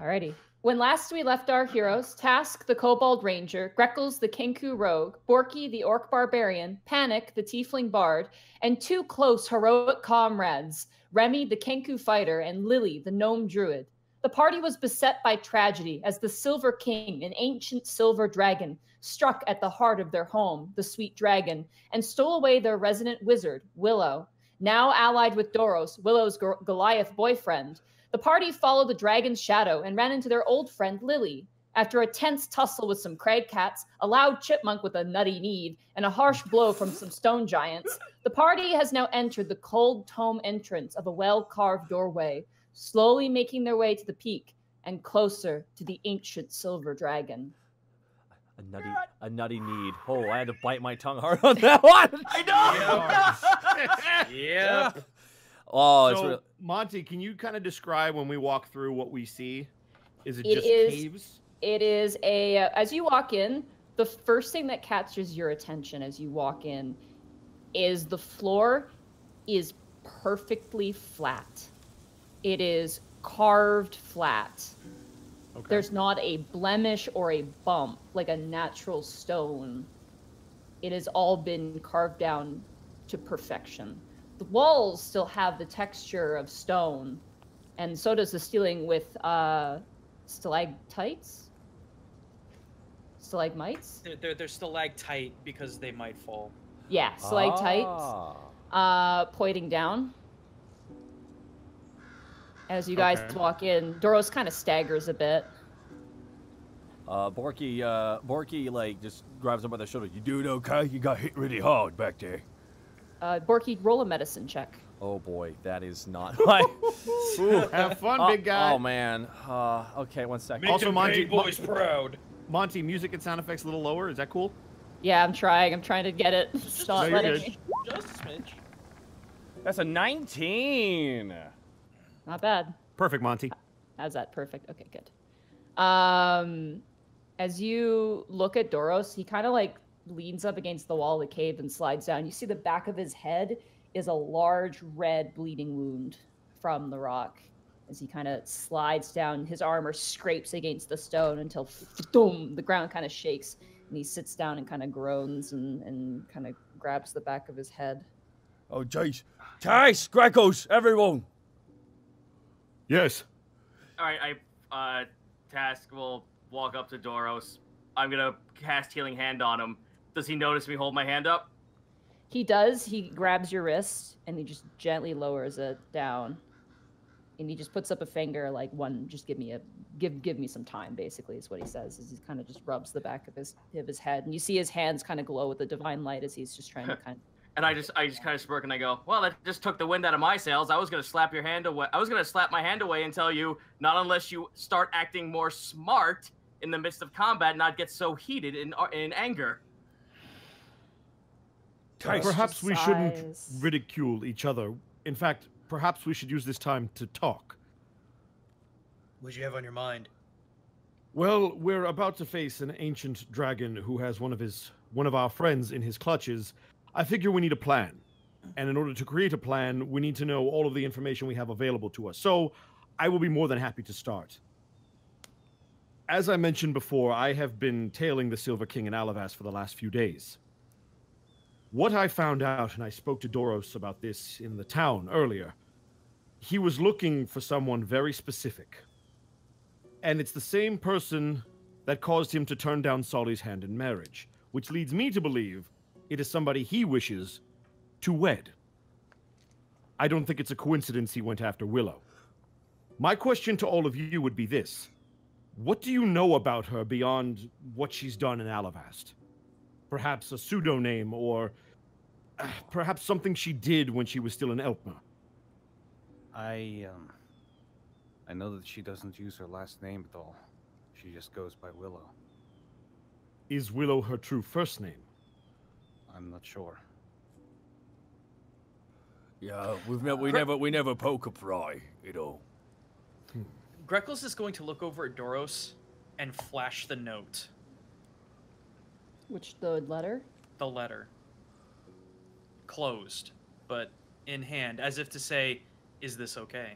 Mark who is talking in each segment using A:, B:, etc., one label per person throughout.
A: Alrighty. When last we left our heroes, Task the Kobold Ranger, Greckles the Kenku Rogue, Borky the Orc Barbarian, Panic the Tiefling Bard, and two close heroic comrades, Remy the Kenku Fighter and Lily the Gnome Druid. The party was beset by tragedy as the Silver King, an ancient silver dragon, struck at the heart of their home, the Sweet Dragon, and stole away their resident wizard, Willow. Now allied with Doros, Willow's Goliath boyfriend, the party followed the dragon's shadow and ran into their old friend Lily. After a tense tussle with some crag cats, a loud chipmunk with a nutty need, and a harsh blow from some stone giants, the party has now entered the cold tome entrance of a well-carved doorway, slowly making their way to the peak and closer to the ancient silver dragon.
B: A nutty need. Oh, I had to bite my tongue hard on that one.
C: I know.
D: Yeah.
B: Oh, it's
E: so, Monty, can you kind of describe when we walk through what we see? Is it just caves?
A: It is a, as you walk in, the first thing that catches your attention as you walk in is the floor is perfectly flat. It is carved flat.
E: Okay.
A: There's not a blemish or a bump like a natural stone. It has all been carved down to perfection. The walls still have the texture of stone, and so does the ceiling with stalactites? Stalagmites?
D: They're stalactite because they might fall.
A: Yeah, stalactites. Pointing down. As you guys walk in, Doros kind of staggers a bit.
B: Borky, like, just grabs him by the shoulder. You doing okay? You got hit really hard back there.
A: Borky, roll a medicine check.
B: Oh boy, that is not my...
E: Ooh, have fun, big guy.
B: Oh man. Okay, 1 second.
D: Make
E: Also, Monty,
D: boys proud.
E: Monty, music and sound effects a little lower. Is that cool?
A: Yeah, I'm trying. I'm trying to get it. It's not letting me.
D: Just a smidge.
B: That's a 19.
A: Not bad.
E: Perfect, Monty.
A: How's that? Perfect. Okay, good. As you look at Doros, he kind of like leans up against the wall of the cave and slides down. You see the back of his head is a large red bleeding wound from the rock. As he kind of slides down, his armor scrapes against the stone until boom, the ground kind of shakes, and he sits down and kind of groans and kind of grabs the back of his head.
B: Oh, jeez. Tice, Greckles, everyone.
E: Yes.
C: All right, Task will walk up to Doros. I'm gonna cast Healing Hand on him. Does he notice me hold my hand up?
A: He does. He grabs your wrist and he just gently lowers it down. And he just puts up a finger, like, just give me some time, basically, is what he says, as he kind of just rubs the back of his head. And you see his hands kind of glow with the divine light as he's just trying to kind of...
C: And I just kind of smirk and I go, well, that just took the wind out of my sails. I was gonna slap your hand away. I was gonna slap my hand away and tell you, not unless you start acting more smart in the midst of combat, not get so heated in anger.
E: Perhaps we shouldn't ridicule each other. In fact, perhaps we should use this time to talk.
F: What do you have on your mind?
E: Well, we're about to face an ancient dragon who has one of our friends in his clutches. I figure we need a plan. And in order to create a plan, we need to know all of the information we have available to us. So, I will be more than happy to start. As I mentioned before, I have been tailing the Silver King in Alivast for the last few days. What I found out, and I spoke to Doros about this in the town earlier, he was looking for someone very specific. And it's the same person that caused him to turn down Solly's hand in marriage, which leads me to believe it is somebody he wishes to wed. I don't think it's a coincidence he went after Willow. My question to all of you would be this. What do you know about her beyond what she's done in Alivast? Perhaps a pseudonym, or perhaps something she did when she was still in Elpma.
G: I know that she doesn't use her last name at all. She just goes by Willow.
E: Is Willow her true first name?
G: I'm not sure.
B: Yeah, we never poke a fry, you know.
D: Greckles is going to look over at Doros and flash the note.
A: Which, the letter?
D: The letter. Closed, but in hand, as if to say, is this okay?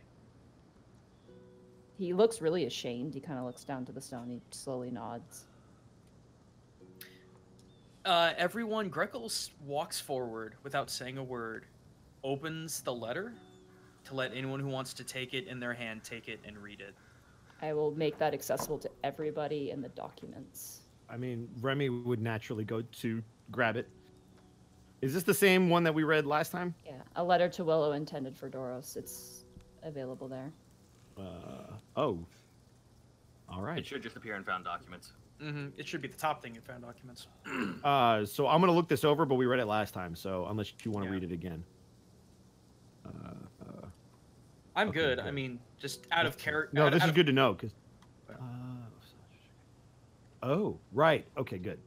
A: He looks really ashamed. He kind of looks down to the stone. He slowly nods.
D: Everyone, Greckles walks forward without saying a word, opens the letter to let anyone who wants to take it in their hand take it and read it.
A: I will make that accessible to everybody in the documents.
E: I mean, Remy would naturally go to grab it. Is this the same one that we read last time?
A: Yeah, a letter to Willow intended for Doros. It's available there.
E: Oh. All
C: It
E: right.
C: should just appear in found documents.
D: It should be the top thing in found documents.
E: So I'm going to look this over, but we read it last time, so unless you want to read it again.
D: I'm
E: Okay,
D: good.
E: good.
D: I mean, just out of character.
E: No, this is good to know, because... oh, right. Okay, good.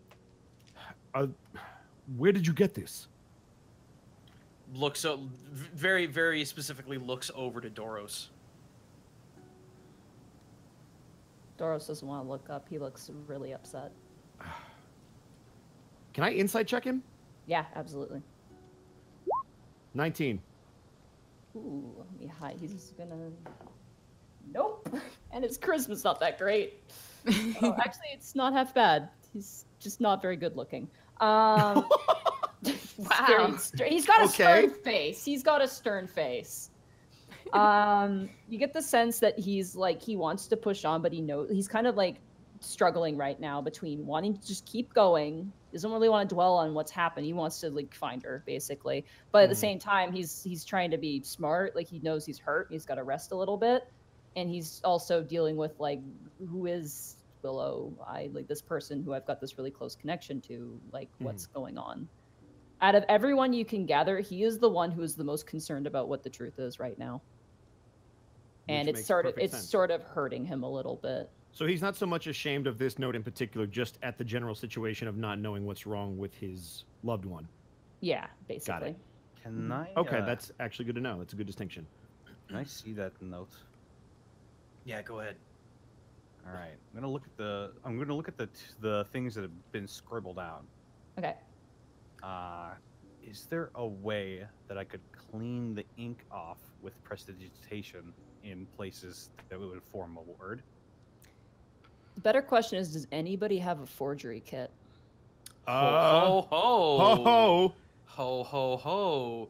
E: Where did you get this?
D: Looks so very, very specifically looks over to Doros.
A: Doros doesn't want to look up. He looks really upset.
E: Can I insight check him?
A: Yeah, absolutely.
E: 19.
A: Ooh, let me hide. He's gonna... Nope. And his charisma's not that great. Oh, actually, it's not half bad. He's just not very good looking.
H: Wow.
A: He's got a
E: Okay.
A: stern face. He's got a stern face. You get the sense that he's like, he wants to push on, but he knows he's kind of like struggling right now between wanting to just keep going. Doesn't really want to dwell on what's happened. He wants to like find her basically, but at the same time, he's trying to be smart. Like he knows he's hurt. He's got to rest a little bit, and he's also dealing with like, who is Willow? I like this person who I've got this really close connection to. Like, what's going on? Out of everyone you can gather, he is the one who is the most concerned about what the truth is right now. And
E: Which
A: it's
E: makes
A: sort of
E: perfect sense.
A: sort of hurting him a little bit.
E: So he's not so much ashamed of this note in particular, just at the general situation of not knowing what's wrong with his loved one.
A: Yeah, basically.
G: Can I?
E: Okay, that's actually good to know. That's a good distinction.
G: Can I see that note?
F: Yeah, go ahead.
G: All right. I'm gonna look at the. I'm gonna look at the things that have been scribbled out.
A: Okay.
G: Is there a way that I could clean the ink off with prestidigitation in places that would form a word?
A: The better question is, does anybody have a forgery kit?
D: Ho ho
E: Ho ho!
F: Ho ho ho.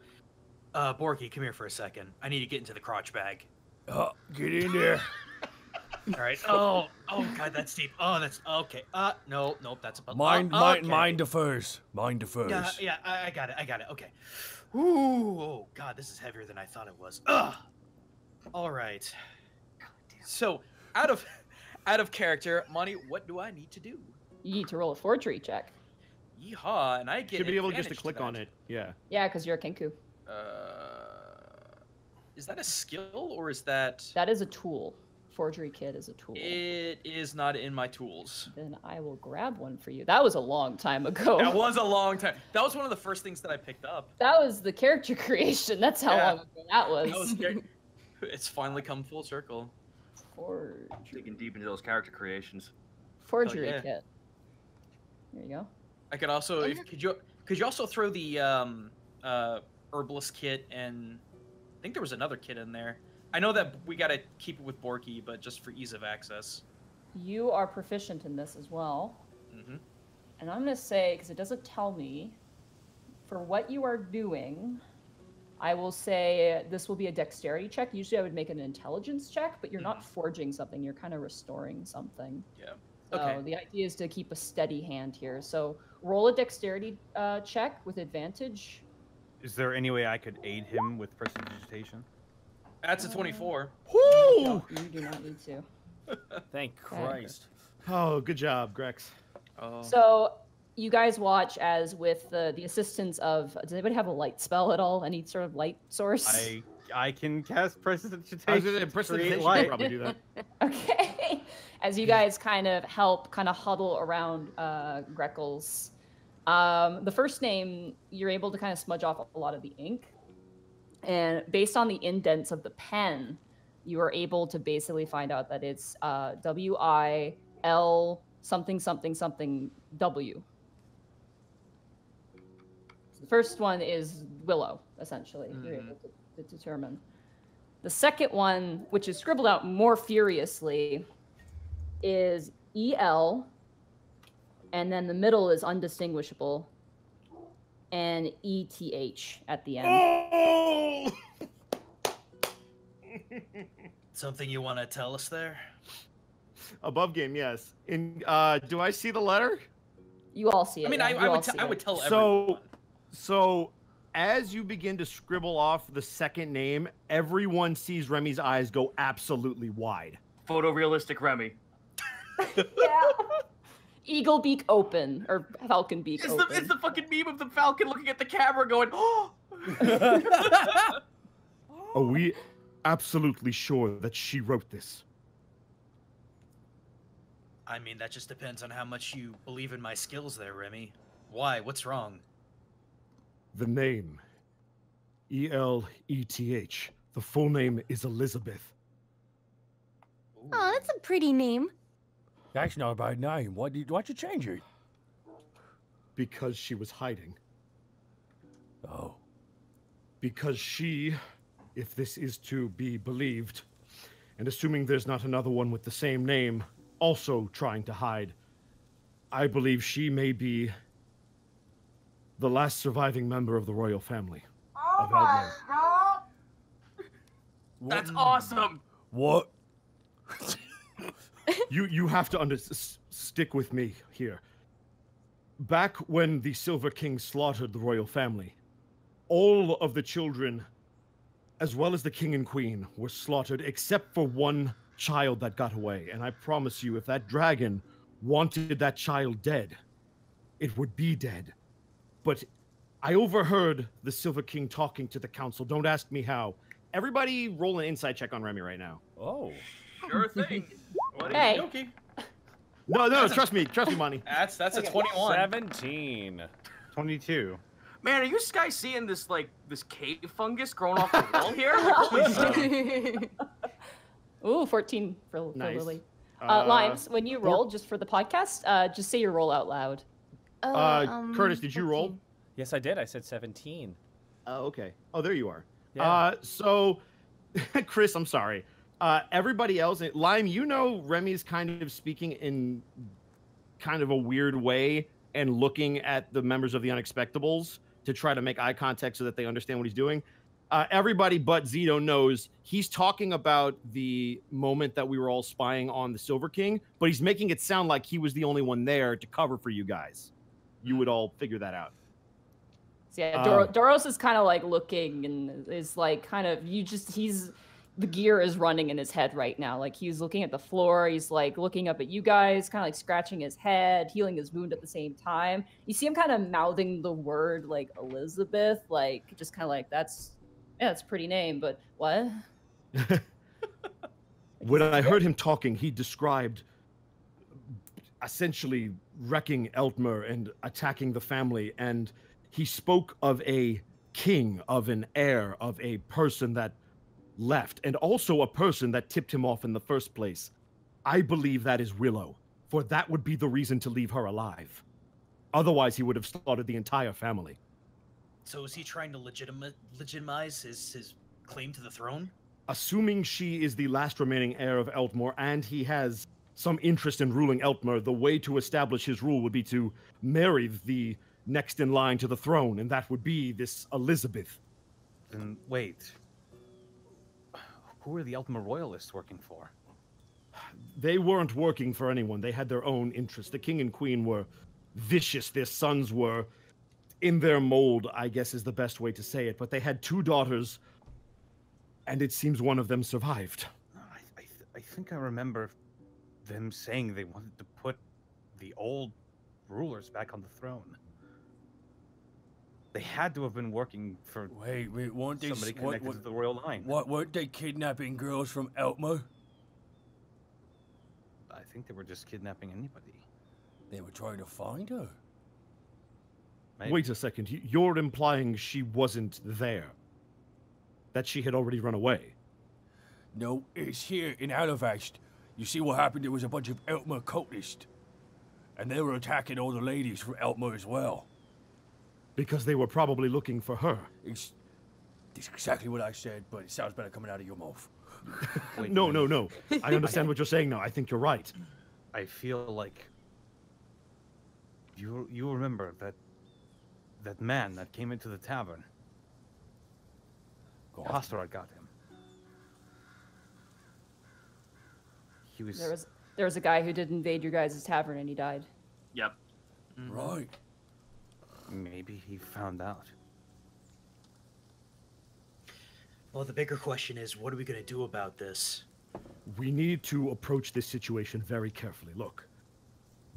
F: Borky, come here for a second. I need to get into the crotch bag.
B: Oh, get in there.
F: All right. Oh God, that's deep. Oh, that's okay. Nope, that's about.
B: Mind the first.
F: Yeah, I got it. Okay. Ooh, oh God, this is heavier than I thought it was. Ugh. All right.
D: So, out of character, Monty, what do I need to do?
A: You need to roll a forgery check.
D: Yeehaw, and I get
E: Should be able just to
D: advantage
E: click
D: that.
E: on it. Yeah.
A: Yeah, because you're a Kenku.
D: Is that a skill or is that?
A: That is a tool. Forgery kit is a tool.
D: It is not in my tools.
A: Then I will grab one for you. That was a long time ago.
D: That was a long time. That was one of the first things that I picked up.
A: That was the character creation. That's how
D: Yeah.
A: long ago that was.
D: That was great. It's finally come full circle.
C: Digging deep into those character creations.
A: Forgery
D: yeah.
A: kit. There you go.
D: I could also, could you also throw the herbalist kit, and I think there was another kit in there. I know that we gotta keep it with Borky, but just for ease of access.
A: You are proficient in this as well.
D: Mm-hmm.
A: And I'm going to say, because it doesn't tell me, for what you are doing, I will say this will be a dexterity check. Usually I would make an intelligence check, but you're not forging something. You're kind of restoring something.
D: Yeah.
A: So
D: Okay.
A: the idea is to keep a steady hand here. So roll a dexterity check with advantage.
G: Is there any way I could aid him with prestidigitation?
D: That's a 24.
E: Woo!
A: No, you do not need to.
B: Thank Christ.
E: Oh, good job, Grex.
D: Oh.
A: So you guys watch as with the assistance of, does anybody have a light spell at all? Any sort of light source?
G: I can cast prestidigitation.
E: I was gonna say,
G: to
E: prestidigitation
G: create
E: could
G: light.
E: probably do that.
A: Okay. As you guys kind of help huddle around Greckles. The first name, you're able to kind of smudge off a lot of the ink. And based on the indents of the pen, you are able to basically find out that it's W-I-L something something something W. So the first one is Willow, essentially. You're able to determine. The second one, which is scribbled out more furiously, is EL, and then the middle is undistinguishable, and ETH at the end.
E: Oh!
F: Something you want to tell us there?
E: Above game, yes. In do I see the letter?
A: You all see it.
D: I mean,
A: yeah,
D: I would tell everyone.
E: So as you begin to scribble off the second name, everyone sees Remy's eyes go absolutely wide.
C: Photorealistic Remy.
A: Yeah. Eagle beak open, or falcon beak open.
C: It's the fucking meme of the falcon looking at the camera going, oh!
E: Are we absolutely sure that she wrote this?
F: I mean, that just depends on how much you believe in my skills there, Remy. Why? What's wrong?
E: The name. ELETH. The full name is Elizabeth.
H: Oh, that's a pretty name.
B: That's not a bad name. Why'd you change it?
E: Because she was hiding.
B: Oh.
E: Because she, if this is to be believed, and assuming there's not another one with the same name, also trying to hide, I believe she may be the last surviving member of the royal family. Oh my
C: God! That's awesome!
B: What?
E: You have to stick with me here. Back when the Silver King slaughtered the royal family, all of the children, as well as the king and queen, were slaughtered except for one child that got away. And I promise you, if that dragon wanted that child dead, it would be dead. But I overheard the Silver King talking to the council. Don't ask me how. Everybody roll an insight check on Remy right now.
B: Oh.
C: Sure thing.
A: Hey.
D: Okay.
E: No, trust me, Monty.
D: That's a 21.
G: 17. 22.
C: Man, are you guys seeing this this cave fungus growing off the wall here? Holy shit.
A: Ooh, 14 for
E: Nice.
A: Lily. Limes, when you roll, just for the podcast, just say your roll out loud.
E: Curtis, did you roll?
I: Yes, I did. I said 17.
E: Oh, okay. Oh, there you are.
I: Yeah.
E: So, Chris, I'm sorry. Everybody else, Lime, you know Remy's kind of speaking in kind of a weird way and looking at the members of the Unexpectables to try to make eye contact so that they understand what he's doing. Everybody but Zito knows he's talking about the moment that we were all spying on the Silver King, but he's making it sound like he was the only one there to cover for you guys. You would all figure that out.
A: So yeah, Doros is kind of like looking and is like kind of, the gear is running in his head right now. Like he's looking at the floor. He's like looking up at you guys, kind of like scratching his head, healing his wound at the same time. You see him kind of mouthing the word like Elizabeth, like just kind of like, that's a pretty name, but what?
E: When I heard him talking, he described essentially wrecking Eltmer and attacking the family. And he spoke of a king, of an heir, of a person that left, and also a person that tipped him off in the first place. I believe that is Willow, for that would be the reason to leave her alive. Otherwise, he would have slaughtered the entire family.
F: So is he trying to legitimize his claim to the throne?
E: Assuming she is the last remaining heir of Eltmore, and he has some interest in ruling Eltmer, the way to establish his rule would be to marry the next in line to the throne, and that would be this Elizabeth.
G: Then wait. Who are the Eltmer Royalists working for?
E: They weren't working for anyone. They had their own interests. The king and queen were vicious. Their sons were in their mold, I guess is the best way to say it. But they had 2 daughters, and it seems one of them survived.
G: I think I remember them saying they wanted to put the old rulers back on the throne. They had to have been working for
B: Wait, weren't they
G: somebody connected to the royal line.
B: weren't they kidnapping girls from Eltmer?
G: I think they were just kidnapping anybody.
B: They were trying to find her.
G: Maybe.
E: Wait a second. You're implying she wasn't there? That she had already run away?
B: No, it's here in Alivast. You see what happened? There was a bunch of Eltmer cultists. And they were attacking all the ladies from Eltmer as well.
E: Because they were probably looking for her.
B: That's exactly what I said, but it sounds better coming out of your mouth.
G: Wait,
E: No, no, no. I understand what you're saying now. I think you're right.
G: I feel like you remember that man that came into the tavern. Hastorad got him. He was
A: There was a guy who did invade your guys' tavern and he died.
C: Yep.
B: Right.
G: maybe he found out.
F: Well, the bigger question is, what are we going to do about this?
E: We need to approach this situation very carefully. Look,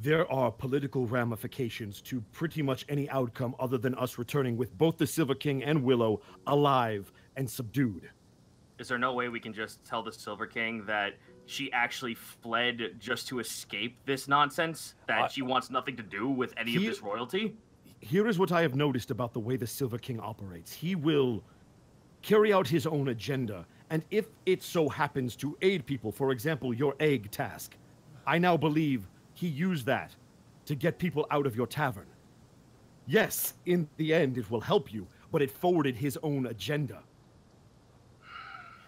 E: there are political ramifications to pretty much any outcome other than us returning with both the Silver King and Willow alive and subdued.
C: Is there no way we can just tell the Silver King that she actually fled just to escape this nonsense? That she wants nothing to do with any of this royalty?
E: Here is what I have noticed about the way the Silver King operates. He will carry out his own agenda, and if it so happens to aid people, for example, your egg task, I now believe he used that to get people out of your tavern. Yes, in the end it will help you, but it forwarded his own agenda.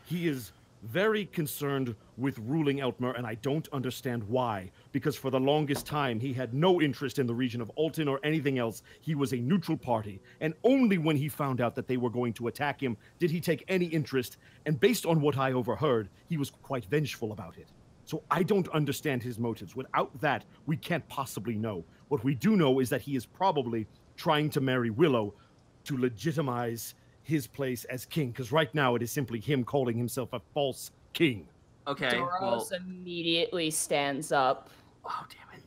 E: He is very concerned with ruling Eltmer, and I don't understand why, because for the longest time he had no interest in the region of Alton or anything else. He was a neutral party, and only when he found out that they were going to attack him did he take any interest, and based on what I overheard, he was quite vengeful about it. So I don't understand his motives. Without that, we can't possibly know. What we do know is that he is probably trying to marry Willow to legitimize his place as king, because right now it is simply him calling himself a false king.
C: Okay,
A: Doros immediately stands up.
C: Oh, damn it.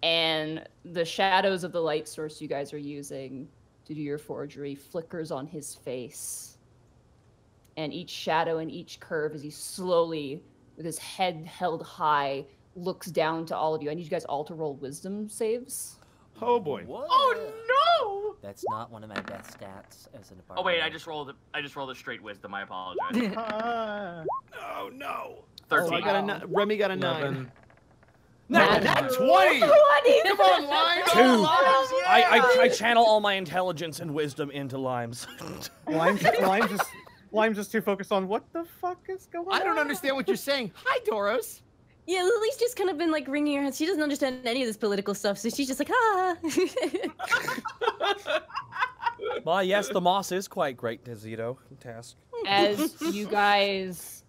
A: And the shadows of the light source you guys are using to do your forgery flickers on his face. And each shadow and each curve, as he slowly, with his head held high, looks down to all of you. I need you guys all to roll wisdom saves.
E: Oh boy.
J: What?
C: Oh no!
J: That's not one of my best stats as a barbarian.
C: Oh wait, I just rolled a straight wisdom. I apologize.
E: Oh no.
C: 13.
E: Oh, I got Remy got a 9.
A: Not
E: 20! Come on, Lime!
I: Two. I channel all my intelligence and wisdom into Limes.
G: Lime's just too focused on what the fuck is going on.
E: I don't understand what you're saying. Hi, Doros.
H: Yeah, Lily's just kind of been like wringing her hands. She doesn't understand any of this political stuff, so she's just like, ah.
I: Well, yes, the moss is quite great, Zito. Task.
A: As you guys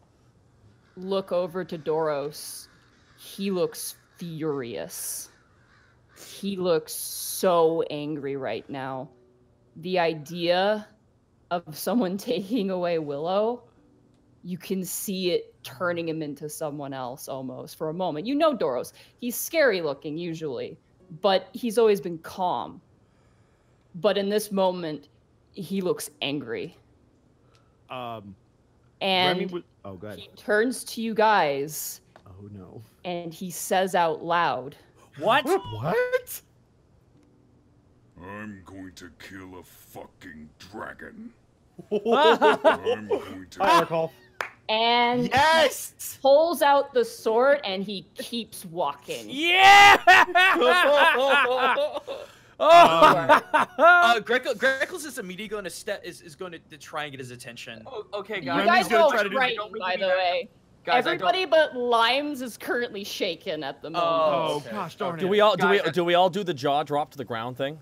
A: look over to Doros, he looks furious. He looks so angry right now. The idea of someone taking away Willow, you can see it turning him into someone else almost for a moment. You know Doros. He's scary looking usually, but he's always been calm. But in this moment, he looks angry. And
E: oh, go ahead.
A: he turns to you guys.
E: Oh no.
A: And he says out loud,
I: What?
E: What?
B: I'm going to kill a fucking dragon.
E: I'm
B: going to...
G: Fire call.
A: and
E: Yes!
A: pulls out the sword, and he keeps walking.
I: Yeah!
D: Greckles is immediately going to is going to try and get his attention.
C: Oh, okay,
A: You
C: guys.
A: guys
E: gonna
A: rolled
E: try to do-
A: right,
C: don't make
A: by
C: me
A: the
C: back.
A: way.
C: Guys,
A: Everybody but Limes is currently shaken at the moment.
E: Oh,
C: okay.
E: gosh darn it.
I: Do we all
C: Guys,
I: do we all do the jaw drop to the ground thing?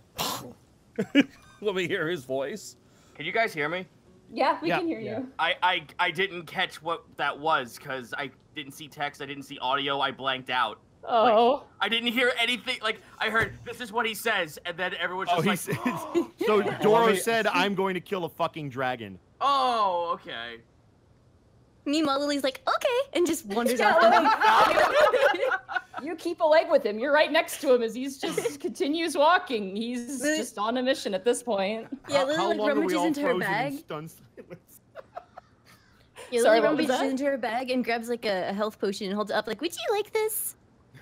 I: Let me hear his voice.
C: Can you guys hear me?
A: Yeah, we
E: Yeah.
A: can hear you.
C: I didn't catch what that was because I didn't see text, I didn't see audio, I blanked out.
A: Oh.
C: I didn't hear anything. Like, I heard, this is what he says, and then everyone's just
E: he
C: like,
E: says, so Doros said, I'm going to kill a fucking dragon.
C: oh, okay.
H: Meanwhile, Lily's like, okay, and just wanders off.
A: You keep a leg with him. You're right next to him as he's just continues walking. He's just on a mission at this point.
H: Yeah, Lily like rummages into her bag. Yeah,
A: Sorry,
H: Lily
A: what was
H: rummages
A: that?
H: into her bag and grabs like a health potion and holds it up like, would you like this?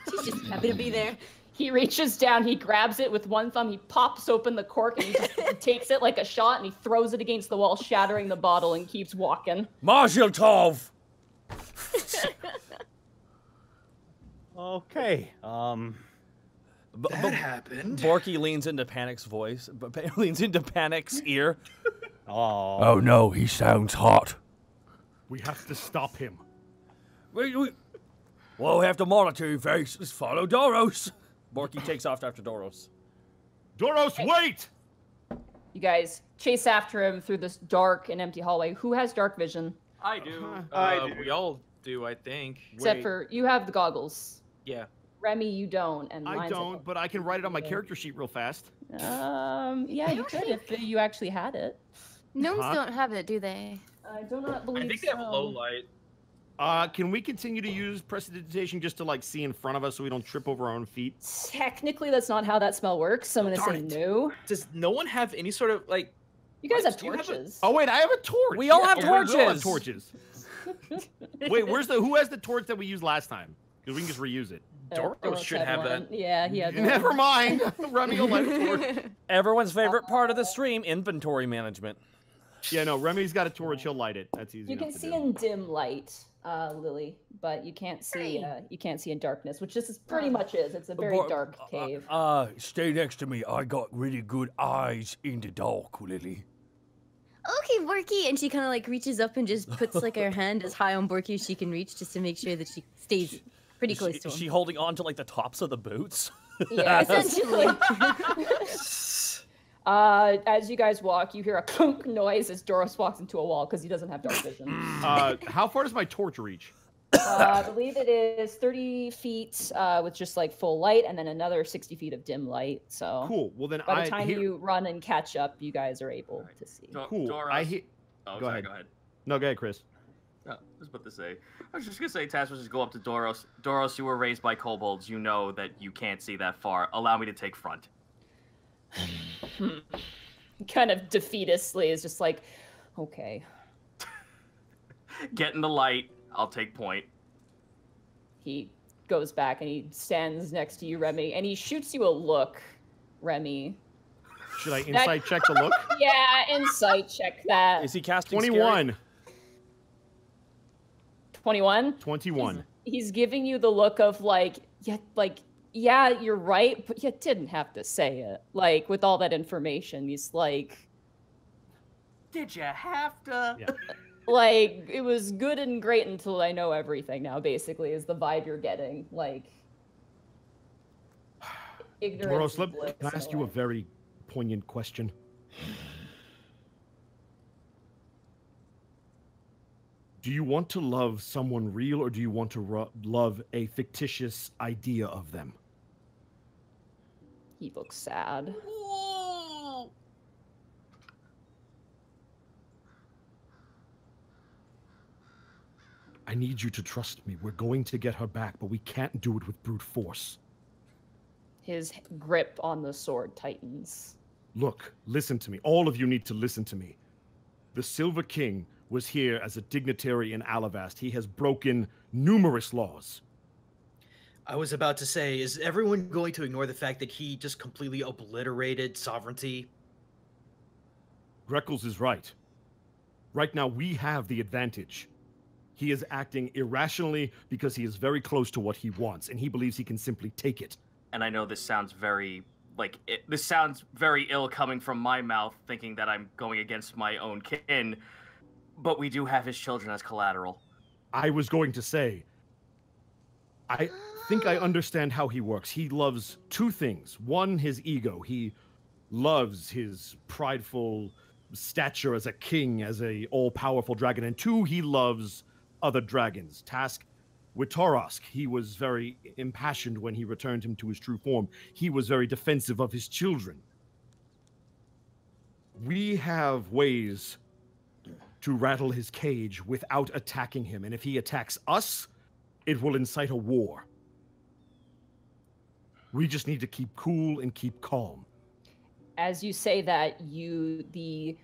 H: She's just happy to be there.
A: He reaches down, he grabs it with one thumb, he pops open the cork, and he just takes it like a shot, and he throws it against the wall, shattering the bottle, and keeps walking.
I: Mazel tov.
G: Okay.
F: That happened.
I: Borky leans into Panic's voice, but leans into Panic's ear.
B: Oh no, he sounds hot.
E: We have to stop him.
B: Well, we have to monitor your face. Let's follow Doros.
I: Borky takes off after Doros.
E: Doros, wait!
A: You guys chase after him through this dark and empty hallway. Who has dark vision?
C: I do.
D: We all do, I think.
A: Except for you have the goggles.
D: Yeah.
A: Remy, you don't, and
E: I
A: mine's
E: don't, but I can write it on my character sheet real fast.
A: Yeah, you could if you actually had it.
H: Gnomes don't have it, do they?
A: I do not believe
D: I think
A: so.
D: they have low light.
E: Can we continue to use prestidigitation just to like see in front of us so we don't trip over our own feet?
A: Technically, that's not how that spell works. So I'm gonna say no.
D: Does no one have any sort of like?
A: You guys have
D: Do you have a-
A: torches.
E: Oh wait, I have a torch.
I: We all have
E: we all
I: torches.
E: torches. Wait, who has the torch that we used last time? Because we can just reuse it.
D: Doros should
A: had
D: have
A: one.
D: that.
A: Yeah, he had one.
E: Never mind. Remy will let a torch.
I: Everyone's favorite part of the stream, inventory management.
E: Yeah, no, Remy's got a torch. He'll light it. That's easy.
A: You can see in dim light, Lily, but you can't see. You can't see in darkness, which this is pretty much is. It's a very dark cave.
B: Stay next to me. I got really good eyes in the dark, Lily.
H: Okay, Borky, and she kind of like reaches up and just puts like her hand as high on Borky as she can reach, just to make sure that she stays pretty close to him.
I: Is she holding on to like the tops of the boots?
A: Yeah, essentially. As you guys walk, you hear a clunk noise as Doros walks into a wall because he doesn't have dark vision.
E: How far does my torch reach?
A: I believe it is 30 feet with just like full light, and then another 60 feet of dim light. So
E: Cool. Well then,
A: by the time you run and catch up, you guys are able to see.
E: Cool.
C: Doros.
E: Go ahead.
C: Go ahead.
E: No, go ahead, Chris.
C: I was about to say. I was just gonna say, Task, just go up to Doros. Doros, you were raised by kobolds. You know that you can't see that far. Allow me to take front.
A: Kind of defeatistly is just like, okay.
C: Get in the light. I'll take point.
A: He goes back and he stands next to you, Remy, and he shoots you a look, Remy.
E: Should I insight check the look?
A: Yeah, insight check that.
I: Is he casting
E: 21.
A: 21?
E: 21.
A: He's giving you the look of yeah, you're right, but you didn't have to say it. Like, with all that information, he's like...
C: Did you have to?
E: Yeah.
A: Like, it was good and great until I know everything now, basically, is the vibe you're getting. Like, ignorance.
E: Doros, let me ask you a very poignant question. Do you want to love someone real, or do you want to love a fictitious idea of them?
A: He looks sad.
E: I need you to trust me. We're going to get her back, but we can't do it with brute force.
A: His grip on the sword tightens.
E: Look, listen to me. All of you need to listen to me. The Silver King was here as a dignitary in Alivast. He has broken numerous laws.
F: I was about to say, is everyone going to ignore the fact that he just completely obliterated sovereignty?
E: Greckles is right. Right now, we have the advantage. He is acting irrationally because he is very close to what he wants, and he believes he can simply take it.
C: And I know this sounds very, this sounds very ill coming from my mouth, thinking that I'm going against my own kin, but we do have his children as collateral.
E: I was going to say, I think I understand how he works. He loves two things. One, his ego. He loves his prideful stature as a king, as a all-powerful dragon. And two, he loves other dragons. Task with Torosk, he was very impassioned when he returned him to his true form. He was very defensive of his children. We have ways to rattle his cage without attacking him, and if he attacks us, it will incite a war. We just need to keep cool and keep calm.
A: As you say that, the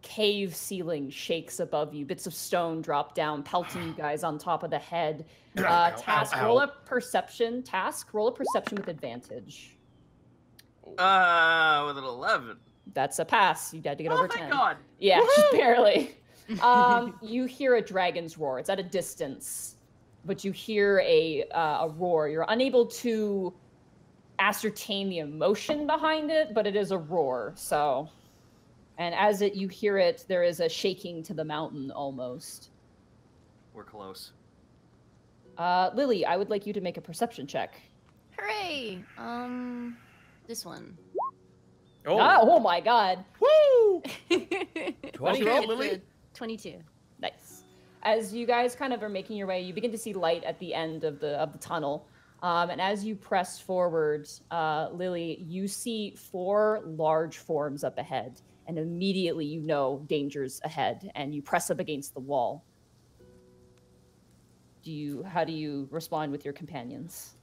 A: cave ceiling shakes above you. Bits of stone drop down, pelting you guys on top of the head. Task, roll a perception. Task, roll a perception with advantage.
C: With an 11.
A: That's a pass. You had to get over 10.
C: Thank God.
A: Yeah, just barely. You hear a dragon's roar. It's at a distance, but you hear a roar. You're unable to ascertain the emotion behind it, but it is a roar. So, And as you hear it, there is a shaking to the mountain almost.
C: We're close.
A: Lily, I would like you to make a perception check.
H: Hooray! This one.
D: Oh,
A: Oh my god.
E: Woo!
H: What'd
E: you roll, Lily?
H: 22.
A: Nice. As you guys kind of are making your way, you begin to see light at the end of the tunnel. And as you press forward, Lily, you see 4 large forms up ahead. And immediately you know danger's ahead. And you press up against the wall. How do you respond with your companions?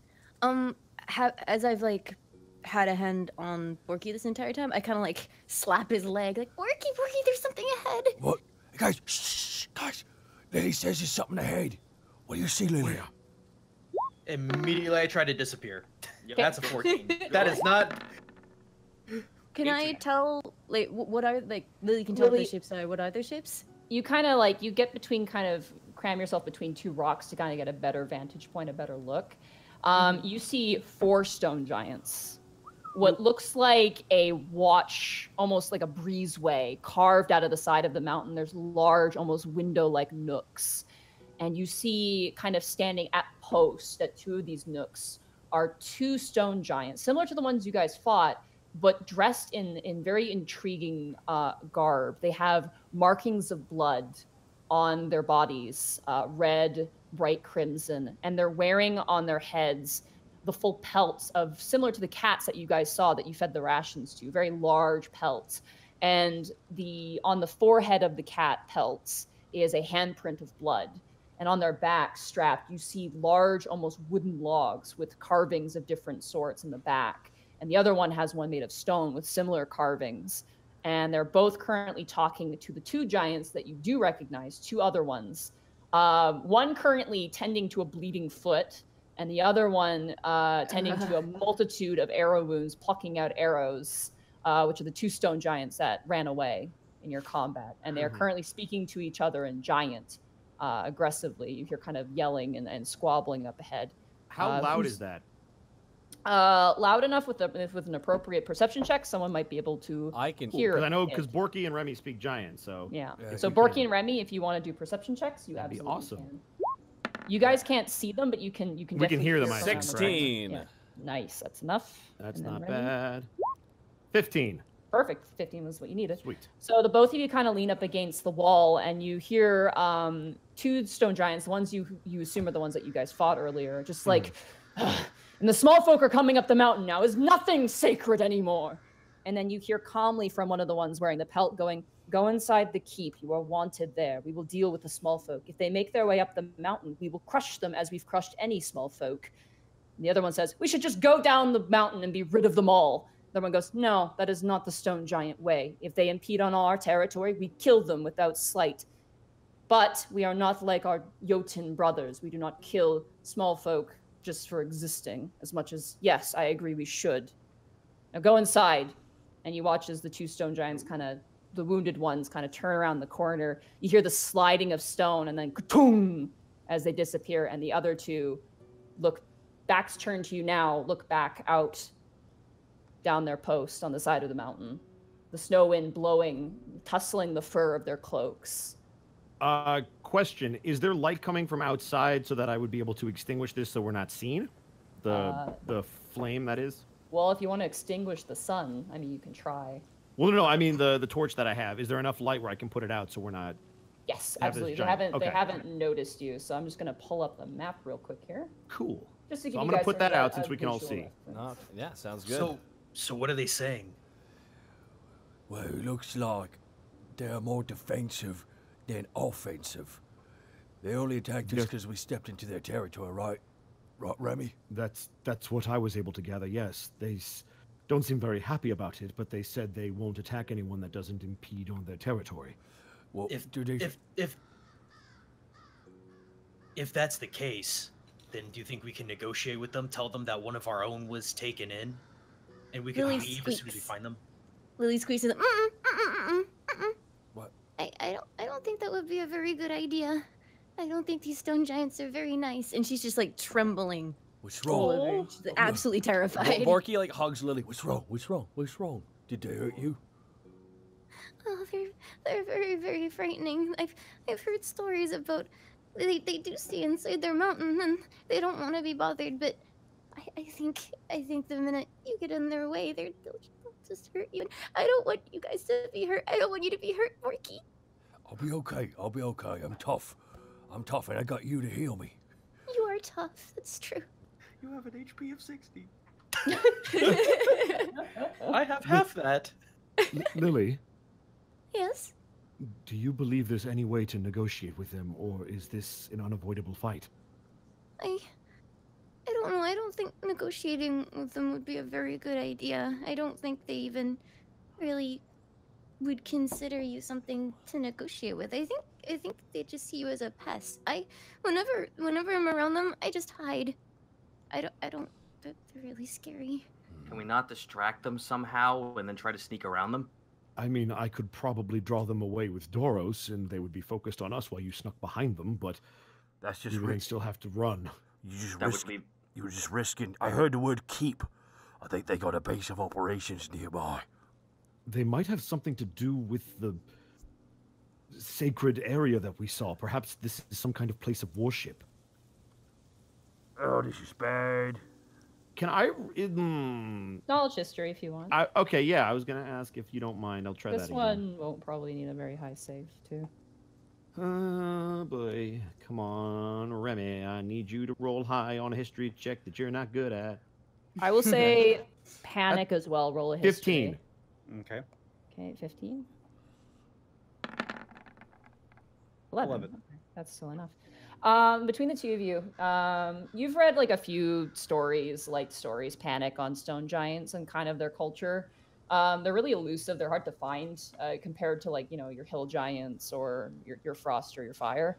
H: As I've like had a hand on Borky this entire time, I kind of like slap his leg, like Borky, there's something ahead.
B: What? Guys, shh, guys. Lily says there's something ahead. What do you see, Lily?
D: immediately I try to disappear.
C: Yep.
D: That's a 14. That is not.
H: Can I tell, like, what are, like, Lily can tell what
A: Lily-
H: their shapes are. What are their shapes?
A: You kind of like, you get between cram yourself between 2 rocks to kind of get a better vantage point, a better look. You see 4 stone giants. What looks like a watch, almost like a breezeway, carved out of the side of the mountain. There's large, almost window-like nooks. And you see kind of standing at post at 2 of these nooks are 2 stone giants, similar to the ones you guys fought, but dressed in very intriguing garb. They have markings of blood on their bodies, red, bright crimson, and they're wearing on their heads the full pelts of, similar to the cats that you guys saw that you fed the rations to, very large pelts. And on the forehead of the cat pelts is a handprint of blood. And on their back, strapped, you see large, almost wooden logs with carvings of different sorts in the back. And the other one has one made of stone with similar carvings. And they're both currently talking to the 2 giants that you do recognize, 2 other ones. One currently tending to a bleeding foot, and the other one tending to a multitude of arrow wounds, plucking out arrows, which are the 2 stone giants that ran away in your combat. And they are currently speaking to each other in giant, aggressively. You hear kind of yelling and squabbling up ahead.
E: How loud is that?
A: Loud enough with an appropriate perception check, someone might be able to
I: I can
A: hear.
E: Because I know
A: it.
E: because Borky and Remy speak giant, so
A: Yeah.
B: Yeah,
A: So
E: you
A: Borky
E: can.
A: and Remy, if you want to do perception checks, you
E: That'd be
A: absolutely
E: awesome.
A: can. You guys can't see them, but you can.
E: We can
A: definitely
E: hear them,
A: from
E: I
A: around
E: think.
A: the
I: 16.
A: room. Yeah. Nice. That's enough.
E: that's
A: And then
E: not
A: Remy?
E: bad. 15.
A: Perfect. 15 was what you needed.
E: Sweet.
A: So the both of you kind of lean up against the wall, and you hear 2 stone giants. The ones you assume are the ones that you guys fought earlier. Just like, and the small folk are coming up the mountain now. Is nothing sacred anymore? And then you hear calmly from one of the ones wearing the pelt going, "Go inside the keep. You are wanted there. We will deal with the small folk. If they make their way up the mountain, we will crush them as we've crushed any small folk." And the other one says, "We should just go down the mountain and be rid of them all." The other one goes, "No, that is not the stone giant way. If they impede on our territory, we kill them without slight. But we are not like our Jotun brothers. We do not kill small folk just for existing, as much as, yes, I agree we should. Now go inside." And you watch as the 2 stone giants the wounded ones kind of turn around the corner. You hear the sliding of stone and then ka-toom as they disappear. And the other 2 backs turned to you now, look back out down their post on the side of the mountain. The snow wind blowing, tussling the fur of their cloaks.
E: Question: is there light coming from outside so that I would be able to extinguish this so we're not seen? The flame, that is.
A: Well, if you want to extinguish the sun, I mean, you can try.
E: Well, no, I mean the torch that I have. Is there enough light where I can put it out so we're not?
A: Yes,
E: Have this
A: absolutely. They
E: giant-
A: haven't
E: okay.
A: they haven't noticed you, so I'm just gonna pull up the map real quick here.
E: Cool.
A: Just to give
E: So
A: you
E: I'm gonna
A: guys
E: put
A: sort
E: that
A: of
E: out
A: a
E: since we can all
A: visual
E: see.
A: reference.
I: Yeah, sounds good.
F: So what are they saying?
B: Well, it looks like they're more defensive than offensive. They only attacked us
E: Yes.
B: because we stepped into their territory, right? Right, Remy?
E: That's what I was able to gather. Yes, they don't seem very happy about it, but they said they won't attack anyone that doesn't impede on their territory.
B: Well,
F: If
B: do they...
F: if that's the case, then do you think we can negotiate with them? Tell them that one of our own was taken in, and we can
H: Lily
F: leave as soon as we
H: squeaks.
F: find them.
H: Lily squeezes.
B: What?
H: I don't think that would be a very good idea. I don't think these stone giants are very nice. And she's just like trembling
B: What's
H: all
B: wrong?
H: over. She's absolutely terrified.
I: Borky like hugs Lily.
B: What's wrong? What's wrong? What's wrong? Did they hurt you?
H: Oh, they're very, very frightening. I've heard stories about they do stay inside their mountain and they don't want to be bothered, but I think the minute you get in their way, they'll just hurt you. And I don't want you guys to be hurt. I don't want you to be hurt, Borky.
B: I'll be okay. I'll be okay. I'm tough. I'm tough, and I got you to heal me.
H: You are tough. That's true.
F: You have an HP of 60. I have half that.
E: Lily,
H: Yes.
E: do you believe there's any way to negotiate with them, or is this an unavoidable fight?
H: I don't know. I don't think negotiating with them would be a very good idea. I don't think they even really would consider you something to negotiate with. I think they just see you as a pest. Whenever I'm around them, I just hide. I don't. They're really scary.
C: Can we not distract them somehow and then try to sneak around them?
E: I mean, I could probably draw them away with Doros, and they would be focused on us while you snuck behind them, but
B: That's just
E: you would
B: risk.
E: still have to run.
B: You were just risking. I heard the word keep. I think they got a base of operations nearby.
E: They might have something to do with the sacred area that we saw. Perhaps this is some kind of place of worship.
B: Oh, this is bad.
E: Can I?
A: Knowledge history if you want.
E: Okay, yeah, I was gonna ask if you don't mind. I'll try that
A: This
E: again.
A: one won't probably need a very high save too.
E: Oh boy, come on, Remy. I need you to roll high on a history check that you're not good at.
A: I will say panic as well. Roll a history.
E: 15.
G: Okay.
A: Okay, 15. 11. Okay, that's still enough. Between the two of you, you've read like a few stories, light stories, panic on stone giants and kind of their culture. They're really elusive. They're hard to find compared to like, your hill giants or your frost or your fire.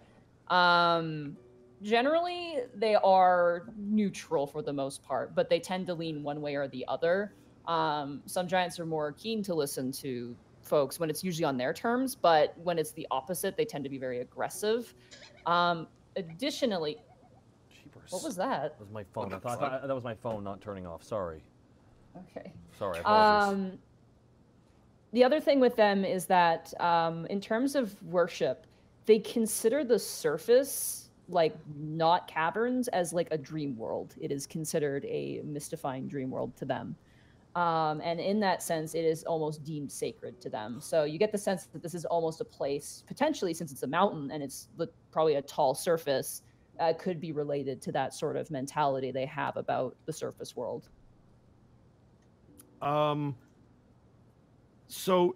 A: Generally, they are neutral for the most part, but they tend to lean one way or the other. Some giants are more keen to listen to folks when it's usually on their terms, but when it's the opposite, they tend to be very aggressive. Additionally,
I: Jeepers.
A: what was that?
I: That was my phone. I thought that was my phone not turning off. Sorry.
A: Okay.
I: Sorry. Apologies.
A: The other thing with them is that in terms of worship, they consider the surface, like not caverns, as like a dream world. It is considered a mystifying dream world to them. And in that sense, it is almost deemed sacred to them. So you get the sense that this is almost a place, potentially, since it's a mountain and it's probably a tall surface, could be related to that sort of mentality they have about the surface world.
E: So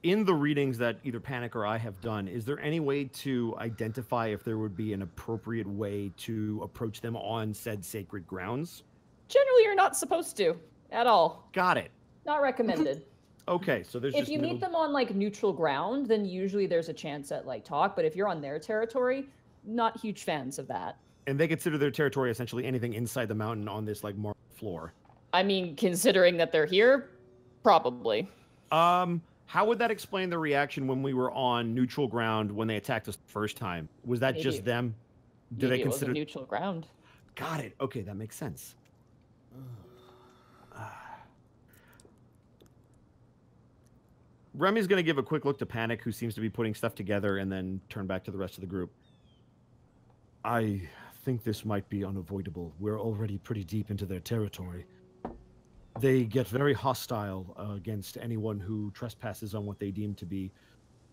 E: in the readings that either Panic or I have done, is there any way to identify if there would be an appropriate way to approach them on said sacred grounds?
A: Generally, you're not supposed to at all.
E: Got it.
A: Not recommended.
E: Okay, so there's
A: If
E: just
A: you meet them on like neutral ground, then usually there's a chance at like talk. But if you're on their territory, not huge fans of that.
E: And they consider their territory essentially anything inside the mountain on this like marble floor.
A: I mean, considering that they're here, probably.
E: How would that explain the reaction when we were on neutral ground when they attacked us the first time? Was that just them?
A: Did they consider neutral ground?
E: Got it. Okay, that makes sense. Remy's going to give a quick look to Panic, who seems to be putting stuff together, and then turn back to the rest of the group. I think this might be unavoidable. We're already pretty deep into their territory. They get very hostile against anyone who trespasses on what they deem to be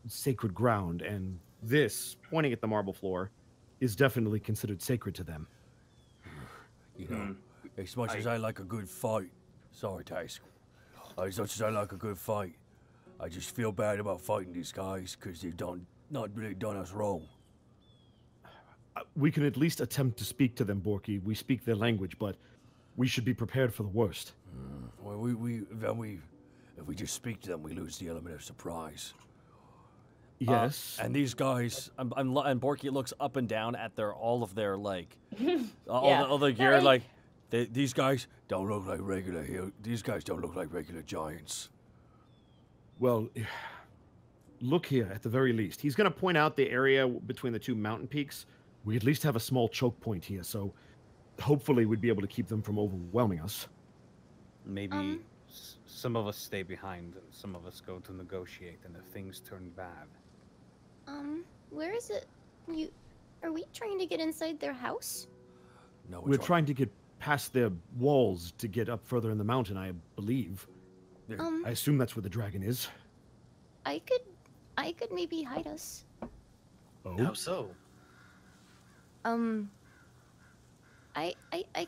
E: sacred ground, and this, pointing at the marble floor, is definitely considered sacred to them.
B: You know, as much as I like a good fight, sorry, Task. As much as I like a good fight, I just feel bad about fighting these guys because they've not really done us wrong.
E: We can at least attempt to speak to them, Borky. We speak their language, but we should be prepared for the worst.
B: Well, if we just speak to them, we lose the element of surprise.
E: Yes.
I: And these guys, and Borky looks up and down at all of their like, all the gear. Like,
B: these guys don't look like regular These guys don't look like regular giants.
E: Well, look here at the very least. He's going to point out the area between the two mountain peaks. We at least have a small choke point here, so hopefully we'd be able to keep them from overwhelming us.
G: Maybe some of us stay behind, and some of us go to negotiate. And if things turn bad,
H: where is it? Are we trying to get inside their house?
B: No,
E: We're trying to get past their walls to get up further in the mountain, I believe. I assume that's where the dragon is.
H: I could maybe hide us.
E: Oh?
F: How so?
H: I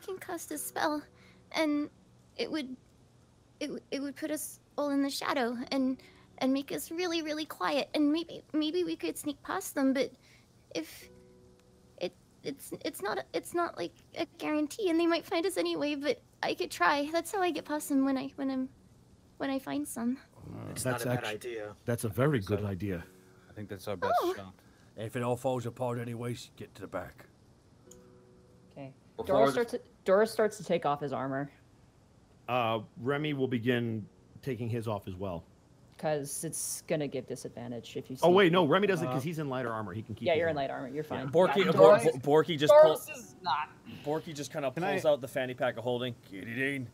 H: can cast a spell, and it would put us all in the shadow and make us really, really quiet, and maybe we could sneak past them. But if it's not like a guarantee, and they might find us anyway. But I could try. That's how I get past them when I find some.
F: It's not a bad idea.
E: That's a very good idea.
G: I think that's our best shot.
B: If it all falls apart anyways, get to the back.
A: Okay.
C: Before
A: Doris starts to take off his armor
E: Remy will begin taking his off as well.
A: because it's gonna give disadvantage if you.
E: Oh wait,
A: sneak
E: no,
A: in.
E: Remy doesn't because he's in lighter armor. He can keep.
A: Yeah,
E: his
A: you're in
E: armor.
A: light armor. You're fine.
I: Borky,
A: Yeah,
I: Borky just
C: Doris is not.
I: Borky just kind of
B: Can
I: pulls
B: I-
I: out the fanny pack of holding. Get it in.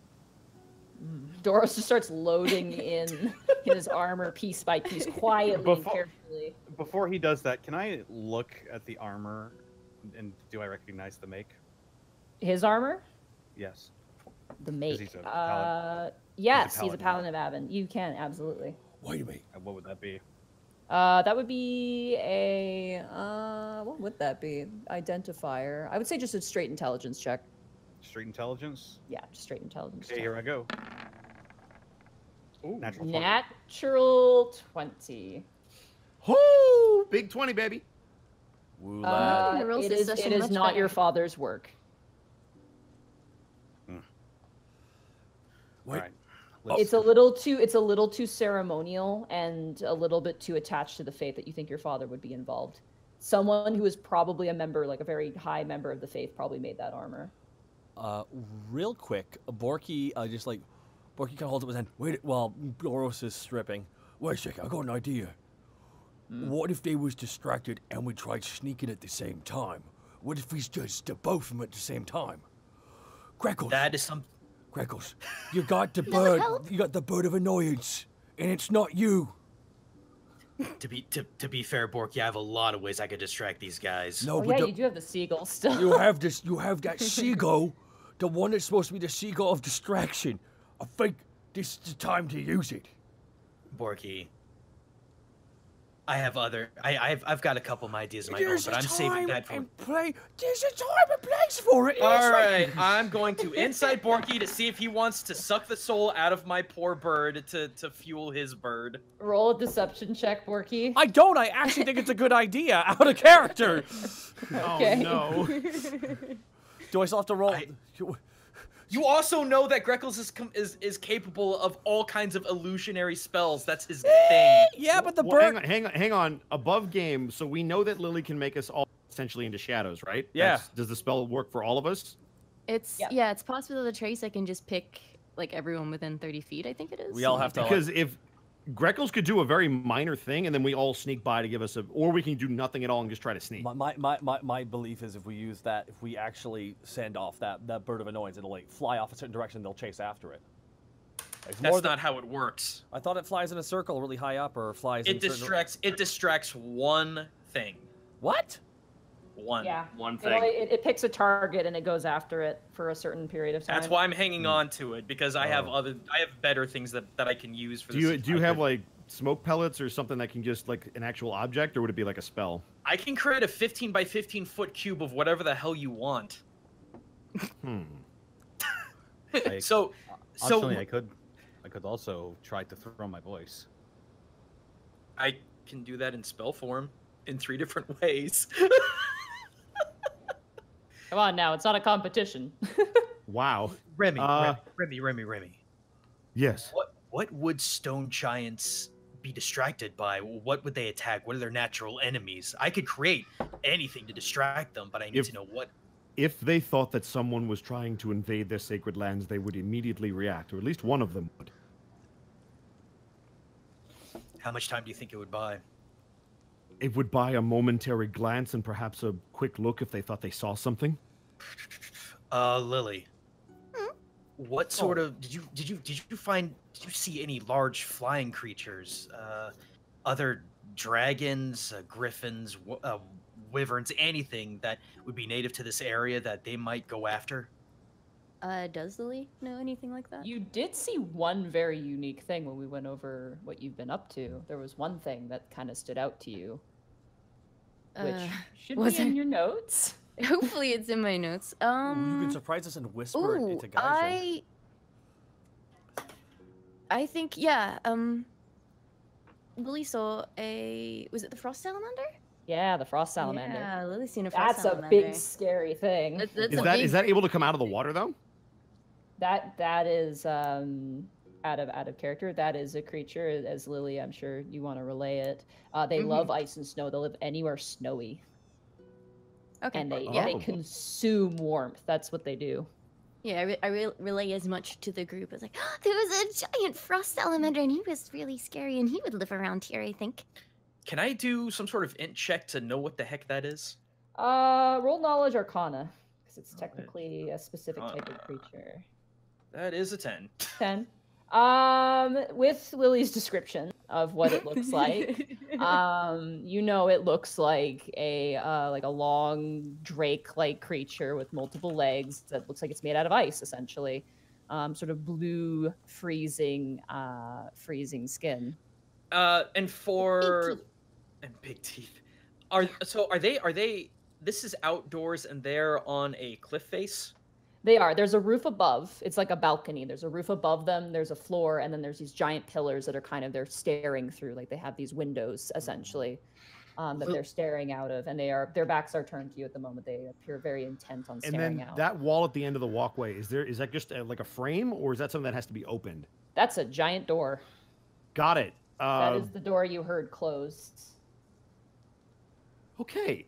A: Doris just starts loading in his armor piece by piece, quietly and carefully.
G: Before he does that, can I look at the armor, and do I recognize the make?
A: His armor,
G: Yes.
A: the
G: he's
A: make.
G: a paladin.
A: Yes, he's a
G: paladin.
A: paladin of Avon. You can absolutely.
B: Wait a minute.
G: And what would that be?
A: That would be a what would that be? Identifier. I would say just a straight intelligence check.
G: Street intelligence?
A: Yeah, just straight intelligence.
G: Okay,
A: check.
G: here I go. Ooh, natural 20.
A: Natural 20.
E: Whoo! Big 20, baby.
B: Woo,
H: Uh, the rules
A: It
H: this
A: is
H: session much
A: not your
H: better.
A: father's work.
B: Wait.
G: Alright.
A: It's a little too ceremonial and a little bit too attached to the faith that you think your father would be involved. Someone who is probably a member, like a very high member of the faith, probably made that armor.
I: Real quick, Borky Borky kind of holds up his hand. Wait, while Doris is stripping.
B: Wait a second, I got an idea. What if they was distracted and we tried sneaking at the same time? What if we judged the both of them at the same time? Greckles,
F: That is some.
B: Greckles, you got the
H: That would
B: bird.
H: help.
B: You got the bird of annoyance, and it's not you.
F: To be fair, Borky, I have a lot of ways I could distract these guys.
B: No,
A: Oh,
B: but
A: yeah,
B: the-
A: you do have the seagull still.
B: you have this. You have that seagull, the one that's supposed to be the seagull of distraction. I think this is the time to use it.
F: Borky, I have other. I've got a couple of ideas of my own, but I'm saving that for.
B: There's a time and place for it.
D: All right, I'm going to inside Borky to see if he wants to suck the soul out of my poor bird to fuel his bird.
A: Roll a deception check, Borky.
I: I don't. I actually think it's a good idea. Out of character.
A: Okay.
E: Oh no.
I: Do I still have to roll?
D: You also know that Greckles is capable of all kinds of illusionary spells. That's his thing.
I: Yeah, but the
E: Well,
I: bird.
E: hang on. Above game, so we know that Lily can make us all essentially into shadows, right?
I: Yeah.
E: Does the spell work for all of us?
K: It's
A: Yeah.
K: yeah, it's possible that the trace I can just pick like everyone within 30 feet. I think it is.
I: We all have to.
E: Because if Greckles could do a very minor thing, and then we all sneak by to give us a, or we can do nothing at all and just try to sneak.
I: My belief is if we use that, if we actually send off that bird of annoyance, it'll like fly off a certain direction. They'll chase after it. Like, more
D: That's
I: than-
D: not how it works.
I: I thought it flies in a circle really high up, or flies.
D: It
I: in certain-
D: distracts. It distracts one thing.
I: What?
D: One.
A: Yeah.
C: One
A: It,
C: thing.
A: only- it picks a target and it goes after it for a certain period of time.
D: That's why I'm hanging on to it because I have better things that I can use for
E: Do
D: this.
E: you have like smoke pellets or something that can just like an actual object, or would it be like a spell?
D: I can create a 15 by 15 foot cube of whatever the hell you want. So
G: Optionally, I could also try to throw my voice.
D: I can do that in spell form in 3 different ways.
A: Come on now, it's not a competition.
E: Wow.
F: Remy,
E: Uh,
F: Remy.
E: Yes.
F: What would stone giants be distracted by? What would they attack? What are their natural enemies? I could create anything to distract them, but I need to know what.
E: If they thought that someone was trying to invade their sacred lands, they would immediately react, or at least one of them would.
F: How much time do you think it would buy?
E: It would buy a momentary glance and perhaps a quick look if they thought they saw something.
F: Lily. What sort of did you see any large flying creatures? Other dragons, griffins, wyverns, anything that would be native to this area that they might go after?
K: Does Lily know anything like that?
A: You did see one very unique thing when we went over what you've been up to. There was one thing that kind of stood out to you, which should be in your notes.
K: Hopefully it's in my notes.
I: You can surprise us and whisper it into Gaijin.
K: I think, yeah, Lily saw was it the frost salamander?
A: Yeah, the frost salamander.
K: Yeah, Lily's seen a frost
A: salamander. That's a big, scary thing.
E: Is that able to come out of the water, though?
A: That is out of character. That is a creature, as Lily, I'm sure you want to relay it. They love ice and snow. They live anywhere snowy.
K: Okay.
A: And they consume warmth. That's what they do.
K: Yeah, I relay as much to the group as like, oh, there was a giant frost salamander and he was really scary and he would live around here, I think.
D: Can I do some sort of int check to know what the heck that is?
A: Roll knowledge arcana, because it's technically a specific type of creature.
D: That is a 10.
A: 10. With Lily's description of what it looks like, you know it looks like a long drake-like creature with multiple legs that looks like it's made out of ice, essentially. Sort of blue, freezing skin.
D: And big teeth. Are they? This is outdoors, and they're on a cliff face.
A: They are. There's a roof above. It's like a balcony. There's a roof above them. There's a floor, and then there's these giant pillars that are they're staring through. Like they have these windows essentially that they're staring out of, and their backs are turned to you at the moment. They appear very intent on staring out.
E: And then that wall at the end of the walkway, is that just like a frame, or is that something that has to be opened?
A: That's a giant door.
E: Got it.
A: That is the door you heard closed.
E: Okay.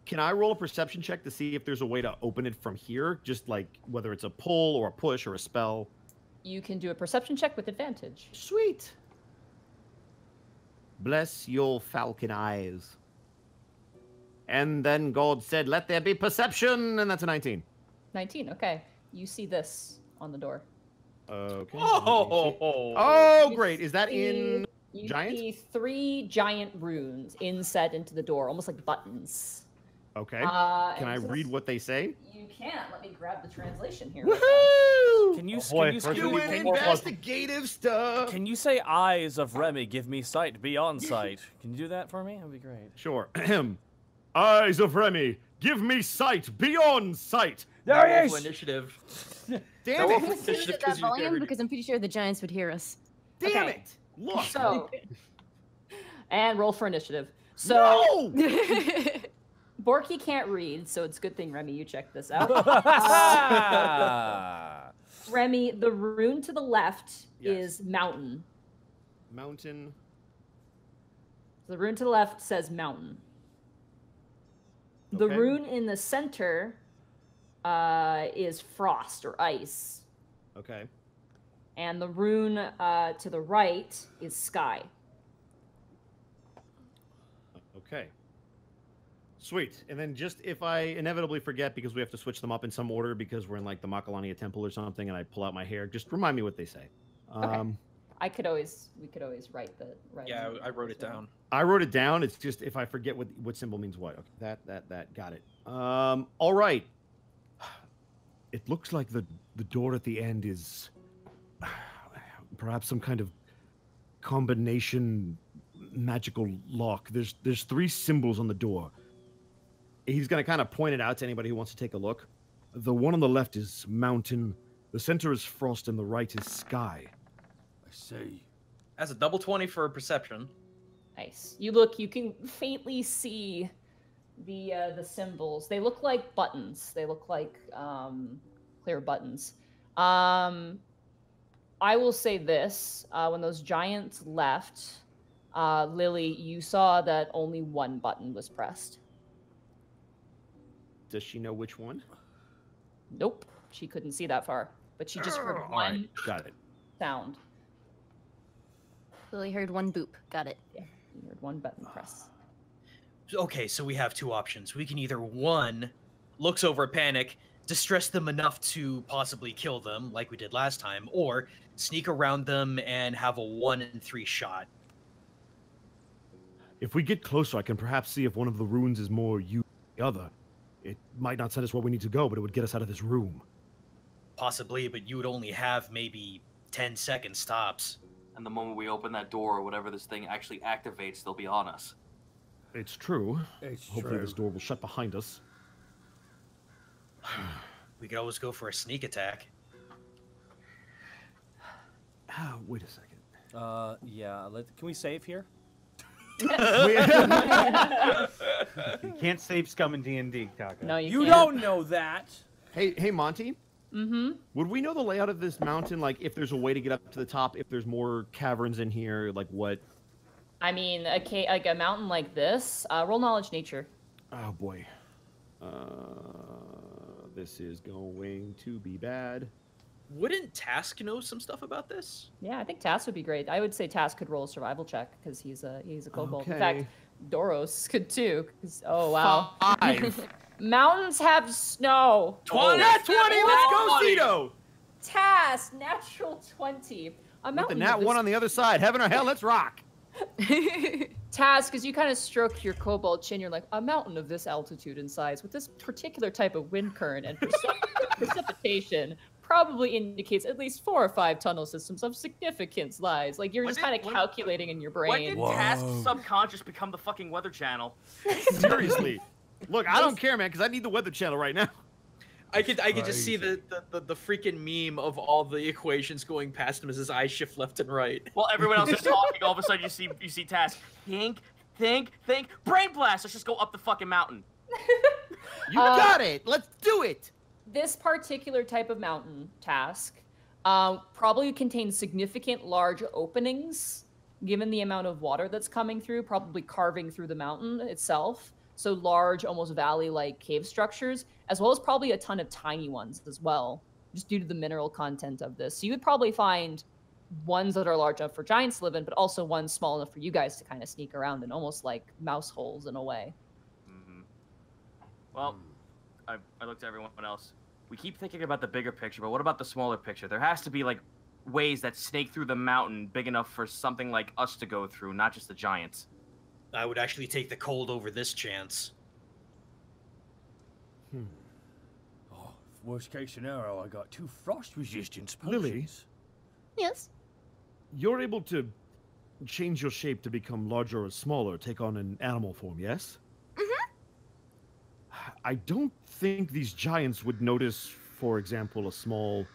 E: Can I roll a perception check to see if there's a way to open it from here? Just like whether it's a pull or a push or a spell.
A: You can do a perception check with advantage.
E: Sweet. Bless your falcon eyes. And then God said, let there be perception, and that's a 19.
A: 19, okay. You see this on the door.
E: Okay.
D: Oh,
E: great. Is that in giant?
A: You see 3 giant runes inset into the door, almost like buttons.
E: Okay. Can I read what they say?
A: You can. Let me grab the translation here.
E: Woohoo!
I: Can you
E: doing investigative stuff?
I: Can you say eyes of Remy give me sight beyond sight? Can you do that for me? That'd be great.
E: Sure. Eyes of Remy, give me sight beyond sight.
I: There he is.
D: Initiative.
E: Damn
K: Can
E: it!
K: we speak at that volume because I'm pretty sure the giants would hear us.
E: Damn it! Look.
A: So, and roll for initiative. So,
E: no!
A: Borky can't read, so it's a good thing, Remy, you checked this out. Remy, the rune to the left is mountain.
E: Mountain.
A: The rune to the left says mountain. The rune in the center is frost or ice.
E: Okay.
A: And the rune to the right is sky.
E: Okay. Sweet. And then just if I inevitably forget because we have to switch them up in some order because we're in like the Makalania temple or something and I pull out my hair, just remind me what they say.
A: Okay. We could always write the
D: Yeah, I wrote it down.
E: I wrote it down. It's just if I forget what symbol means what. Okay. That got it. All right. It looks like the door at the end is perhaps some kind of combination magical lock. There's 3 symbols on the door. He's going to kind of point it out to anybody who wants to take a look. The one on the left is mountain, the center is frost, and the right is sky.
B: I see.
D: That's a double 20 for perception.
A: Nice. You can faintly see the symbols. They look like buttons. They look like clear buttons. I will say this. When those giants left, Lily, you saw that only one button was pressed.
E: Does she know which one?
A: Nope. She couldn't see that far. But she just heard one
E: Got it.
A: sound.
K: Lily heard one boop. Got it.
A: Yeah, you heard one button press.
F: Okay, so we have 2 options. We can either, 1, looks over at Panic, distress them enough to possibly kill them, like we did last time, or sneak around them and have a 1 in 3 shot.
E: If we get closer, I can perhaps see if one of the runes is more used than the other. It might not send us where we need to go, but it would get us out of this room.
F: Possibly, but you would only have maybe 10-second stops.
C: And the moment we open that door or whatever this thing actually activates, they'll be on us.
E: It's true.
B: It's
E: Hopefully
B: true.
E: this door will shut behind us.
F: We could always go for a sneak attack.
E: Wait a second.
I: Yeah. Can we save here?
G: You can't save scum in D&D, Kaka.
A: No,
I: You
A: can't.
I: don't know that.
E: Hey, Monty.
A: Mm-hmm.
E: Would we know the layout of this mountain? Like, if there's a way to get up to the top, if there's more caverns in here, like what?
A: I mean, like a mountain like this. Roll knowledge nature.
E: Oh boy. This is going to be bad.
D: Wouldn't Task know some stuff about this?
A: Yeah, I think Task would be great. I would say Task could roll a survival check because he's a kobold. In
E: Okay.
A: fact, Doros could too. Oh wow.
E: 5.
A: Mountains have snow.
D: 20!
E: Nat 20! Let's go,
D: 20!
E: Cito!
A: Task, natural 20. A
E: With the
A: mountain
E: nat
A: of this
E: 1 on the other side. Heaven or hell, let's rock.
A: Task, as you kind of stroke your kobold chin, you're like, a mountain of this altitude and size with this particular type of wind current and precipitation probably indicates at least 4 or 5 tunnel systems of significance lies. Like, you're
C: When
A: just
C: did-
A: kind of
C: when-
A: calculating in your
C: Why
A: brain.
C: did Task's subconscious become the fucking Weather Channel?
E: Seriously. Look, I don't care, man, because I need the Weather Channel right now.
D: I could just see the freaking meme of all the equations going past him as his eyes shift left and right.
C: Well, everyone else is talking. All of a sudden, you see Task. Think, brain blast. Let's just go up the fucking mountain.
E: You got it. Let's do it.
A: This particular type of mountain, Task, probably contains significant large openings, given the amount of water that's coming through, probably carving through the mountain itself. So large, almost valley-like cave structures, as well as probably a ton of tiny ones as well, just due to the mineral content of this. So you would probably find ones that are large enough for giants to live in, but also ones small enough for you guys to kind of sneak around in, almost like mouse holes in a way.
C: Mm-hmm. Well, I looked at everyone else. We keep thinking about the bigger picture, but what about the smaller picture? There has to be, like, ways that snake through the mountain big enough for something like us to go through, not just the giants.
F: I would actually take the cold over this chance.
B: Oh, worst case scenario, I got 2 frost resistance
E: Lily?
B: potions.
H: Yes.
E: You're able to change your shape to become larger or smaller, take on an animal form, yes? I don't think these giants would notice, for example, a small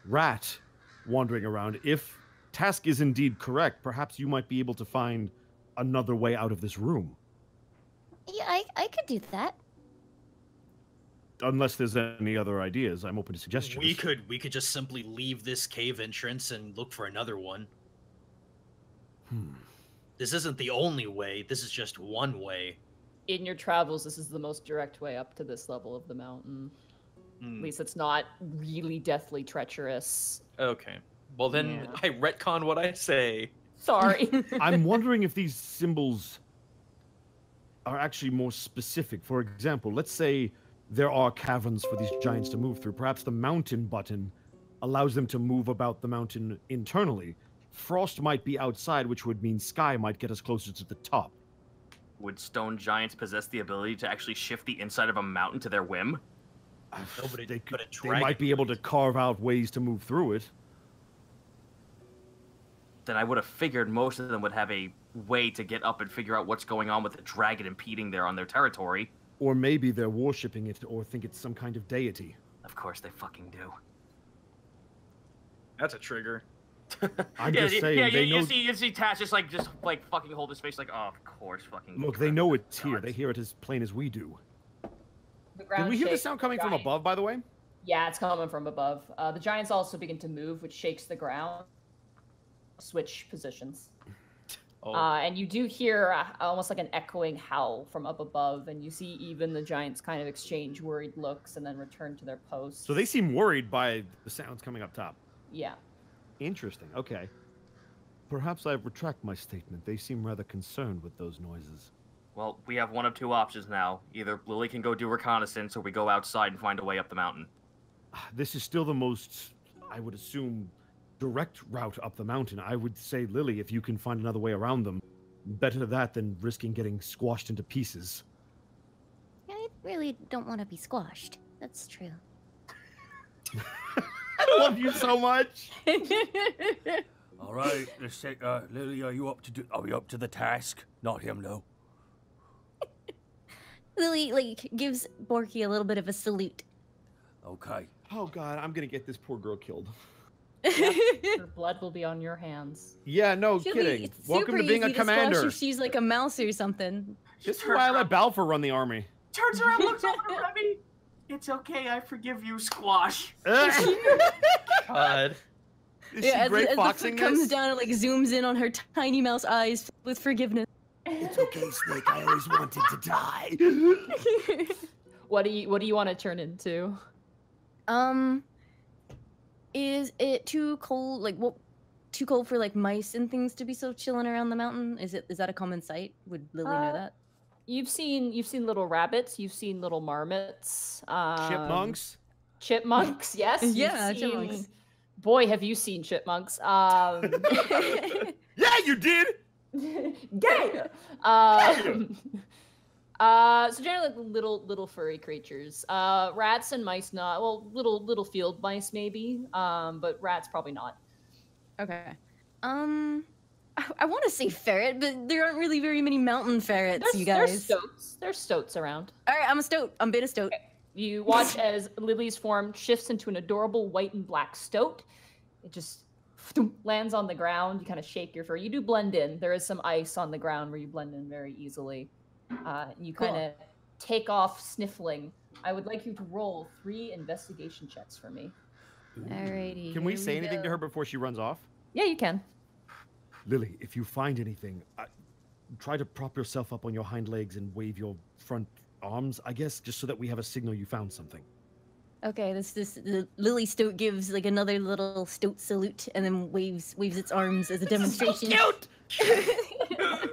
E: rat wandering around. If Task is indeed correct, perhaps you might be able to find another way out of this room.
H: Yeah, I could do that.
E: Unless there's any other ideas, I'm open to suggestions.
F: We could just simply leave this cave entrance and look for another one. This isn't the only way. This is just one way.
A: In your travels, this is the most direct way up to this level of the mountain. At least it's not really deathly treacherous.
D: Okay. Well, then
A: Yeah.
D: I retcon what I say.
A: Sorry.
E: I'm wondering if these symbols are actually more specific. For example, let's say there are caverns for these giants to move through. Perhaps the mountain button allows them to move about the mountain internally. Frost might be outside, which would mean sky might get us closer to the top.
C: Would stone giants possess the ability to actually shift the inside of a mountain to their whim?
F: No, but
E: They
F: but a
E: they
F: dragon
E: might be able to carve out ways to move through it.
C: Then I would have figured most of them would have a way to get up and figure out what's going on with the dragon impeding there on their territory.
E: Or maybe they're worshipping it or think it's some kind of deity.
C: Of course they fucking do.
D: That's a trigger.
E: I'm just saying, they know...
C: you see Tash just fucking hold his face like, oh, of course, fucking.
E: Look, they know it's here. They hear it as plain as we do.
A: The ground
E: Did we hear the
A: shakes,
E: sound coming from
A: giant-
E: above, by the way?
A: Yeah, it's coming from above. The giants also begin to move, which shakes the ground. Switch positions.
D: Oh.
A: And you do hear almost like an echoing howl from up above, and you see even the giants kind of exchange worried looks and then return to their posts.
E: So they seem worried by the sounds coming up top.
A: Yeah.
E: Interesting. Okay. Perhaps I retract my statement. They seem rather concerned with those noises.
C: Well, we have one of two options now. Either Lily can go do reconnaissance, or we go outside and find a way up the mountain.
E: this is still the most, I would assume, direct route up the mountain. I would say, Lily, if you can find another way around them, better that than risking getting squashed into pieces.
K: I really don't want to be squashed. That's true.
E: I love you so much.
B: All right, let's take. Lily, are you up to the task? Not him, no.
K: Lily gives Borky a little bit of a salute.
B: Okay.
E: Oh God, I'm gonna get this poor girl killed.
A: Her blood will be on your hands.
E: Yeah, no kidding. Welcome to being a commander.
K: If she's like a mouse or something.
E: This is why I let Balfour run the army.
C: Turns around, looks over to Remy. It's okay, I forgive you, Squash.
D: God.
E: Is she great
K: as the
E: foxing
K: foot comes
E: this?
K: down, it zooms in on her tiny mouse eyes with forgiveness.
B: It's okay, Snake. I always wanted to die.
A: What do you want to turn into?
K: Is it too cold? Too cold for mice and things to be so chilling around the mountain? Is that a common sight? Would Lily know that?
A: You've seen little rabbits. You've seen little marmots.
E: Chipmunks.
A: Chipmunks, yes.
K: Yeah,
A: You've seen-
K: chipmunks.
A: Boy, have you seen chipmunks?
E: Yeah, you did.
A: Gay. So generally little furry creatures. Rats and mice not. Well, little field mice maybe. But rats probably not.
K: Okay. I want to say ferret, but there aren't really very many mountain ferrets, you guys.
A: There's stoats around.
K: All right, I'm a stoat. I'm being a stoat.
A: Okay. You watch as Lily's form shifts into an adorable white and black stoat. It just lands on the ground. You kind of shake your fur. You do blend in. There is some ice on the ground where you blend in very easily. You kind of take off sniffling. I would like you to roll 3 investigation checks for me.
K: Alrighty.
E: Can we say anything to her before she runs off?
A: Yeah, you can.
E: Lily, if you find anything, try to prop yourself up on your hind legs and wave your front arms, I guess, just so that we have a signal you found something.
K: Okay, the Lily stoat gives another little stoat salute and then waves its arms as a demonstration.
D: So cute!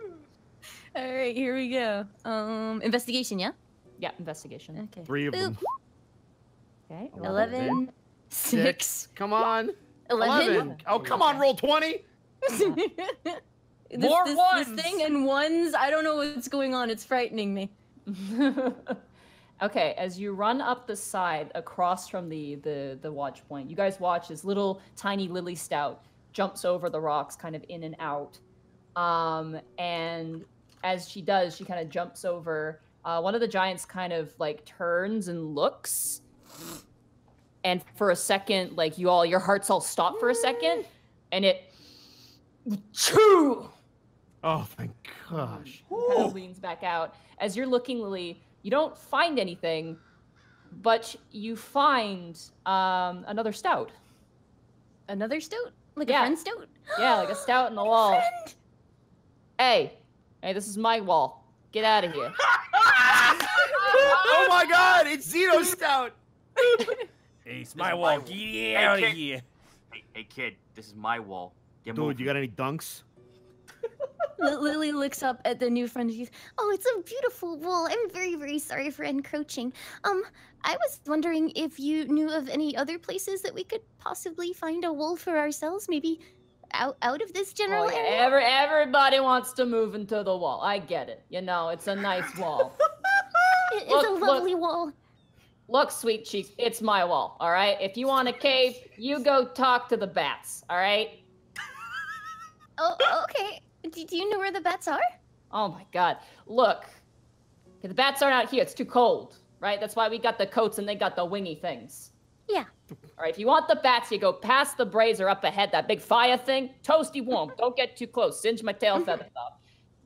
K: All right, here we go. Investigation, yeah?
A: Yeah, investigation.
K: Okay.
E: 3 of them.
A: Okay.
K: 11, 6,
E: Come on.
K: 11.
E: Oh, come on, roll 20.
D: More ones!
K: This thing and ones, I don't know what's going on. It's frightening me.
A: Okay, as you run up the side across from the watch point, you guys watch as little tiny Lily Stout jumps over the rocks, kind of in and out. And as she does, she kind of jumps over. One of the giants kind of turns and looks. And for a second, your hearts all stop for a second, and it choo.
E: Oh, thank gosh.
A: Kind of leans back out. As you're looking, Lily, you don't find anything, but you find another stout.
K: Another stoat? A
A: Yeah.
K: friend stoat?
A: Yeah, like a stout in the wall.
K: Friend?
A: Hey, this is my wall. Get out of here.
E: Oh my God, it's Zeno Stout.
B: Hey, it's my wall. Get out of
C: kid.
B: here.
C: Hey, kid, this is my wall. Get
E: Dude,
C: moving.
E: you got any dunks?
K: Lily looks up at the new friend. She's,
H: Oh, it's a beautiful wall. I'm very, very sorry for encroaching. I was wondering if you knew of any other places that we could possibly find a wool for ourselves, maybe out of this general
A: Oh, yeah,
H: area.
A: everybody wants to move into the wall. I get it. It's a nice wall.
H: It's
A: Look,
H: a lovely wall.
A: Look, sweet cheeks, it's my wall, all right? If you want a cave, you go talk to the bats, all right?
H: Oh, okay. Do you know where the bats are?
A: Oh my God. Look, the bats aren't out here. It's too cold, right? That's why we got the coats and they got the wingy things.
H: Yeah.
A: All right, if you want the bats, you go past the brazier up ahead, that big fire thing. Toasty warm. Don't get too close. Singe my tail feathers off.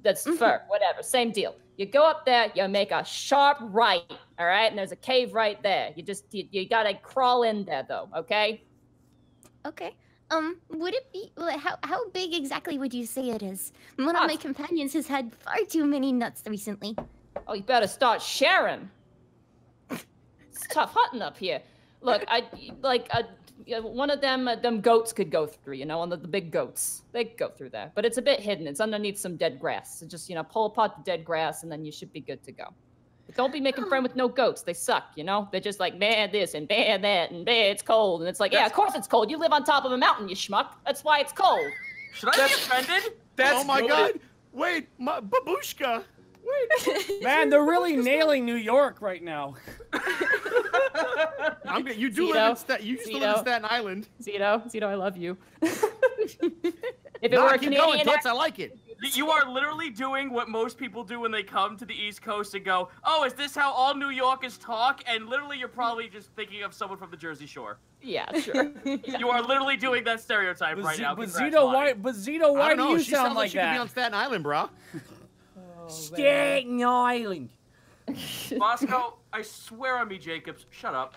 A: That's fur, whatever. Same deal. You go up there, you make a sharp right, all right? And there's a cave right there. You gotta crawl in there, though, okay?
H: Okay. Would it be how big exactly would you say it is? One of my companions has had far too many nuts recently.
A: Oh, you better start sharing. It's tough hunting up here. Look, one of them goats could go through. One of the big goats. They could go through there, but it's a bit hidden. It's underneath some dead grass. So just pull apart the dead grass, and then you should be good to go. Don't be making friends with no goats. They suck, you know? They're just like, bad this and bad that and bad it's cold. And it's like, yeah, of course it's cold. You live on top of a mountain, you schmuck. That's why it's cold.
C: Should I be offended?
E: Oh my god! Wait, babushka! Wait.
I: Man, they're really nailing New York right now.
E: You do live in Staten Island.
A: Zito, I love you. If it
E: Nah,
A: were a
E: keep
A: Canadian
E: going, Toots,
A: accent,
E: I like it.
C: You are literally doing what most people do when they come to the East Coast and go, oh, is this how all New Yorkers talk? And literally you're probably just thinking of someone from the Jersey Shore.
A: yeah, sure.
C: You are literally doing that stereotype right now.
I: But
C: Congrats,
I: Zito,
C: Lonnie.
I: why do you
E: She
I: sound
E: sounds
I: like
E: she could be
I: that?
E: on Staten Island, bro.
I: Staten Island.
C: Bosco, I swear on me, Jacobs, shut up.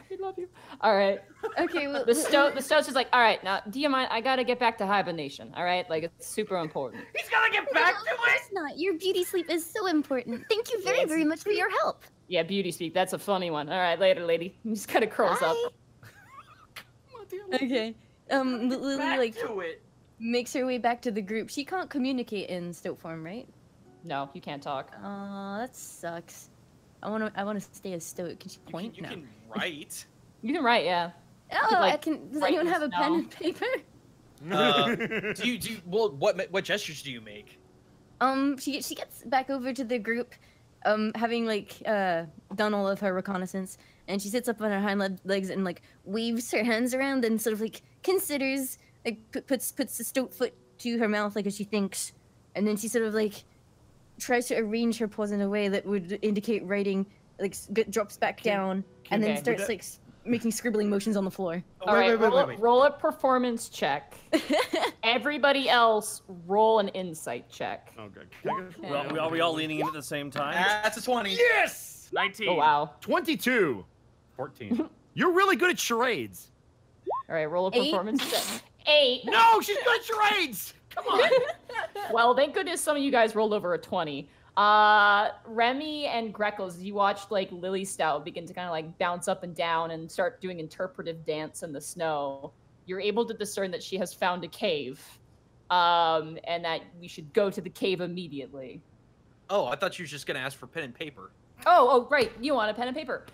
A: We love you. All right.
H: Okay, well,
A: The Stoat's is like, all right, now, do you mind? I gotta get back to hibernation, all right? Like, it's super important.
C: He's gonna get back to
H: of course not. Your beauty sleep is so important. Thank you very, very much for your help.
A: Yeah, beauty speak. That's a funny one. All right, later, lady. He just kind of curls up.
K: Okay. Lily
C: Back
K: like
C: to it.
K: makes her way back to the group. She can't communicate in stoat form, right?
A: No, you can't talk.
K: That sucks. I wanna stay as stoat. Can she point?
D: You
K: No.
D: can write.
A: You can write, yeah.
K: Oh,
A: like,
K: I can. Does
A: write
K: anyone
A: in
K: have a pen
A: snow.
K: and paper?
D: Well, what gestures do you make?
K: She gets back over to the group, having like done all of her reconnaissance, and she sits up on her hind legs and like waves her hands around and sort of like considers, like puts the stoat foot to her mouth like as she thinks, and then she sort of like tries to arrange her paws in a way that would indicate writing, like drops back down, and then
A: okay.
K: starts like making scribbling motions on the floor.
A: All right, roll a performance check. Everybody else, roll an insight check.
E: Okay.
I: Well, are we all leaning in at the same time?
D: That's a 20.
E: Yes!
C: 19.
A: Oh, wow.
E: 22. 14. You're really good at charades.
A: All right, roll a
K: 8.
A: performance check. 8.
E: No, she's good at charades. Come on.
A: Well, thank goodness some of you guys rolled over a 20. Remy and Greckles, you watched like Lily Stout begin to kind of like bounce up and down and start doing interpretive dance in the snow. You're able to discern that she has found a cave, and that we should go to the cave immediately.
D: Oh, I thought you were just gonna ask for pen and paper.
A: Oh, right. You want a pen and paper?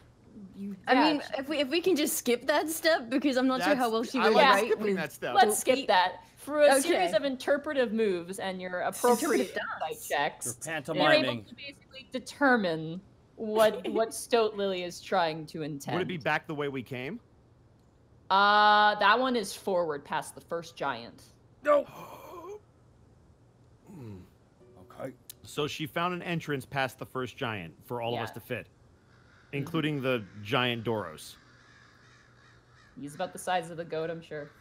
K: I mean, if we can just skip that step because I'm not sure how well she
E: I
K: would
E: like
K: write.
E: skipping
K: with-
E: that step.
A: Let's skip that. Through a
K: Okay.
A: series of interpretive moves and your appropriate
K: Interpretive
A: insight checks,
I: You're
A: you're able
I: pantomiming.
A: to basically determine what Stoat Lily is trying to intend.
E: Would it be back the way we came?
A: That one is forward past the first giant.
B: No. Okay.
E: So she found an entrance past the first giant for all of us
A: Yeah.
E: to fit, including the giant Doros.
A: He's about the size of a goat, I'm sure.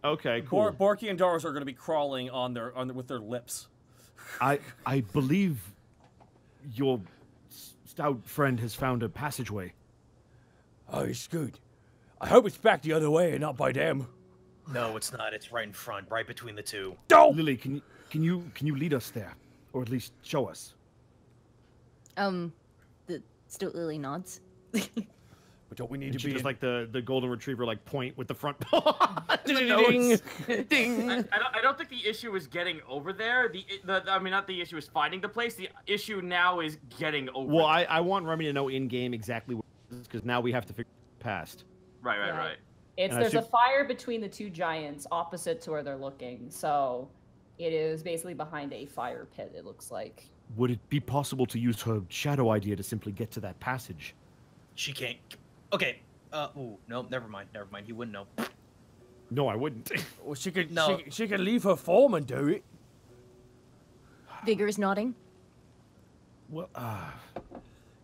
E: Okay, cool.
I: Borky and Doris are going to be crawling with their lips.
E: I believe your stout friend has found a passageway.
B: Oh, it's good. I hope it's back the other way and not by them.
F: No, it's not. It's right in front, right between the two.
E: Lily, can you lead us there, or at least show us?
K: The Stoat Lily nods.
B: But don't we need
E: And
B: to
E: she
B: be
E: just
B: in-
E: like the golden retriever like point with the front paw.
B: Ding.
E: Ding.
C: I don't think the issue is getting over there. I mean, not the issue is finding the place. The issue now is getting over.
E: Well,
C: there.
E: I want Remy to know in game exactly what it is, because now we have to figure past.
C: Right.
A: It's
E: And I
A: there's a
E: should-
A: fire between the two giants opposite to where they're looking, so it is basically behind a fire pit. It looks like.
E: Would it be possible to use her shadow idea to simply get to that passage?
D: She can't. Okay. No, never mind. He wouldn't know.
E: No, I wouldn't.
B: Well, she could.
D: No.
B: She could leave her form and do it.
K: Vigorous nodding.
E: Well,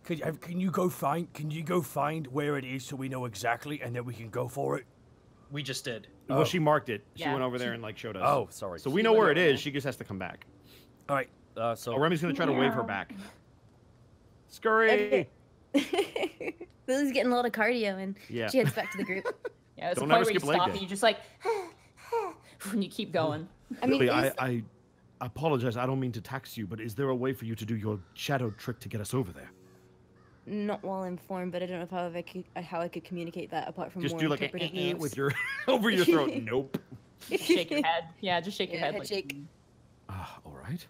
B: Can you go find where it is so we know exactly and then we can go for it?
D: We just did.
E: well, she marked it. She
A: Yeah,
E: went over there and like showed us.
B: Oh, sorry.
E: So we know where it is. She just has to come back.
B: All right.
I: So
E: Oh, Remy's gonna try to wave her back. Scurry.
K: Okay. Lily's getting a lot of cardio, and
E: Yeah.
K: she heads back to the group.
A: Yeah, it's a
E: Don't
A: point
E: ever
A: where you
E: skip leg
A: stop
E: day.
A: and you just like, and you keep going.
K: I mean,
E: Lily,
K: is-
E: I apologize. I don't mean to tax you, but is there a way for you to do your shadow trick to get us over there?
K: not well informed, but I don't know how I could communicate that apart from
E: Just
K: more
E: do like
K: interpretive
E: a
K: moves.
E: with your over your throat. Nope.
A: Shake your head. Yeah, just shake your
K: Yeah,
A: head.
K: head
A: Like,
K: shake.
E: All right.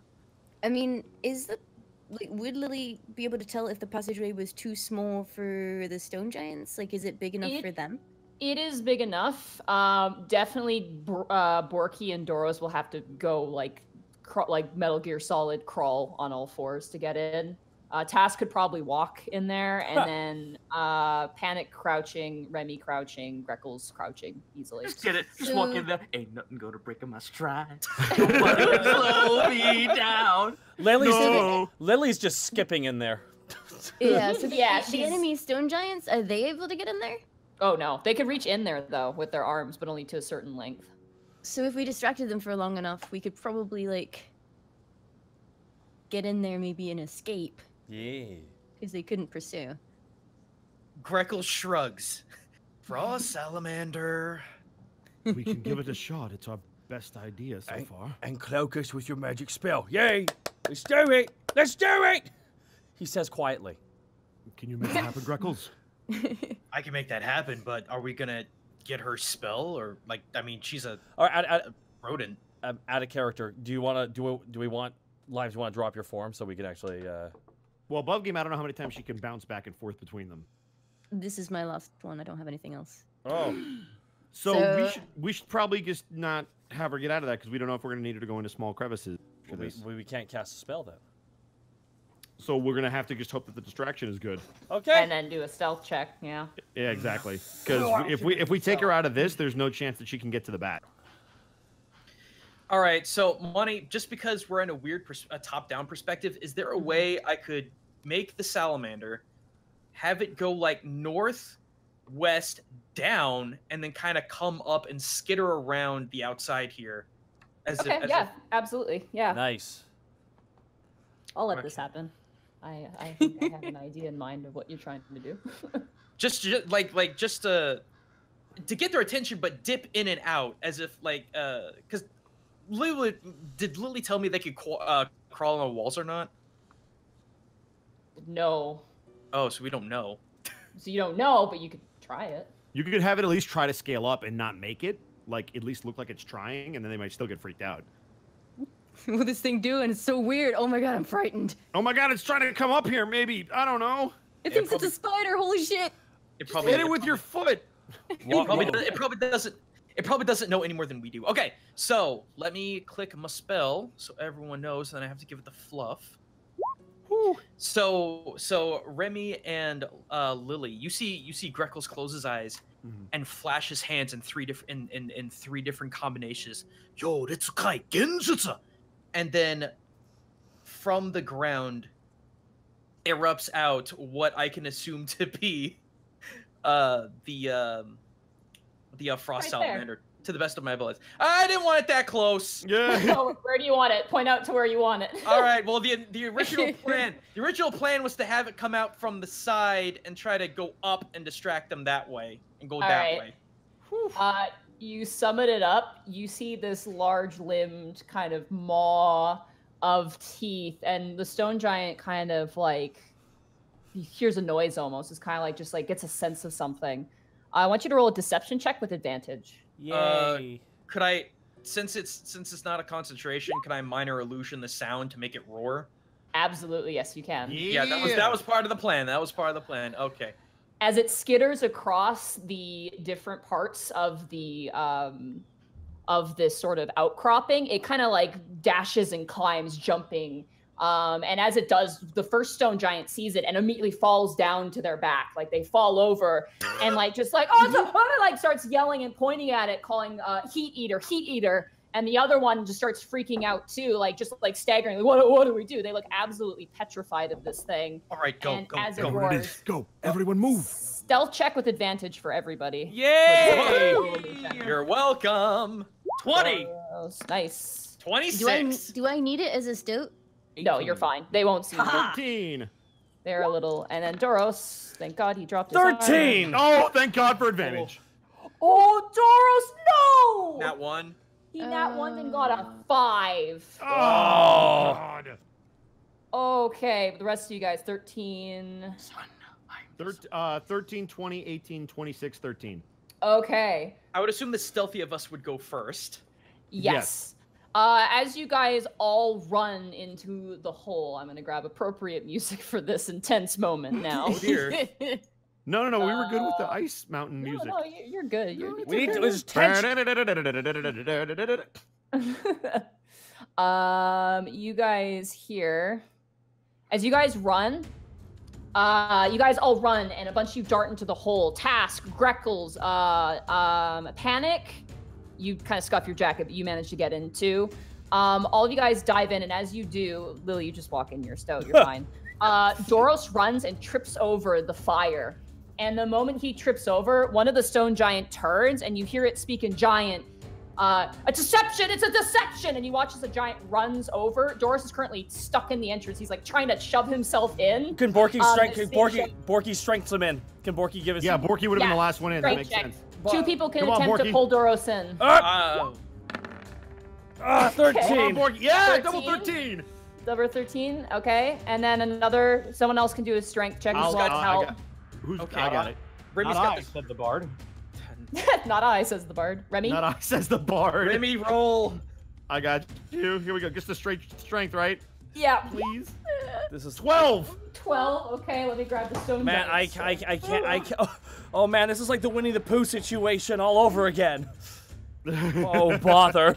K: I mean, would Lily be able to tell if the passageway was too small for the stone giants? Like, is it big enough for them?
A: It is big enough. Definitely, Borky and Doros will have to go like Metal Gear Solid crawl on all fours to get in. Task could probably walk in there, and then Panic crouching, Remy crouching, Greckles crouching easily.
C: Just get it. Just walk in there. Ain't nothing gonna break my stride. Nobody slow me down.
I: Lily's just skipping in there.
K: Yeah. So the enemy stone giants, are they able to get in there?
A: Oh no, they could reach in there though with their arms, but only to a certain length.
K: So if we distracted them for long enough, we could probably like get in there, maybe and escape.
I: Yeah.
K: Because they couldn't pursue.
F: Greckles shrugs. Frost salamander.
E: We can give it a shot. It's our best idea so far.
B: And cloak us with your magic spell. Yay! Let's do it! Let's do it!
I: He says quietly.
E: Can you make it happen, Greckles?
F: I can make that happen, but are we gonna get her spell or like? I mean, she's a rodent.
I: Out of character. Do we want Limes? You want to drop your form so we can actually?
E: Well, above game, I don't know how many times she can bounce back and forth between them.
K: This is my last one. I don't have anything else.
I: Oh.
E: So we should probably just not have her get out of that because we don't know if we're gonna need her to go into small crevices.
I: We can't cast a spell then.
E: So we're gonna have to just hope that the distraction is good.
I: Okay.
A: And then do a stealth check. Yeah.
E: Yeah, exactly. Because if we take her out of this, there's no chance that she can get to the bat.
D: All right, so Money, just because we're in a weird top-down perspective, is there a way I could make the salamander, have it go like north, west, down, and then kind of come up and skitter around the outside here?
A: Absolutely. Yeah.
I: Nice.
A: I'll let this happen. I think I have an idea in mind of what you're trying to do.
D: just to get their attention, but dip in and out as if because did Lily tell me they could crawl on walls or not?
A: No.
D: Oh, so we don't know.
A: So you don't know, but you could try it.
E: You could have it at least try to scale up and not make it, like at least look like it's trying, and then they might still get freaked out.
K: What is this thing doing? It's so weird. Oh my god, I'm frightened.
E: Oh my god, it's trying to come up here. Maybe I don't know.
K: It thinks it's a spider. Holy shit!
D: It probably
E: hit it with your foot.
D: It probably doesn't know any more than we do. Okay, so let me click my spell so everyone knows. Then I have to give it the fluff. Whew. So Remy and Lily, you see Greckles close his eyes and flash his hands in three different combinations. Yo, that's kai genjutsu. And then from the ground erupts out what I can assume to be the frost salamander, to the best of my abilities. I didn't want it that close.
E: Yeah.
A: So where do you want it? Point out to where you want it.
D: All right. Well, the original plan was to have it come out from the side and try to go up and distract them that way and go that way.
A: You summon it up. You see this large-limbed kind of maw of teeth, and the stone giant kind of like he hears a noise almost. It's kind of like just like gets a sense of something. I want you to roll a deception check with advantage.
I: Yay!
D: Could I, since it's not a concentration, can I minor illusion the sound to make it roar?
A: Absolutely, yes, you can.
D: Yeah, that was part of the plan. Okay.
A: As it skitters across the different parts of the of this sort of outcropping, it kind of like dashes and climbs, jumping. And as it does, the first stone giant sees it and immediately falls down to their back. Like they fall over and like just like, oh, it's a like starts yelling and pointing at it, calling heat eater. And the other one just starts freaking out too, like just like staggering. Like, what do we do? They look absolutely petrified of this thing.
D: All right, go.
E: Go. Everyone move.
A: Stealth check with advantage for everybody.
I: Yay!
D: You're welcome. 20.
A: Nice.
D: 26.
K: Do I need it as a stoat?
A: No, you're fine. They won't see you.
E: 13.
A: They're a little, and then Doros. Thank God he dropped his
I: 13.
E: Oh, thank God for advantage.
A: Oh, Doros, no!
D: That one.
A: He nat one and got a 5.
E: Oh, God.
A: Okay, but the rest of you guys, 13.
E: 13, 20, 18, 26, 13.
A: Okay.
D: I would assume the stealthy of us would go first.
A: Yes. As you guys all run into the hole, I'm gonna grab appropriate music for this intense moment now.
D: Oh dear.
E: No, we were good with the Ice Mountain music.
A: No, you're good.
I: We need to just tension.
A: You guys here, as you guys run, you guys all run, and a bunch of you dart into the hole. Task, Greckles, Panic, you kind of scuff your jacket, but you manage to get in too. All of you guys dive in, and as you do, Lily, you just walk in, you're stout, you're fine. Doros runs and trips over the fire. And the moment he trips over, one of the stone giant turns, and you hear it speak in giant, a deception, it's a deception! And you watch as the giant runs over. Doros is currently stuck in the entrance. He's like trying to shove himself in.
I: Can Borky Borky strengths him in? Can Borky give us?
E: Yeah, Borky would have been the last one in. That makes sense.
A: 2 people can attempt to pull Doros in.
I: 13.
E: Come on, Borky. Yeah,
A: 13?
E: double 13.
A: Double 13, okay. And then someone else can do a strength check as well to help.
E: I got it.
D: Remy's
I: Not
D: got
I: I,
D: this.
I: said the bard.
A: Not I, says the bard. Remy?
E: Not I, says the bard.
D: Remy, roll.
E: I got you. Here we go. Just the straight strength, right?
A: Yeah.
E: Please.
I: This is
E: 12.
A: 12, okay, let me grab the stone
I: Man, I
A: giant.
I: can't. Oh man, this is like the Winnie the Pooh situation all over again. Oh bother.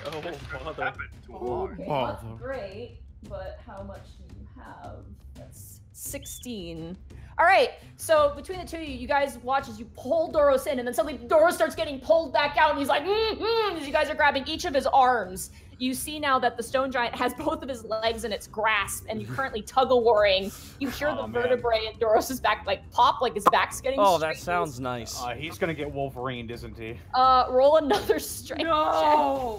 D: Oh, bother.
A: Okay, that's great, but how much do you have? That's 16. All right, so between the two of you, you guys watch as you pull Doros in, and then suddenly Doros starts getting pulled back out, and he's like, as you guys are grabbing each of his arms. You see now that the stone giant has both of his legs in its grasp, and you currently tug-a-warring. You hear the vertebrae in Doros' back like pop, like his back's getting
I: Oh,
A: straightened.
I: that sounds nice.
G: He's gonna get Wolverined, isn't he?
A: Roll another strength check.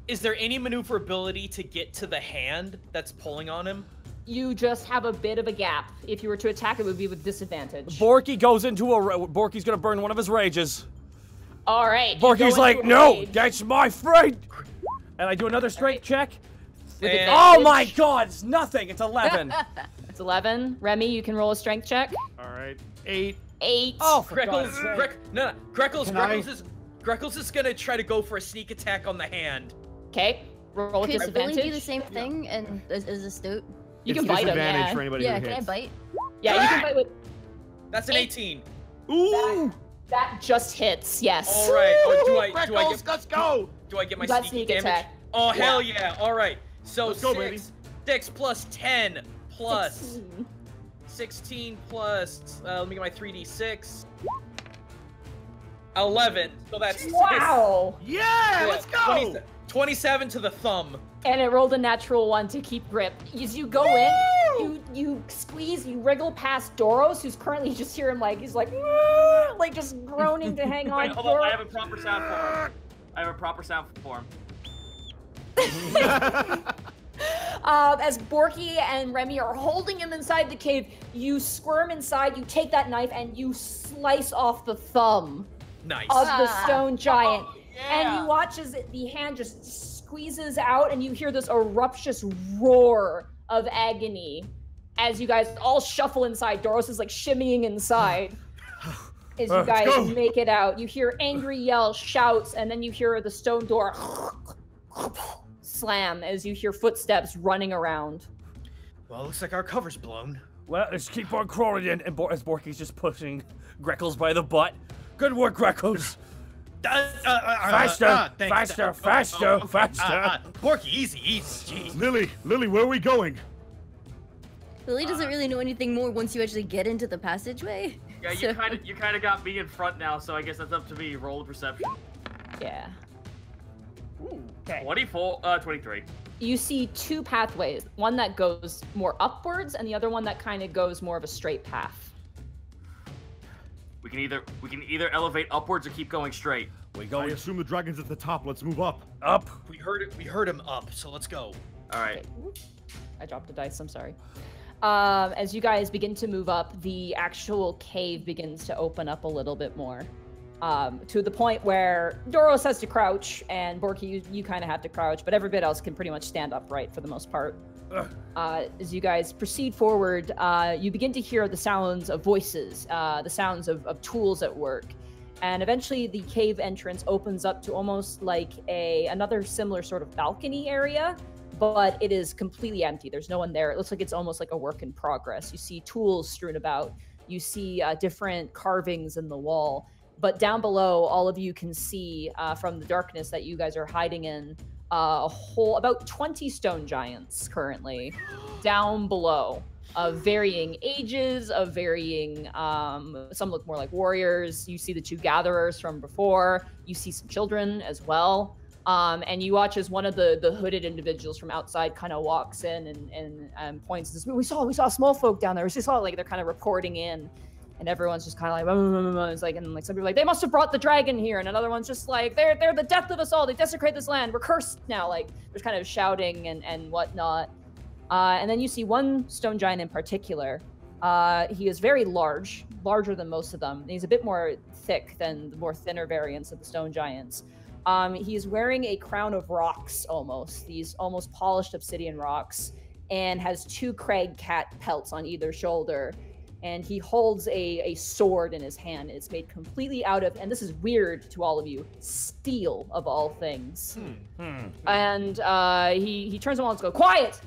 D: Is there any maneuverability to get to the hand that's pulling on him?
A: You just have a bit of a gap. If you were to attack, it would be with disadvantage.
I: Borky goes into Borky's gonna burn one of his rages.
A: All right.
I: Borky's like, no, that's my friend. And I do another strength check. Oh my god, it's nothing. It's 11.
A: It's 11. Remy, you can roll a strength check.
E: All right. 8.
A: 8.
I: Oh, for God's sake.
D: Greckles is gonna try to go for a sneak attack on the hand.
A: Okay. Roll with
K: Could
A: disadvantage.
K: Billy do the same thing and as a stoat?
A: You
E: It's
A: can bite him,
E: disadvantage
A: yeah.
E: for anybody
K: Yeah,
E: who
K: can I
E: hits.
K: bite?
A: Yeah, you can bite with...
D: That's an 18.
E: Ooh!
A: That just hits, yes.
D: All right. Do I
E: Greckles, let's go!
D: Do I get my
A: That
D: sneaky
A: sneak
D: damage?
A: attack.
D: Oh hell yeah! All right. So
E: Let's go, baby.
D: 6 plus 10 plus
A: 16.
D: 16 plus. Let me get my 3d6. 11. So that's
A: Wow!
E: Yeah, let's go!
D: 27 to the thumb.
A: And it rolled a natural 1 to keep grip. As you go in, you squeeze, you wriggle past Doros, who's currently just hear him he's like just groaning to hang on.
C: Wait, hold on, I have a proper sound for him.
A: As Borky and Remy are holding him inside the cave, you squirm inside, you take that knife, and you slice off the thumb
D: Nice.
A: of the stone giant.
C: yeah.
A: And you watch as the hand just squeezes out, and you hear this eruptious roar of agony as you guys all shuffle inside. Doros is like shimmying inside. As you guys make it out, you hear angry yells, shouts, and then you hear the stone door slam as you hear footsteps running around.
F: Well, looks like our cover's blown.
I: Well, let's keep on crawling in. And as Borky's just pushing Greckles by the butt. Good work, Greckles. Faster, faster.
F: Borky, easy, jeez.
E: Lily, where are we going?
K: Lily doesn't really know anything more once you actually get into the passageway.
C: Yeah, you kind of got me in front now, so I guess that's up to me. Roll a perception.
A: Yeah.
C: Okay. 23.
A: You see 2 pathways, one that goes more upwards and the other one that kind of goes more of a straight path.
C: We can either elevate upwards or keep going straight.
E: I assume the dragon's at the top. Let's move up.
I: Up.
F: We heard him up, so let's go.
C: All right.
A: Okay. I dropped a dice, I'm sorry. As you guys begin to move up, the actual cave begins to open up a little bit more. To the point where Doros has to crouch, and Borky, you kind of have to crouch, but everybody else can pretty much stand upright for the most part. As you guys proceed forward, you begin to hear the sounds of voices, the sounds of tools at work. And eventually the cave entrance opens up to almost like another similar sort of balcony area, but it is completely empty. There's no one there. It looks like it's almost like a work in progress. You see tools strewn about. You see different carvings in the wall. But down below, all of you can see from the darkness that you guys are hiding in about 20 stone giants currently down below. Of varying ages, of varying, some look more like warriors. You see the 2 gatherers from before. You see some children as well. And you watch as one of the hooded individuals from outside kind of walks in and points to this. We saw small folk down there. We saw like they're kind of reporting in, and everyone's just kind of like, it's like, and like some people are like, they must have brought the dragon here, and another one's just like, they're the death of us all. They desecrate this land. We're cursed now. Like there's kind of shouting and whatnot. And then you see one stone giant in particular. He is very large, larger than most of them. He's a bit more thick than the more thinner variants of the stone giants. He's wearing a crown of rocks almost, these almost polished obsidian rocks, and has 2 crag cat pelts on either shoulder. And he holds a sword in his hand. It's made completely out of, and this is weird to all of you, steel of all things. And he turns around and goes, quiet!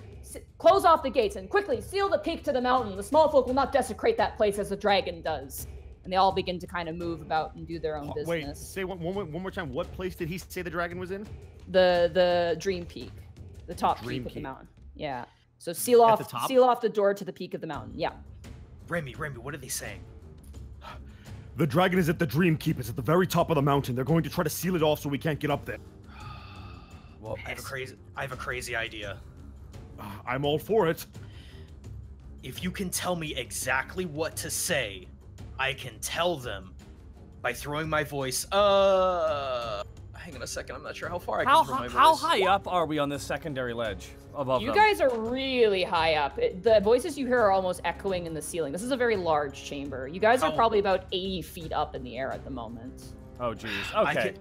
A: Close off the gates and quickly seal the peak to the mountain. The small folk will not desecrate that place as the dragon does. And they all begin to kind of move about and do their own business.
E: Wait, say one more time. What place did he say the dragon was in?
A: The Dream Peak, the top peak of the mountain. Yeah. So seal off the door to the peak of the mountain. Yeah.
F: Remy, what are they saying?
E: The dragon is at the Dream Keep. It's at the very top of the mountain. They're going to try to seal it off so we can't get up there.
F: Well, I have a crazy idea.
E: I'm all for it.
F: If you can tell me exactly what to say, I can tell them by throwing my voice. Hang on a second. I'm not sure how far I can throw my voice.
I: How high up are we on this secondary ledge above
A: You
I: them?
A: guys are really high up. The voices you hear are almost echoing in the ceiling. This is a very large chamber. You guys are probably about 80 feet up in the air at the moment.
I: Oh, geez. Okay.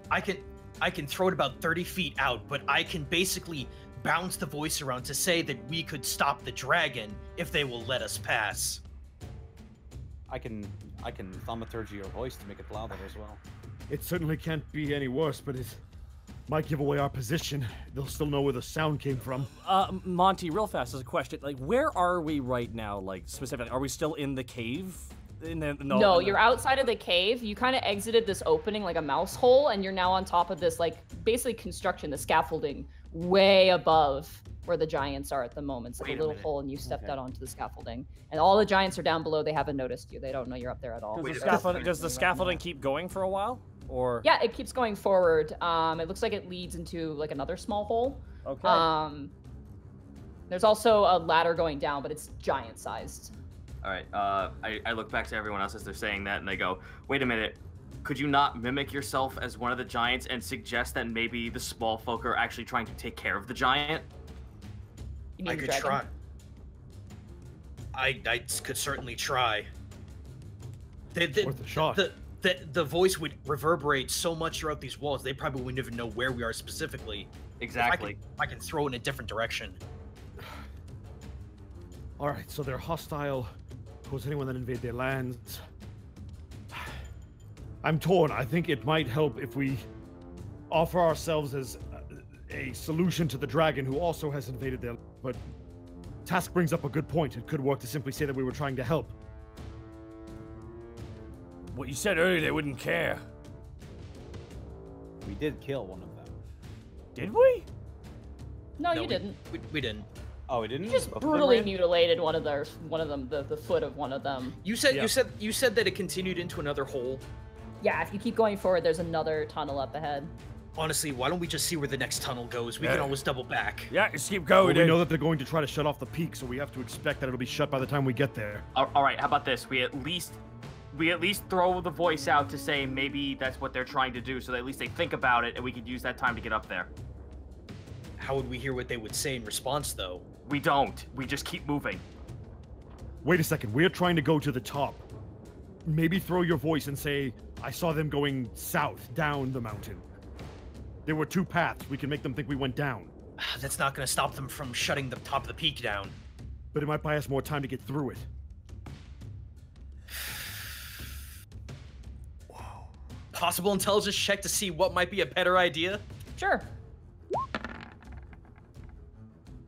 F: I can throw it about 30 feet out, but I can basically bounce the voice around to say that we could stop the dragon if they will let us pass.
G: I can thaumaturgy your voice to make it louder as well.
E: It certainly can't be any worse, but it might give away our position. They'll still know where the sound came from.
I: Monty, real fast, as a question, like, where are we right now, like, specifically? Are we still in the cave?
A: No, you're outside of the cave. You kind of exited this opening like a mouse hole, and you're now on top of this, like, basically construction, the scaffolding, way above where the giants are at the moment. It's like a little hole, and you stepped out onto the scaffolding. And all the giants are down below. They haven't noticed you. They don't know you're up there at all.
I: Does the scaffolding keep going for a while? Or
A: yeah, it keeps going forward. It looks like it leads into like another small hole.
I: Okay.
A: There's also a ladder going down, but it's giant-sized.
C: All right. I look back to everyone else as they're saying that, and I go, "Wait a minute. Could you not mimic yourself as one of the giants and suggest that maybe the small folk are actually trying to take care of the giant?"
A: You mean
F: I could try. I could certainly try.
E: Worth a shot.
F: The voice would reverberate so much throughout these walls, they probably wouldn't even know where we are specifically.
C: Exactly.
F: I can throw in a different direction.
E: All right, so they're hostile towards anyone that invade their lands. I'm torn. I think it might help if we offer ourselves as a solution to the dragon who also has invaded their. But Task brings up a good point. It could work to simply say that we were trying to help.
B: What you said earlier, they wouldn't care.
G: We did kill one of them.
B: Did we?
A: No, you didn't.
F: We didn't.
G: Oh, we didn't.
A: You just brutally mutilated one of them, the foot of one of them.
D: You said that it continued into another hole.
A: Yeah, if you keep going forward, there's another tunnel up ahead.
F: Honestly, why don't we just see where the next tunnel goes? We can always double back.
B: Yeah, just keep going.
E: Well, we know that they're going to try to shut off the peak, so we have to expect that it'll be shut by the time we get there.
C: All right. How about this? We at least throw the voice out to say maybe that's what they're trying to do, so that at least they think about it, and we could use that time to get up there.
F: How would we hear what they would say in response, though?
C: We don't. We just keep moving.
E: Wait a second. We're trying to go to the top. Maybe throw your voice and say, I saw them going south, down the mountain. There were two paths. We can make them think we went down.
F: That's not going to stop them from shutting the top of the peak down.
E: But it might buy us more time to get through it.
D: possible intelligence check to see what might be a better idea?
A: Sure.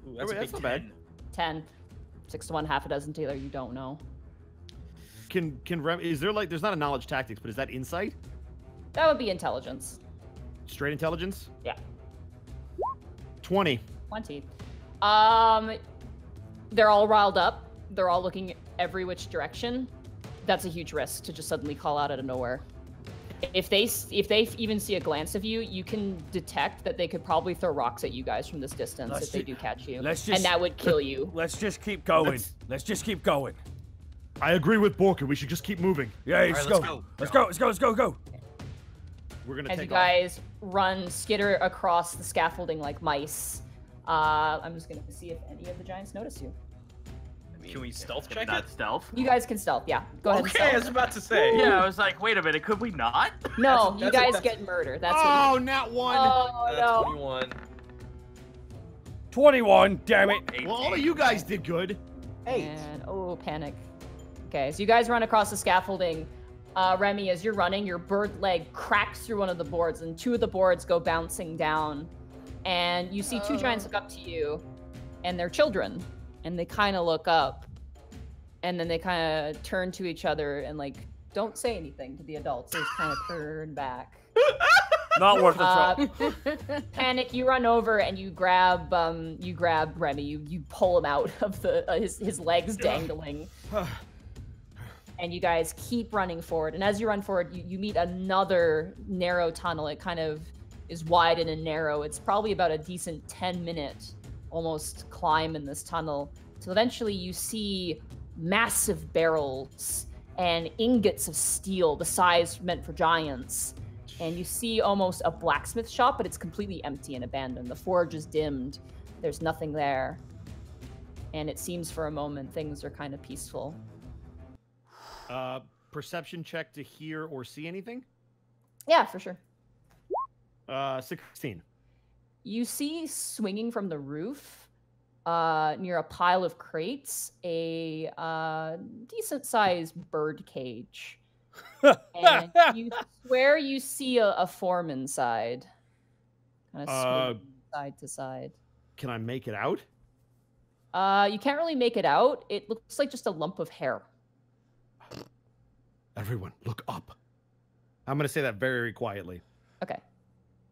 D: Ooh, that's a big
E: not bad.
A: 10. 6 to 1, half a dozen, Taylor. You don't know.
E: Is there like, there's not a knowledge tactics, but is that insight?
A: That would be intelligence.
E: Straight intelligence?
A: Yeah.
E: 20.
A: 20. They're all riled up. They're all looking every which direction. That's a huge risk to just suddenly call out of nowhere. If they even see a glance of you, you can detect that they could probably throw rocks at you guys from this distance if they do catch you. And that would kill you.
B: Let's just keep going. Let's just keep going.
E: I agree with Borky. We should just keep moving.
B: Yeah, let's go. Let's go.
E: We're gonna
A: As
E: take
A: you guys run, skitter across the scaffolding like mice. I'm just gonna see if any of the giants notice you.
D: Can we stealth check
C: Not
D: it?
C: stealth.
A: You guys can stealth, yeah. Go ahead.
D: Okay, I was about to say.
C: Yeah, I was like, wait a minute, could we not?
A: No,
D: That's
A: you guys get murdered. That's
E: Oh,
A: what
E: not one.
A: Oh, no.
D: 21.
B: 21, damn it.
E: Well, all of you guys did good.
J: 8.
A: And, oh, panic. Okay, so you guys run across the scaffolding. Remy, as you're running, your bird leg cracks through one of the boards, and 2 of the boards go bouncing down. And you see 2 giants look up to you, and they're children. And they kind of look up, and then they kind of turn to each other and, like, don't say anything to the adults. They just kind of turn back.
B: Not worth the trouble.
A: Panic, you run over and you grab Remy. You pull him out of the his legs dangling. And you guys keep running forward. And as you run forward, you meet another narrow tunnel. It kind of is wide and narrow. It's probably about a decent 10-minute almost climb in this tunnel. So eventually you see massive barrels and ingots of steel, the size meant for giants. And you see almost a blacksmith shop, but it's completely empty and abandoned. The forge is dimmed. There's nothing there. And it seems for a moment things are kind of peaceful.
E: Perception check to hear or see anything?
A: Yeah, for sure.
E: 16.
A: You see swinging from the roof near a pile of crates a decent-sized bird cage. And you swear you see a form inside. Kind of swinging side to side.
E: Can I make it out?
A: You can't really make it out. It looks like just a lump of hair.
E: Everyone, look up. I'm going to say that very quietly.
A: Okay.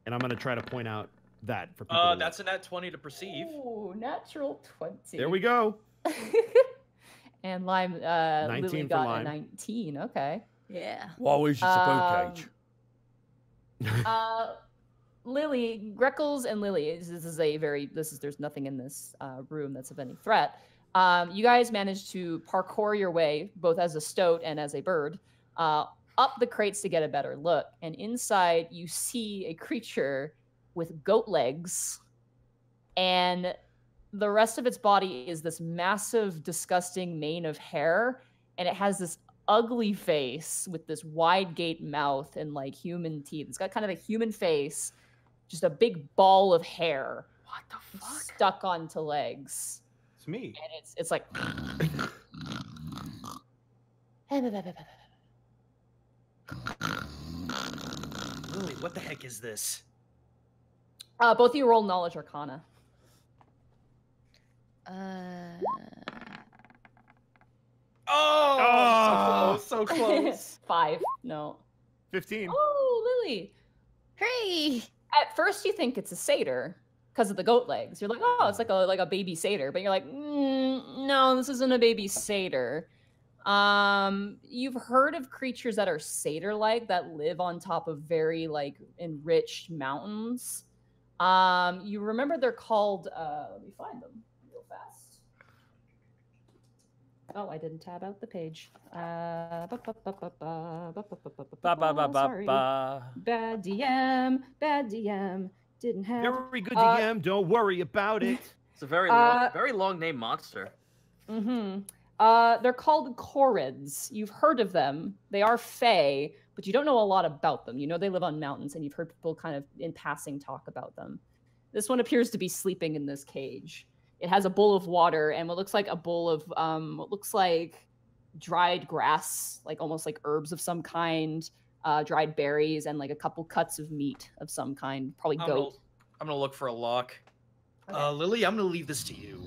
E: And I'm going to try to point out that for people.
D: That's a nat 20 to perceive.
A: Ooh, natural 20.
E: There we go.
A: And Lime,
E: 19
A: Lily
E: for
A: got
E: Lime.
A: a 19. Okay.
K: Yeah.
B: What was your bird cage?
A: Lily, Greckles and Lily, there's nothing in this room that's of any threat. You guys managed to parkour your way, both as a stoat and as a bird, up the crates to get a better look. And inside, you see a creature with goat legs, and the rest of its body is this massive, disgusting mane of hair, and it has this ugly face with this wide gape mouth and like human teeth. It's got kind of a human face, just a big ball of hair.
C: What the fuck?
A: Stuck onto legs.
G: It's me.
A: And it's like
D: Lily, what the heck is this?
A: both of you roll knowledge arcana.
D: Oh, so close.
A: 5. No.
E: 15.
A: Oh, Lily.
K: Hooray!
A: At first you think it's a satyr because of the goat legs. You're like, oh, it's like a baby satyr. But you're like, no, this isn't a baby satyr. You've heard of creatures that are satyr-like that live on top of very like enriched mountains. You remember they're called, let me find them real fast. Oh, I didn't tab out the page. Sorry. Bad DM. Didn't have.
E: Very good DM. Don't worry about it.
C: It's a very long name monster.
A: Mm-hmm. They're called Corrids. You've heard of them. They are fae, but you don't know a lot about them. You know they live on mountains, and you've heard people kind of in passing talk about them. This one appears to be sleeping in this cage. It has a bowl of water and what looks like a bowl of what looks like dried grass, like almost like herbs of some kind. dried berries, and like a couple cuts of meat of some kind, probably goat.
D: I'm gonna look for a lock.
A: Okay.
F: Lily, I'm gonna leave this to you.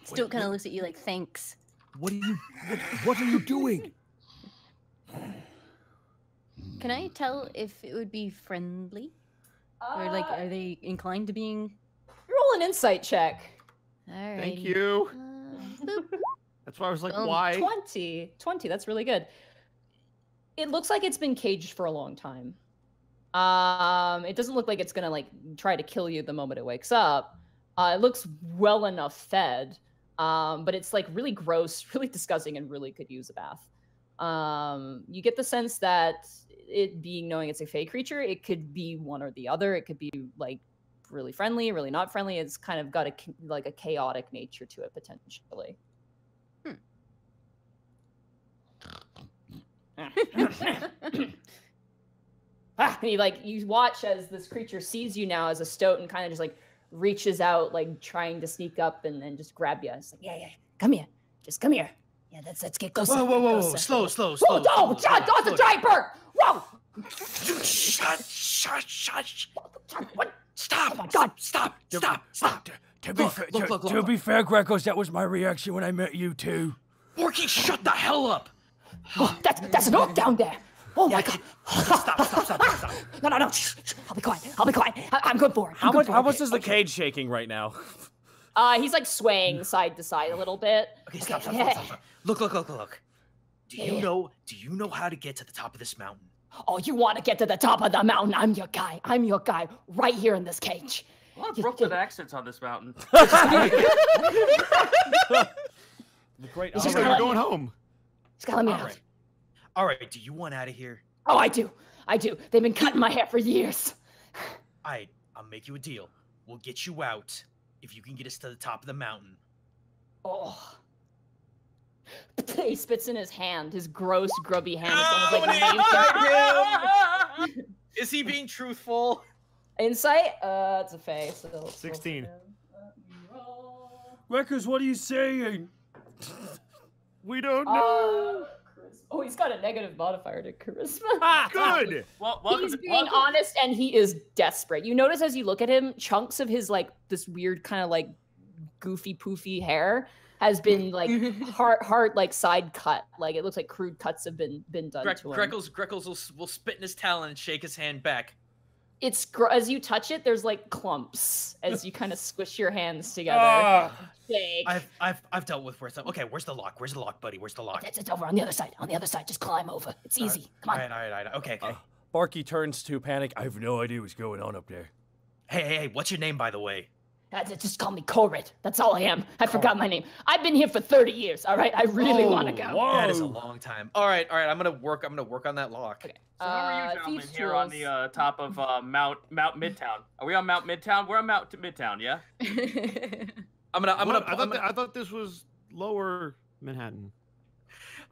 K: Still kind of looks at you like, thanks.
E: What are you? What are you doing?
K: Can I tell if it would be friendly? Or like, are they inclined to being?
A: Roll an insight check.
K: Alright.
E: Thank you.
K: Boop.
E: That's why I was like,
K: Boom.
E: why?
A: 20. That's really good. It looks like it's been caged for a long time. It doesn't look like it's gonna like try to kill you the moment it wakes up. It looks well enough fed, but it's like really gross, really disgusting, and really could use a bath. You get the sense that it being knowing it's a fey creature, it could be one or the other. It could be like really friendly, really not friendly. It's kind of got a chaotic nature to it potentially. You watch as this creature sees you now as a stoat and kind of just like reaches out, like trying to sneak up and then just grab you. It's like, yeah, come here, just come here. Yeah, let's get closer.
F: Whoa, slow.
A: Whoa, no, John, that's a giant bird. Whoa!
F: Shush.
A: What?
F: Stop!
A: Oh my God!
F: Stop!
B: To be fair, Greckles, that was my reaction when I met you too.
F: Borky, shut the hell up!
A: Oh, that's an orc down there. Oh my God!
F: Stop!
A: No! Shh. I'll be quiet. I'm good for it.
I: How much is the cage shaking right now?
A: He's like swaying side to side a little bit.
F: Okay, stop. Look. Do you know how to get to the top of this mountain?
A: Oh, you want to get to the top of the mountain? I'm your guy, right here in this cage.
C: A lot of Brooklyn accents on this mountain.
I: Great.
E: We're going home.
A: Just gotta let me out.
F: All right. Do you want out of here?
A: Oh, I do. They've been cutting my hair for years.
F: I'll make you a deal. We'll get you out if you can get us to the top of the mountain.
A: Oh. He spits in his hand, his gross, grubby hand. Like
D: Is he being truthful?
A: Insight? It's a fey. So
E: 16.
B: Greckles, what are you saying?
E: We don't know.
A: Oh, he's got a negative modifier to charisma.
E: Good.
A: He's being honest and he is desperate. You notice as you look at him, chunks of his like this weird kind of like goofy poofy hair has been like hard like side cut. Like it looks like crude cuts have been done to him.
D: Greckles will spit in his talon and shake his hand back.
A: It's as you touch it, there's like clumps as you kind of squish your hands together.
F: I've dealt with worse. Okay, where's the lock? Where's the lock, buddy? Where's the lock?
A: It's over on the other side. Just climb over. It's easy. Come on.
F: All right. Okay.
I: Barky turns to Panic.
B: I have no idea what's going on up there.
F: Hey, what's your name, by the way?
A: Just call me Corrid. That's all I am. I forgot my name. I've been here for 30 years. All right, I really want to go.
B: Whoa.
F: That is a long time.
D: All right. I'm gonna work on that lock.
A: Okay.
C: So how are you gentlemen here on the top of Mount Midtown? Are we on Mount Midtown? We're on Mount Midtown, yeah?
E: I thought this was Lower Manhattan.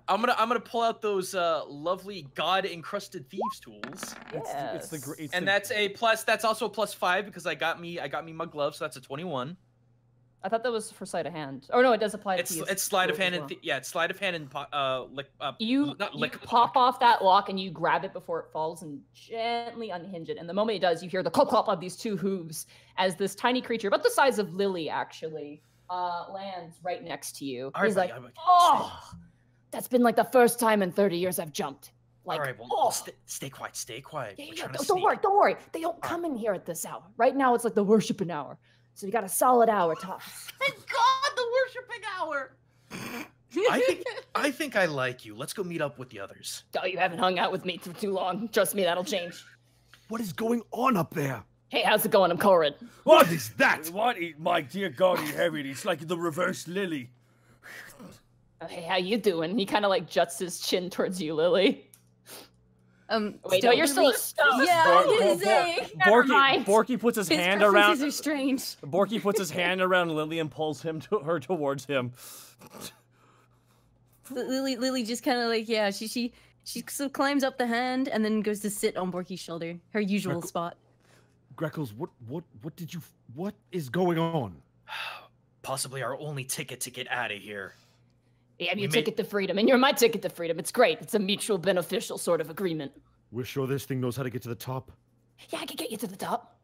D: I'm gonna pull out those lovely god-encrusted thieves tools.
A: Yes.
D: That's also a +5 because I got me my gloves, so that's a 21.
A: I thought that was for sleight of hand. Oh no, it does apply to
D: It's sleight of hand it's sleight of hand and
A: you pop off that lock and you grab it before it falls and gently unhinge it. And the moment it does, you hear the clop clop of these two hooves as this tiny creature, about the size of Lily actually, lands right next to you. He's like, oh, that's been like the first time in 30 years I've jumped. Like,
F: all right, well, stay quiet.
A: Yeah, don't worry. They don't come in here at this hour. Right now, it's like the worshiping hour. So you got a solid hour tops.
C: Thank God, the worshiping hour.
F: I think I like you. Let's go meet up with the others.
A: Oh, you haven't hung out with me for too long. Trust me, that'll change.
E: What is going on up there?
A: Hey, how's it going? I'm Corrid.
E: What is that?
B: What? My dear God in heaven, it's like the reverse Lily.
A: Hey, how you doing? He kind of like juts his chin towards you, Lily. Wait, no, you're still a stone.
K: Yeah, I was gonna say.
I: Borky puts his hand around.
K: Are strange.
I: Borky puts his hand around Lily and pulls her towards him.
K: Lily just kind of like she so climbs up the hand and then goes to sit on Borky's shoulder, her usual spot.
E: Greckles, what is going on?
F: Possibly our only ticket to get out of here.
A: Yeah, I'm your ticket to freedom, and you're my ticket to freedom. It's great. It's a mutual beneficial sort of agreement.
E: We're sure this thing knows how to get to the top.
A: Yeah, I can get you to the top.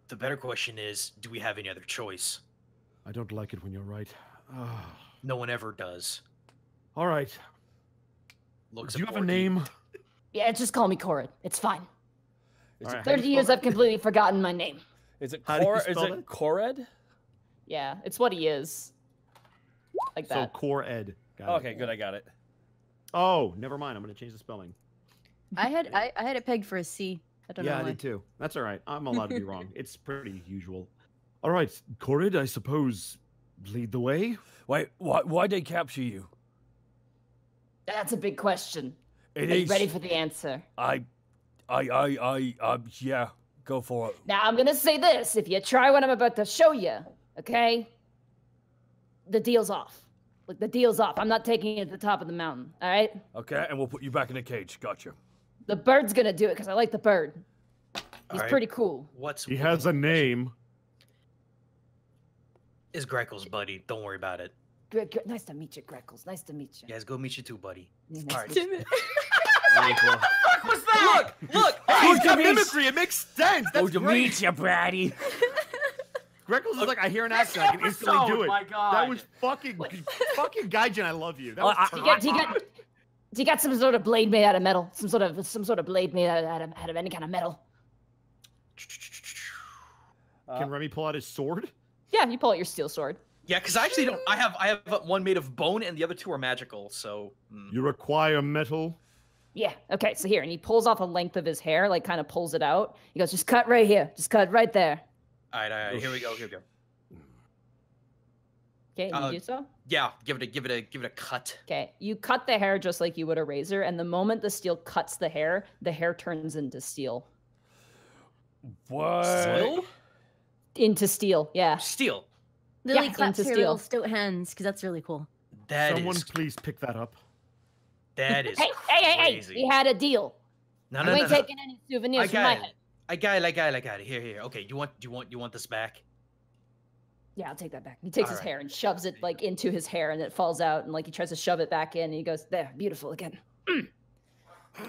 F: The better question is, do we have any other choice?
E: I don't like it when you're right.
F: No one ever does.
E: All right.
F: Looks
E: Do you have a name?
A: Yeah, just call me Korid. It's fine.
I: Is it
A: 30 years I've completely forgotten my name.
I: Is it
E: How do you
I: Is
E: spell
I: it
E: it?
I: Kored?
A: Yeah, it's what he is. Like
E: So
A: that.
E: Core Ed. Got it.
I: Okay, good. I got it.
E: Oh, never mind. I'm gonna change the spelling.
K: I had it pegged for a C. I don't know
E: Yeah, I
K: why.
E: did too. That's all right. I'm allowed to be wrong. It's pretty usual. All right, Korid, I suppose lead the way.
B: Wait, why'd they capture you?
A: That's a big question.
B: It
A: Are you
B: is.
A: ready for the answer?
B: Yeah, go for it.
A: Now, I'm gonna say this. If you try what I'm about to show you, okay? The deal's off. Look, the deal's off. I'm not taking you to the top of the mountain, all right?
B: Okay, and we'll put you back in the cage. Gotcha.
A: The bird's gonna do it because I like the bird. He's
F: Alright.
A: pretty cool.
E: He has a name.
F: Is Greckles, buddy. Don't worry about it.
A: Nice to meet you, Greckles. Nice to meet you.
F: Yes, go meet you too, buddy.
A: Yeah,
F: All right.
A: Damn it.
C: What was that?
F: Look!
E: Hey, he's got mimicry. It makes sense. That's
B: Good to
E: great.
B: meet you, Brady.
E: Greckles is like, I hear an
C: This
E: accent. I can instantly do
C: episode,
E: it.
C: my God.
E: That was fucking Gaijin. I love you. That was
A: Do you got some sort of blade made out of metal? Some sort of blade made out of any kind of metal?
E: Can Remy pull out his sword?
A: Yeah, you pull out your steel sword.
D: Yeah, because I actually don't. I have one made of bone, and the other two are magical. So.
E: You require metal.
A: Yeah. Okay. So here, and he pulls off a length of his hair, like kind of pulls it out. He goes, "Just cut right here. Just cut right there."
D: All right. Here we go. Here we go.
A: Okay. And you do so.
D: Yeah. Give it a cut.
A: Okay. You cut the hair just like you would a razor, and the moment the steel cuts the hair turns into steel.
B: What?
D: Steel?
A: Into steel. Yeah.
D: Steel.
K: Lily
A: Yeah,
K: claps
A: into
K: her
A: steel.
K: little stoat hands because that's really cool.
E: Someone please pick that up.
D: That is
A: Hey!
D: crazy.
A: We had a deal.
D: No,
A: You ain't taking any souvenirs from my head.
D: I got it. Here. Okay, you want this back?
A: Yeah, I'll take that back. He takes his
D: Alright.
A: hair and shoves it like into his hair, and it falls out, and like he tries to shove it back in, and he goes, "There, beautiful again." All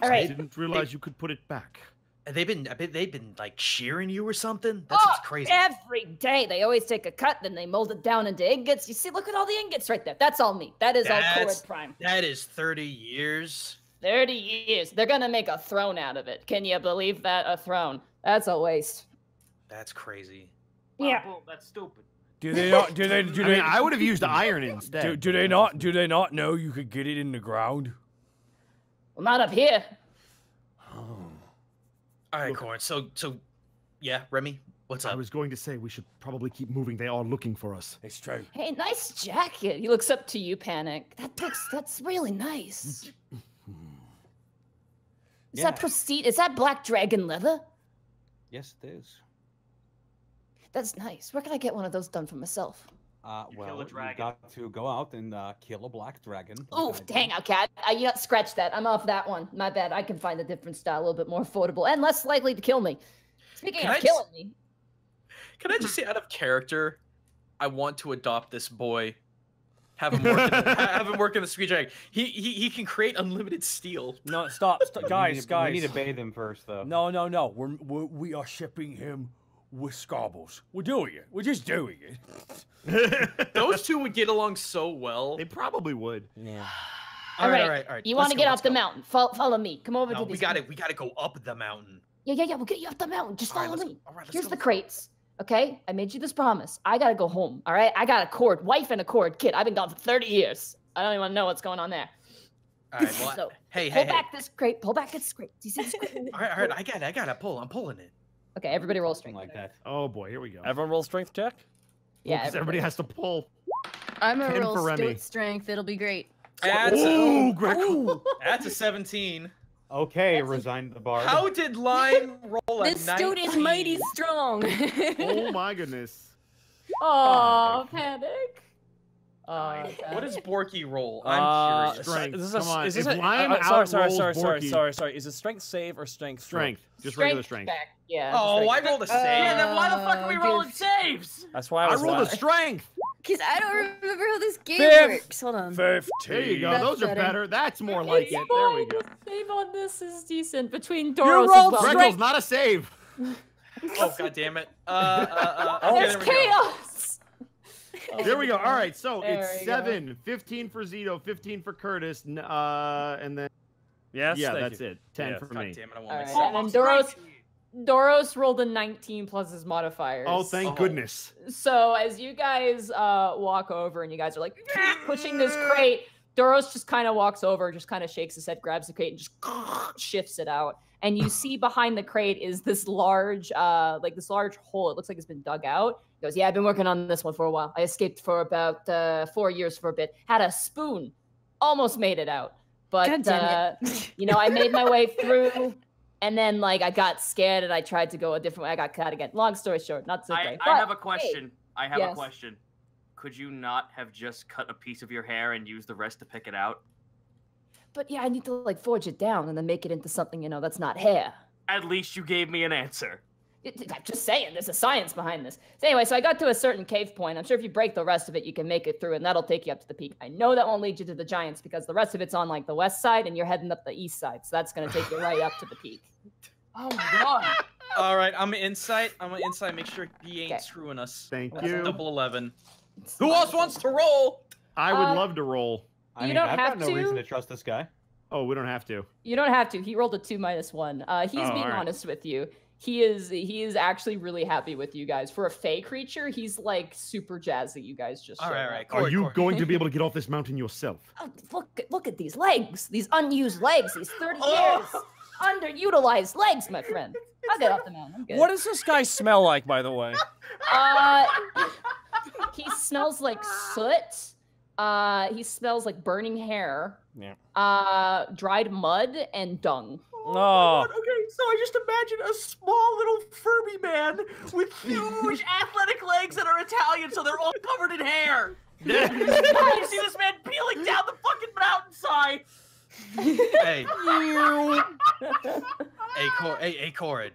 E: I
A: right.
E: didn't realize you could put it back.
F: They've been like shearing you or something. That's what's crazy.
A: Every day they always take a cut, then they mold it down into ingots. You see, look at all the ingots right there. That's all me. That is all Korid Prime.
F: That is 30 years.
A: 30 years. They're gonna make a throne out of it. Can you believe that? A throne. That's a waste.
F: That's crazy.
A: Yeah.
C: Boom, that's stupid.
B: Do they not? Do they?
E: I mean, I would have used iron instead.
B: Do they not? Do they not know you could get it in the ground?
A: Well, not up here.
F: All right, Corin. So, yeah, Remy, what's up?
E: I was going to say we should probably keep moving. They are looking for us.
B: It's true.
A: Hey, nice jacket. He looks up to you, Panic. That's really nice. Is that prestige? Is that black dragon leather?
G: Yes, it is.
A: That's nice. Where can I get one of those done for myself?
G: Well,
C: a
G: you
C: dragon.
G: got to go out and kill a black dragon.
A: Oh, dang, okay. You know, scratch that. I'm off that one. My bad. I can find a different style, a little bit more affordable and less likely to kill me. Speaking of killing me.
D: Can I just say, out of character, I want to adopt this boy. Have him work in the speech dragon. He can create unlimited steel.
I: No, stop, guys.
G: We need to bathe him first, though.
B: No. We are shipping him with Scobbles. We're doing it. We're just doing it.
D: Those two would get along so well.
E: They probably would.
I: Yeah.
A: All right. You want to get off the
F: mountain?
A: mountain? Follow me. Come over
F: No,
A: to
F: we
A: these.
F: got it. We got to go up the mountain.
A: Yeah. We'll get you up the mountain. Just
F: All right,
A: follow
F: let's
A: me.
F: go. All right, let's
A: Here's
F: go,
A: the
F: let's go.
A: crates. Okay, I made you this promise. I gotta go home. All right, I got a cord, wife and a cord, kid. I've been gone for 30 years. I don't even know what's going on there.
F: All right, well,
A: So,
F: hey.
A: Pull back this crate. Pull back this crate. Do you see this crate?
F: All right, I got it. I'm pulling it.
A: Okay, everybody roll strength.
G: Like that.
E: Oh boy, here we go.
I: Everyone roll strength check.
A: Yeah,
E: Because everybody has to pull.
K: I'm a
E: 10
K: real
E: for Remy.
K: stoat strength. It'll be great.
D: That's
E: Ooh, Greckles.
D: that's a 17.
G: Okay, resigned the bard.
D: How did Line roll a
K: This stoat is
D: 19?
K: mighty strong.
E: Oh my goodness.
A: Oh, Panic.
D: What does Borky roll? I'm curious.
E: Strength.
I: Is
E: Come on.
I: this
E: If
I: a,
E: Lime
I: sorry.
E: outrolls
I: Sorry. Is it strength save or strength? throw?
E: Strength. Just regular strength.
A: Back. Yeah.
D: Oh, I
A: strength.
D: rolled a save.
C: Yeah, then why the fuck are we
K: good.
C: rolling saves?
I: That's why I
E: I
I: was
E: rolled a
I: laughing.
E: strength.
K: Because I don't remember how this game works. Hold on.
B: 15.
E: There you go.
K: That's
E: Those are
K: better.
E: better. That's more like it. There we go.
A: Save on this is decent between
I: You
A: Doros
I: rolled
A: as well.
E: Greckles, not a save.
D: Oh god damn it.
A: There's
D: there we go.
A: chaos.
E: There we go. All right, so
A: There
E: it's
A: we go.
E: 7, 15 for Zito, 15 for Curtis, and then
I: Yes.
E: yeah,
I: thank
E: that's
I: you.
E: it. 10
I: Yes.
E: for
D: God
E: me.
D: damn it, I
A: All
D: want
A: right,
D: my
A: and then Doros rolled a 19 plus his modifiers.
E: Oh, thank goodness.
A: So as you guys walk over and you guys are like pushing this crate, Doros just kind of walks over, just kind of shakes his head, grabs the crate, and just shifts it out. And you see behind the crate is this large, this large hole. It looks like it's been dug out. He goes, "Yeah, I've been working on this one for a while. I escaped for about 4 years for a bit. Had a spoon, almost made it out, but
K: God damn
A: I made my way through." And then, I got scared and I tried to go a different way. I got cut again. Long story short, not so great.
C: I have a question. I have a
A: yes.
C: question. Could you not have just cut a piece of your hair and used the rest to pick it out?
A: But yeah, I need to forge it down and then make it into something, that's not hair.
C: At least you gave me an answer.
A: I'm just saying, there's a science behind this. So anyway, so I got to a certain cave point. I'm sure if you break the rest of it, you can make it through, and that'll take you up to the peak. I know that won't lead you to the giants because the rest of it's on the west side, and you're heading up the east side. So that's gonna take you right up to the peak.
C: Oh my god.
D: All right, I'm an insight. Make sure he ain't
A: Okay.
D: screwing us.
E: Thank
D: That's
E: you.
D: a double 11. Who else wants to roll?
E: I would love to roll.
I: I
A: You
I: mean,
A: don't
I: I've
A: have
I: got no reason
A: to.
I: to trust this guy.
E: Oh, we don't have to.
A: You don't have to. He rolled a 2 minus 1. He's
E: Oh,
A: being
E: all right.
A: honest with you. He is actually really happy with you guys. For a fey creature, he's super jazzed that you guys just
D: All
A: showed
D: right,
A: up.
D: all right.
E: Are
D: Corey,
E: you
D: Corey.
E: going to be able to get off this mountain yourself?
A: Oh, look at these legs, these unused legs, these 30
C: Oh!
A: years underutilized legs, my friend. I'll get off the mountain. I'm good.
I: What does this guy smell like, by the way?
A: He smells like soot. He smells like burning hair.
I: Yeah.
A: Dried mud and dung.
I: Oh.
C: Okay, so I just imagine a small little Furby man with huge athletic legs that are Italian, so they're all covered in hair. You see this man peeling down the fucking mountainside.
F: Hey. Hey, Corin.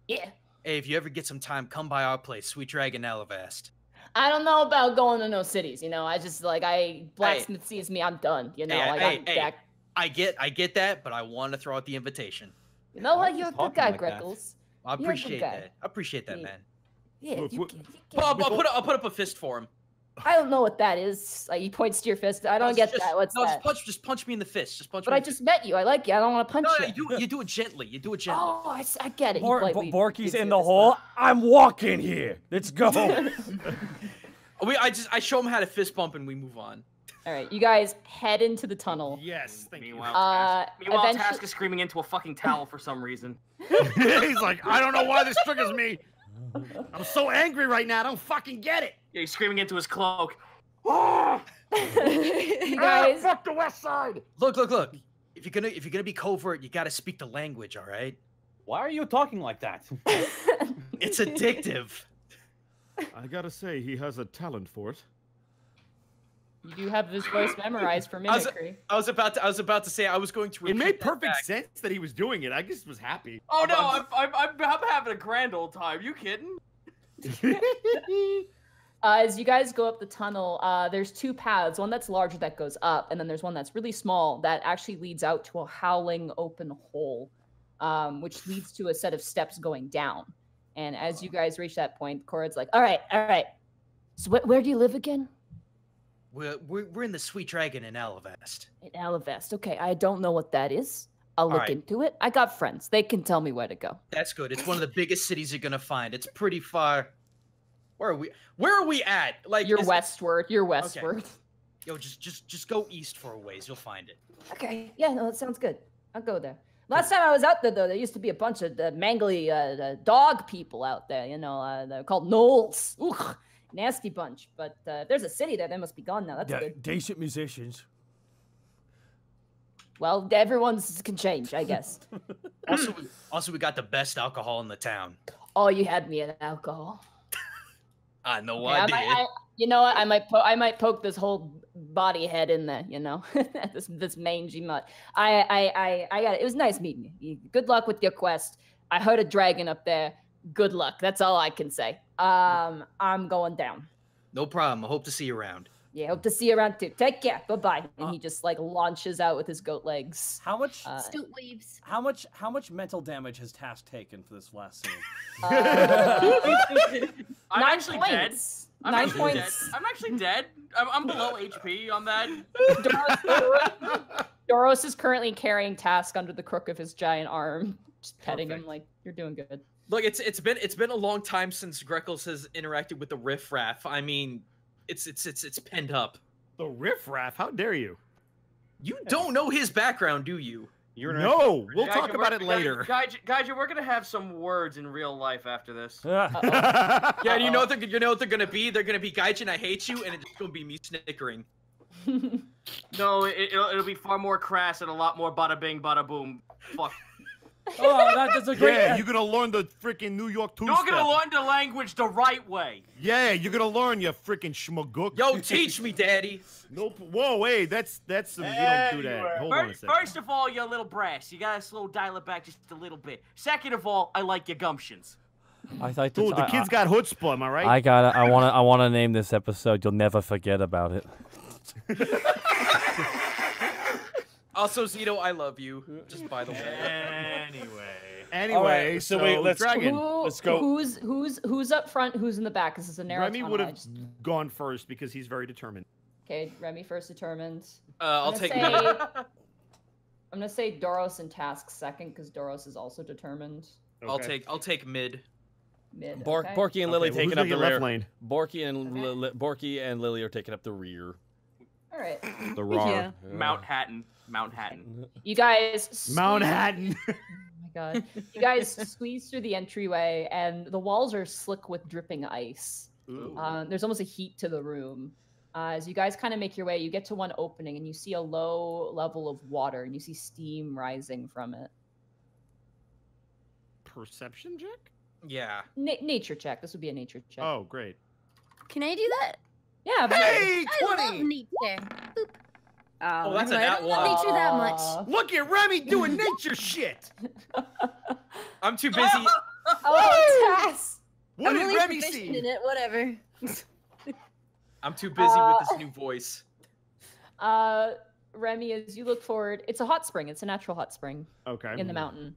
A: Yeah.
F: Hey, if you ever get some time, come by our place, Sweet Dragon Alivast.
A: I don't know about going to no cities, I just blacksmith sees me, I'm done, I'm back.
F: I get that, but I want to throw out the invitation.
A: You know
I: Why
A: what?
I: are
A: You're
I: you
A: a good
I: talking
A: guy,
I: like that?
A: Greckles.
F: I
A: You're a good
F: appreciate
A: guy.
F: that. I appreciate that,
A: Yeah.
F: man.
A: Yeah,
E: Look,
A: you
E: what-
A: can.
D: I'll put up a fist for him.
A: I don't know what that is. He points to your fist. I don't get that. What's that?
F: Just punch me in the fist. Just punch
A: But
F: me.
A: I
F: in the
A: just
F: fist.
A: met you. I like you. I don't want to punch you.
F: You do it gently. You do it gently.
A: Oh, I get it. He politely
I: Borky's
A: gives
I: in
A: you
I: the
A: this
I: hole.
A: spot.
I: I'm walking here. Let's go.
D: I show him how to fist bump and we move on.
A: All right, you guys head into the tunnel.
E: Yes, thank you.
C: Meanwhile,
A: eventually-
C: Task is screaming into a fucking towel for some reason.
E: He's like, I don't know why this triggers me. I'm so angry right now. I don't fucking get it.
C: Yeah, he's screaming into his cloak.
A: You guys,
E: fuck the west side.
F: Look. If you're gonna be covert, you gotta speak the language, all right?
I: Why are you talking like that?
F: It's addictive.
E: I gotta say, he has a talent for it.
A: you do have this voice memorized for mimicry.
D: I was about to say I was going to.
E: It
D: repeat
E: made
D: that
E: perfect
D: back.
E: sense that he was doing it. I just was happy.
C: Oh no, I'm having a grand old time. You kidding?
A: As you guys go up the tunnel, there's 2 paths. One that's larger that goes up, and then there's one that's really small that actually leads out to a howling open hole, which leads to a set of steps going down. And as you guys reach that point, Corad's like, all right. So where do you live again?
F: We're in the Sweet Dragon in Alivast.
A: In Alivast. Okay, I don't know what that is. I'll look
F: right.
A: into it. I got friends. They can tell me where to go.
F: That's good. It's one of the biggest cities you're gonna find. It's pretty far. Where are we at? Like
A: You're
F: is it-
A: westward. You're westward.
F: Yo, just go east for a ways. You'll find it.
A: Okay. Yeah, no, that sounds good. I'll go there. Last time I was out there, though, there used to be a bunch of mangly dog people out there. They're called gnolls. Ugh, nasty bunch. But if there's a city there, they must be gone now. That's good.
B: Decent musicians.
A: Well, everyone's can change, I guess.
F: Also, we got the best alcohol in the town.
A: Oh, you had me at alcohol.
F: I know
A: Okay,
F: I did.
A: you know what? I might poke this whole body head in there. This mangy mutt. I got it. It was nice meeting you. Good luck with your quest. I heard a dragon up there. Good luck. That's all I can say. I'm going down.
F: No problem. I hope to see you around.
A: Yeah, hope to see you around too. Take care. Bye-bye. And he just like launches out with his goat legs.
I: How much?
K: Stoot waves.
I: How much mental damage has Task taken for this last scene?
C: I'm
A: 9
C: actually dead.
A: points.
C: I'm
A: 9
C: actually
A: points.
C: dead. I'm actually dead. I'm below HP on that.
A: Doros is currently carrying Task under the crook of his giant arm, just petting him like you're doing good.
D: Look, it's been a long time since Greckles has interacted with the riffraff. I mean, it's penned up.
E: The riffraff? How dare you?
D: You don't know his background, do you?
E: No, we'll
C: Guys,
E: talk about it later.
C: Guys, we're gonna have some words in real life after this.
D: Yeah, you know what they're gonna be? They're gonna be Gaijin, I hate you, and it's gonna be me snickering.
C: No, it'll be far more crass and a lot more bada bing, bada boom. Fuck.
I: Oh, that's a great.
E: Yeah, you're gonna learn the freaking New York two-step.
C: You're gonna learn the language the right way.
E: Yeah, you're gonna learn, you freaking schmagook.
D: Yo, teach me, daddy.
E: Nope. Whoa, wait, that's some. You don't do that. Hold on a second.
C: First of all, you're a little brass. You gotta slow dial it back just a little bit. Second of all, I like your gumptions.
I: I thought
E: Dude, the kid's got chutzpah, am I right?
I: I wanna name this episode. You'll never forget about it.
D: Also, Zito, I love you. Just by the way.
E: Anyway,
I: All right, so wait, let's
E: Dragon.
I: Let's go.
A: Who's up front? Who's in the back? This is a narrow.
E: Remy would have gone first because he's very determined.
A: Okay, Remy first determined.
D: I'll take.
A: I'm gonna say Doros and Task second because Doros is also determined.
E: Okay.
D: I'll take mid.
A: Mid.
I: Borky and Lily
E: well,
I: taking
E: who's
I: up the
E: gonna get
I: rear.
E: left lane?
I: Borky and Lily are taking up the rear.
A: All right.
I: The raw.
K: Yeah.
C: Mount Hatton.
A: You guys.
E: Mount
A: squeeze-
E: Hatton.
A: Oh my god. You guys squeeze through the entryway, and the walls are slick with dripping ice. There's almost a heat to the room. As you guys kind of make your way, you get to one opening, and you see a low level of water, and you see steam rising from it.
E: Perception check?
D: Yeah.
A: Nature check. This would be a nature check.
E: Oh, great.
K: Can I do that?
A: Yeah.
E: Hey,
K: I love
E: 20!
K: nature. Boop.
D: Oh, that's a
K: I
D: nat
K: don't love
D: one.
K: nature that much.
E: Look at Remy doing nature shit.
D: I'm too busy.
A: Oh, Tass!
E: What
K: I'm
E: did
K: really
E: Remy
K: proficient
E: see?
K: in it. Whatever.
D: I'm too busy with this new voice.
A: Remy, as you look forward, it's a hot spring. It's a natural hot spring
E: Okay.
A: in the mountain.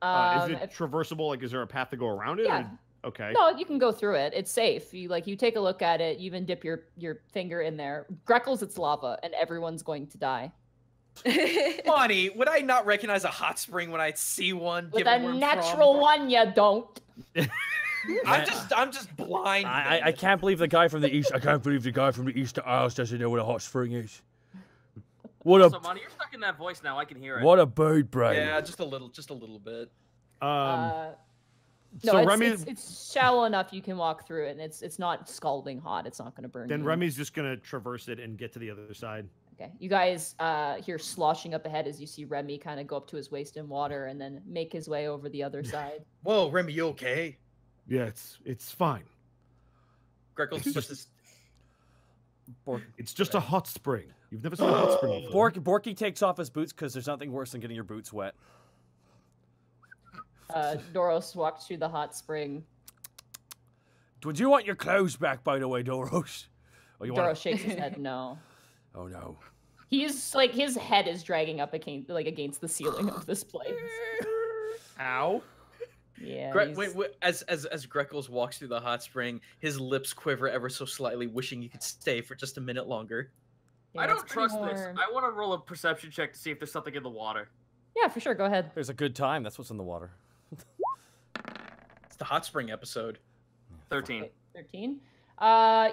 E: Is it traversable? Like, is there a path to go around it?
A: Yeah.
E: Or... Okay.
A: No, you can go through it. It's safe. You take a look at it. You even dip your finger in there. Greckles, it's lava, and everyone's going to die.
D: Bonnie, would I not recognize a hot spring when I see one?
A: With
D: given
A: a
D: where I'm
A: natural
D: from?
A: one, you don't.
D: I'm just blind.
I: I can't believe the guy from the east. I can't believe the guy from the east of Isles doesn't know what a hot spring is. What a
C: So, Monty, you're stuck in that voice now. I can hear it.
I: what a bird brain.
D: Yeah, just a little bit.
A: No,
E: so
A: it's,
E: Remy,
A: it's shallow enough you can walk through it, and it's not scalding hot. It's not going to burn
E: then
A: you.
E: Remy's just gonna traverse it and get to the other side.
A: Okay, you guys hear sloshing up ahead as you see Remy kind of go up to his waist in water and then make his way over the other side.
F: Whoa, Remy, you okay?
E: Yeah, it's fine.
D: Greckles just
E: It's just a hot spring. You've never seen a hot spring before.
I: Borky takes off his boots because there's nothing worse than getting your boots wet.
A: Doros walks through the hot spring.
B: Would you want your clothes back, by the way, Doros? Or you
A: Doros
B: want...
A: shakes his head no.
B: Oh no.
A: He's like his head is dragging up against the ceiling of this place.
E: Ow.
A: Yeah.
D: wait, as Greckles walks through the hot spring, his lips quiver ever so slightly, wishing he could stay for just a minute longer.
A: Yeah,
C: I
A: it's
C: don't
A: pretty
C: trust this.
A: warm.
C: I want to roll a perception check to see if there's something in the water.
A: Yeah, for sure. Go ahead.
I: There's a good time. That's what's in the water.
D: It's the hot spring episode.
C: 13.
A: Okay, 13.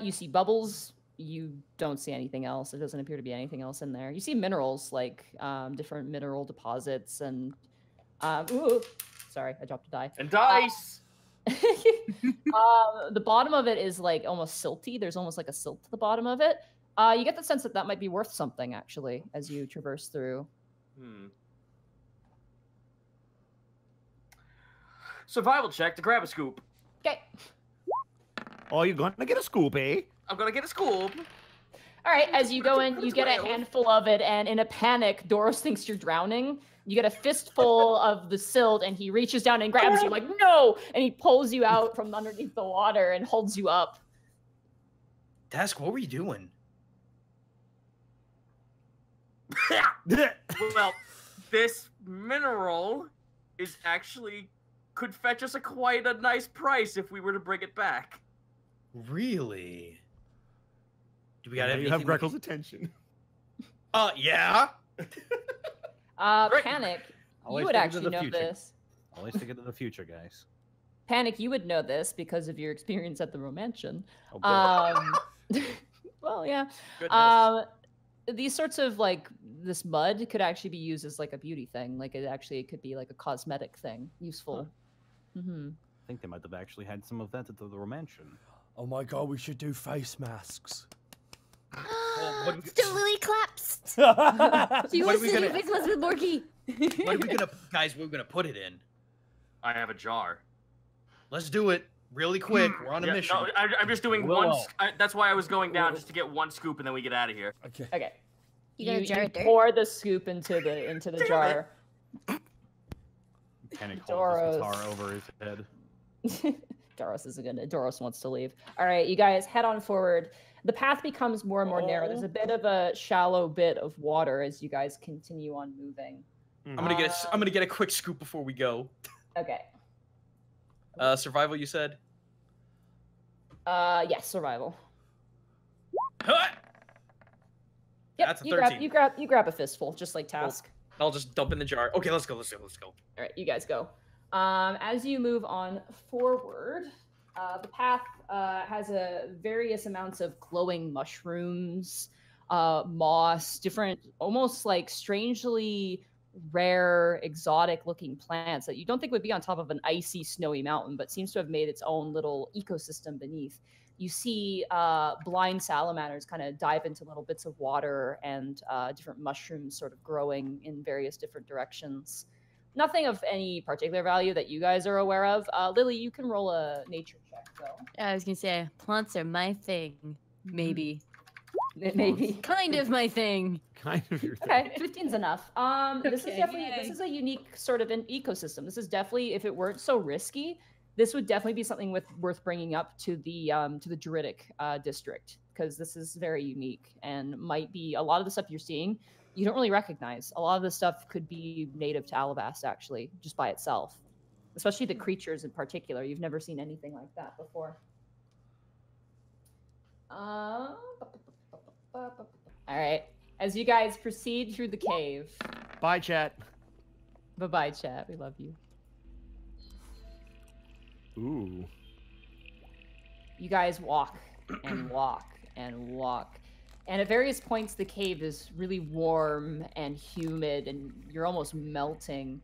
A: You see bubbles. You don't see anything else. There doesn't appear to be anything else in there. You see minerals, like different mineral deposits and... ooh, sorry, I dropped a die.
C: And dice!
A: The bottom of it is like almost silty. There's almost like a silt to the bottom of it. You get the sense that might be worth something, actually, as you traverse through.
C: Survival check to grab a scoop.
A: Okay.
E: Oh, you're gonna get a scoop, eh?
C: I'm gonna get a scoop.
A: All right, as you go in, you get a handful of it, and in a panic, Doros thinks you're drowning. You get a fistful of the silt, and he reaches down and grabs you, like, no! And he pulls you out from underneath the water and holds you up.
F: Task, what were you doing?
C: Well, this mineral is actually could fetch us quite a nice price if we were to bring it back.
F: Really? Do we got
E: You
F: everything?
E: have Greckles' attention.
F: Yeah.
A: Panic,
G: Always
A: you would
G: think of
A: actually
G: the
A: know
G: future.
A: this.
G: Always think of the future, guys.
A: Panic, you would know this because of your experience at the Romantian.
G: Oh, boy.
A: Well, yeah.
D: Goodness.
A: These sorts of like this mud could actually be used as like a beauty thing. Like it could be like a cosmetic thing, useful. Mm-hmm.
G: I think they might have actually had some of that at the Romantian.
B: Oh my god, we should do face masks.
K: Still Lily claps. She
F: What are
K: wants
F: we
K: to do
F: gonna-
K: face masks with Borky.
F: What are we gonna, guys? We're gonna put it in.
C: I have a jar.
F: Let's do it really quick. We're on a
C: Yeah,
F: mission.
C: no, I'm just doing
G: Willow.
C: one. That's why I was going down just to get one scoop and then we get out of here.
B: Okay.
A: Okay.
K: You got a jar of dirt?
A: pour the scoop into the jar.
G: Panic holds
A: Doros.
G: his guitar over his head.
A: Doros wants to leave. All right, you guys head on forward. The path becomes more and more narrow. There's a bit of a shallow bit of water as you guys continue on moving.
D: I'm gonna get a quick scoop before we go.
A: Okay.
D: Survival, you said?
A: Yes, survival.
D: Huh!
A: Yep,
D: That's a
A: you grab
D: 13.
A: you grab a fistful, just like Task.
D: I'll just dump in the jar. Okay, let's go.
A: All right, you guys go. As you move on forward, the path has various amounts of glowing mushrooms, moss, different, almost like strangely rare, exotic-looking plants that you don't think would be on top of an icy, snowy mountain, but seems to have made its own little ecosystem beneath. You see blind salamanders kind of dive into little bits of water and different mushrooms sort of growing in various different directions. Nothing of any particular value that you guys are aware of. Lily, you can roll a nature check, though.
K: I was gonna say plants are my thing. Maybe.
A: Maybe.
K: Kind of my thing.
E: Kind of your thing.
A: Okay, 15's enough. This is
K: Okay,
A: definitely
K: yay.
A: this is a unique sort of an ecosystem. This is definitely, if it weren't so risky, this would definitely be something worth bringing up to the Druidic district, because this is very unique and might be a lot of the stuff you're seeing you don't really recognize. A lot of this stuff could be native to Alivast, actually, just by itself. Especially the creatures in particular. You've never seen anything like that before. All right. As you guys proceed through the cave.
E: Bye, chat.
A: Bye-bye, chat. We love you.
E: Ooh.
A: You guys walk and walk and walk. And at various points, the cave is really warm and humid, and you're almost melting.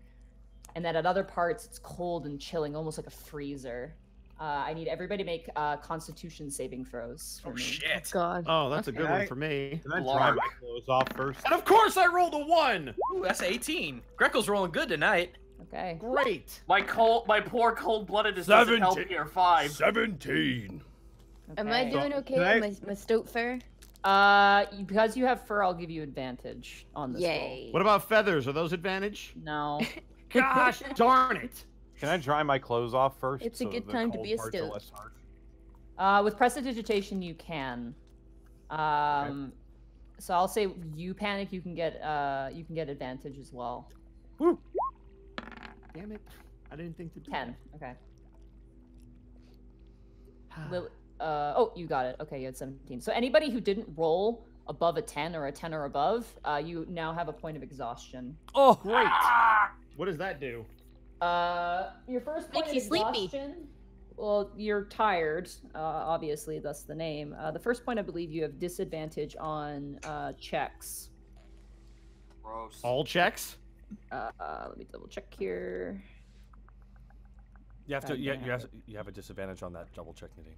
A: And then at other parts, it's cold and chilling, almost like a freezer. I need everybody to make Constitution saving throws for me.
D: Shit.
K: God.
E: Oh, that's a good
F: Okay.
E: one for me.
G: Can I
D: Lord.
G: dry my clothes off first?
E: And of course, I rolled a 1.
D: Ooh, that's 18. Greckles rolling good tonight.
A: Okay.
E: Great.
C: My poor cold-bloodedness doesn't help here. 5.
B: 17.
K: Am I
A: Okay.
K: doing okay
G: Can
K: with my stoat fur?
A: Because you have fur, I'll give you advantage on this roll.
K: Yay.
E: What about feathers? Are those advantage?
A: No.
E: Gosh darn it.
G: Can I dry my clothes off first?
K: It's a
G: so
K: good
G: the
K: time to
G: cold
K: be a
G: parts are
K: stoat.
G: less harsh?
A: With prestidigitation, you can. So I'll say you panic. You can get advantage as well.
E: Damn it. I didn't think to do
A: 10. Okay.
E: that.
A: Oh, you got it. Okay, you had 17. So anybody who didn't roll above a 10 or a 10 or above, you now have a point of exhaustion.
B: Oh,
E: Great. What does that do?
A: Your first point
K: Makes
A: of
K: you sleepy.
A: exhaustion. Well, you're tired, obviously, thus the name. The first point, I believe, you have disadvantage on checks.
C: Gross.
E: All checks?
A: Let me double check here.
B: You have to.
A: God damn.
B: You have a disadvantage on that double check, Nadine.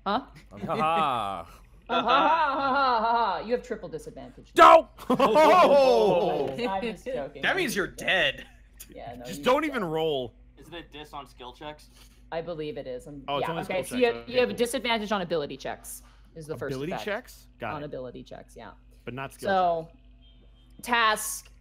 A: Huh?
B: Haha.
A: Oh, ha, ha, ha, ha, ha. You have triple disadvantage.
B: No.
E: Oh!
A: I'm just joking.
D: That means you're dead.
A: Yeah, no,
E: Just
A: you-
E: don't even roll.
C: Isn't it dis on skill checks?
A: I believe it is.
E: Oh, it's
A: yeah,
E: only
A: okay.
E: skill
A: So you
E: checks.
A: have,
E: Okay,
A: you have a
E: cool.
A: disadvantage on ability checks. Is the first
E: Ability
A: effect.
E: checks? Got
A: On
E: it.
A: ability checks, yeah.
E: But not skill
A: So, Task,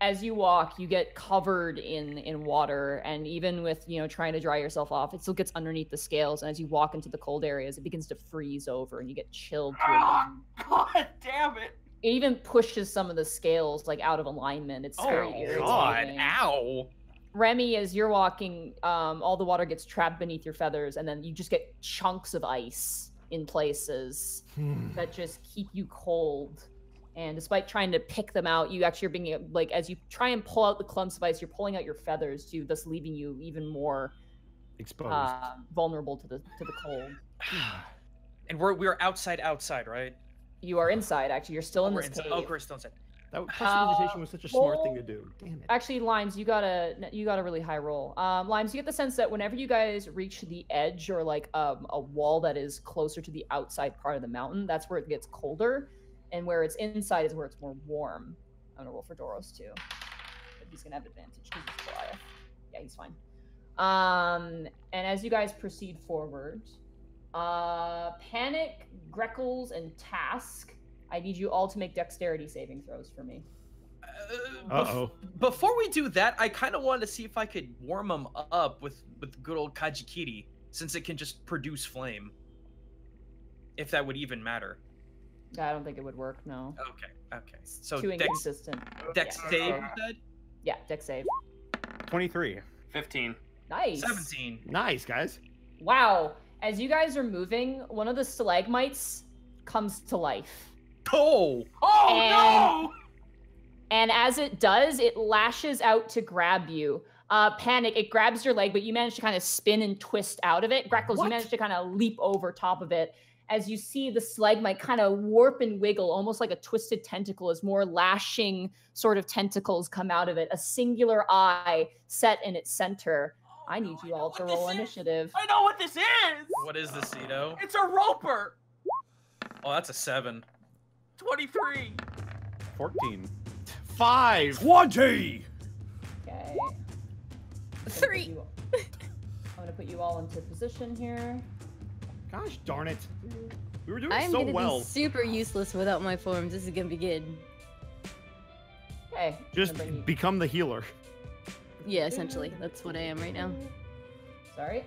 A: as you walk, you get covered in water, and even with trying to dry yourself off, it still gets underneath the scales. And as you walk into the cold areas, it begins to freeze over, and you get chilled to it.
C: God damn it!
A: It even pushes some of the scales like out of alignment. It's very irritating.
D: God! Ow!
A: Remy, as you're walking, all the water gets trapped beneath your feathers, and then you just get chunks of ice in places that just keep you cold. And despite trying to pick them out, you actually are being like, as you try and pull out the clumps of ice, you're pulling out your feathers too, thus leaving you even more
E: exposed,
A: vulnerable to the cold.
D: And we're outside, right?
A: You are inside, actually. You're still in this cave.
D: Oh, we're still inside.
E: That prestidigitation was such a smart thing to do. Damn it.
A: Actually, Limes, you got a really high roll. Limes, you get the sense that whenever you guys reach the edge or like a wall that is closer to the outside part of the mountain, that's where it gets colder, and where it's inside is where it's more warm. I'm gonna roll for Doros too. But he's gonna have advantage because he's Goliath. Yeah, he's fine. And as you guys proceed forward, Panic, Greckles, and Task, I need you all to make dexterity saving throws for me.
D: Before we do that, I kind of wanted to see if I could warm them up with good old Kajikiri, since it can just produce flame. If that would even matter.
A: I don't think it would work, no.
D: Okay. So
A: too inconsistent.
D: Dex save, you said?
A: Yeah, dex save.
G: 23.
C: 15.
A: Nice.
D: 17.
E: Nice, guys.
A: Wow. As you guys are moving, one of the stalagmites comes to life.
D: Oh no!
A: And as it does, it lashes out to grab you. Panic, it grabs your leg, but you manage to kind of spin and twist out of it. Greckles, you manage to kind of leap over top of it. As you see the stalagmite kind of warp and wiggle, almost like a twisted tentacle, as more lashing sort of tentacles come out of it. A singular eye set in its center. I need you all to roll initiative.
C: I know what this is!
D: What is this, Ito?
C: It's a roper!
D: Oh, that's a 7.
C: 23.
G: 14.
E: 5.
B: 20.
A: Okay.
K: 3.
A: I'm gonna put you all into position here.
E: Gosh darn it. We were doing
K: I'm
E: so
K: gonna
E: well.
K: be super useless without my forms. This is gonna be good.
A: Okay.
E: Just become the healer.
K: Yeah, essentially. That's what I am right now.
A: Sorry.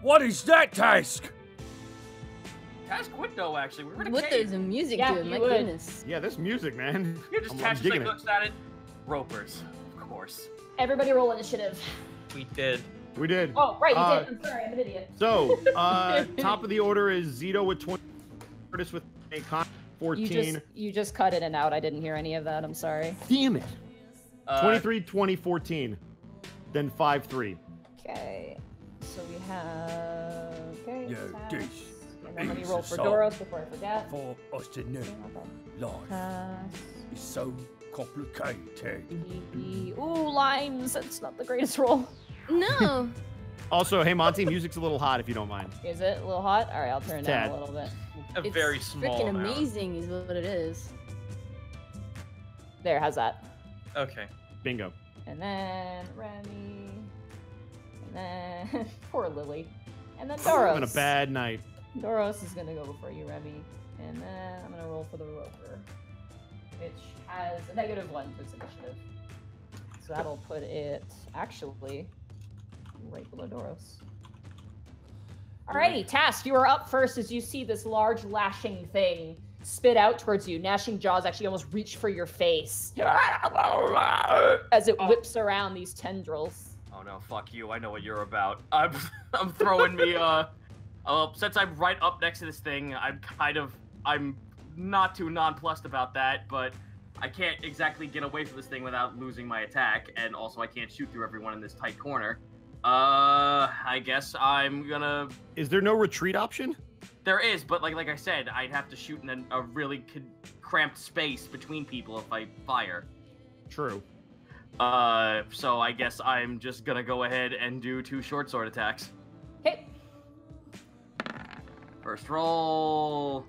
B: What is that, Task?
C: Task would know, actually. We're in a
K: What
C: cave.
K: there's a music
A: Yeah,
K: to it,
A: you
K: my
A: would.
K: goodness.
E: Yeah, this music, man.
C: You're just
E: I'm
C: Task just
E: digging
C: like
E: it.
C: looks at it. Ropers, of course.
A: Everybody roll initiative.
D: We did.
E: We did.
A: Oh, right, you did. I'm sorry, I'm an idiot.
E: So, top of the order is Zito with 20, Curtis with a con 14.
A: You just cut in and out. I didn't hear any of that. I'm sorry.
E: Damn it. 23, 20, 14. Then 5, 3.
A: Okay. So we have. Okay.
B: Yeah,
A: Task.
B: this
A: And then let me
B: is
A: roll
B: a
A: for
B: song
A: Doros before I forget.
B: For us to know, life
A: Task.
B: is so complicated.
A: Ooh, limes. That's not the greatest roll.
K: No.
E: Also, hey, Monty, music's a little hot if you don't mind.
A: Is it a little hot? All right, I'll turn it down
E: Tad.
A: a little bit.
D: A very small
K: Freaking
D: amount.
K: amazing is what it is.
A: There, how's that?
D: Okay.
E: Bingo.
A: And then Remy. And then poor Lily. And then Doros.
E: Having a bad night.
A: Doros is gonna go before you, Remy. And then I'm gonna roll for the roper, which has a -1 for its initiative. So that'll put it actually right below Doros. Alrighty, Task, you are up first as you see this large lashing thing spit out towards you. Gnashing jaws actually almost reach for your face as it whips around these tendrils.
C: Oh no, fuck you. I know what you're about. I'm throwing me, since I'm right up next to this thing, I'm not too nonplussed about that, but I can't exactly get away from this thing without losing my attack, and also I can't shoot through everyone in this tight corner. I guess I'm gonna...
E: Is there no retreat option?
C: There is, but like I said, I'd have to shoot in a really cramped space between people if I fire.
E: True.
C: So I guess I'm just gonna go ahead and do 2 short sword attacks.
A: Okay.
C: First roll.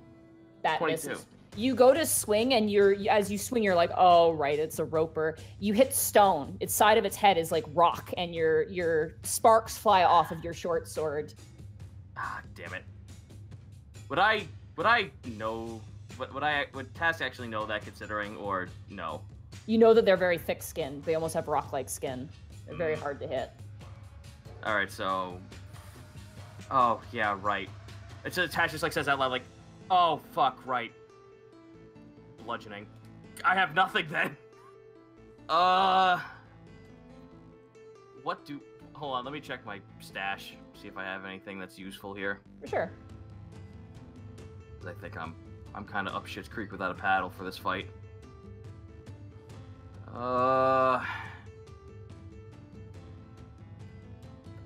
A: That
C: 22.
A: misses. You go to swing, and as you swing, you're like, oh, right, it's a roper. You hit stone. Its side of its head is like rock, and your sparks fly off of your short sword.
C: Ah, damn it. Would I know would Task actually know that, considering, or no?
A: You know that they're very thick-skinned. They almost have rock-like skin. They're very hard to hit.
C: All right, so. Oh yeah, right. It's Task just like says out loud, like, "Oh fuck, right." Bludgeoning. I have nothing then. What do? Hold on, let me check my stash. See if I have anything that's useful here.
A: For sure.
C: 'Cause I think I'm kind of up shit's creek without a paddle for this fight.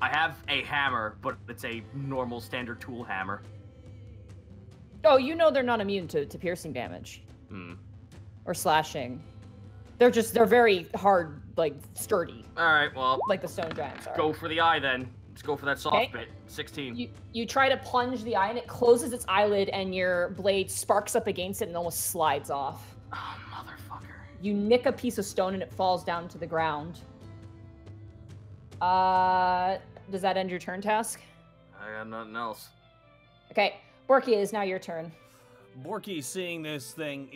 C: I have a hammer, but it's a normal standard tool hammer.
A: Oh, you know they're not immune to piercing damage. Or slashing. They're very hard, like, sturdy.
C: Alright, well.
A: Like the stone giants are.
C: Go for the eye then. Let's go for that soft bit. 16.
A: You try to plunge the eye and it closes its eyelid and your blade sparks up against it and almost slides off.
C: Oh, motherfucker.
A: You nick a piece of stone and it falls down to the ground. Does that end your turn, Task?
C: I got nothing else.
A: Okay, Borky, it is now your turn.
I: Borky seeing this thing,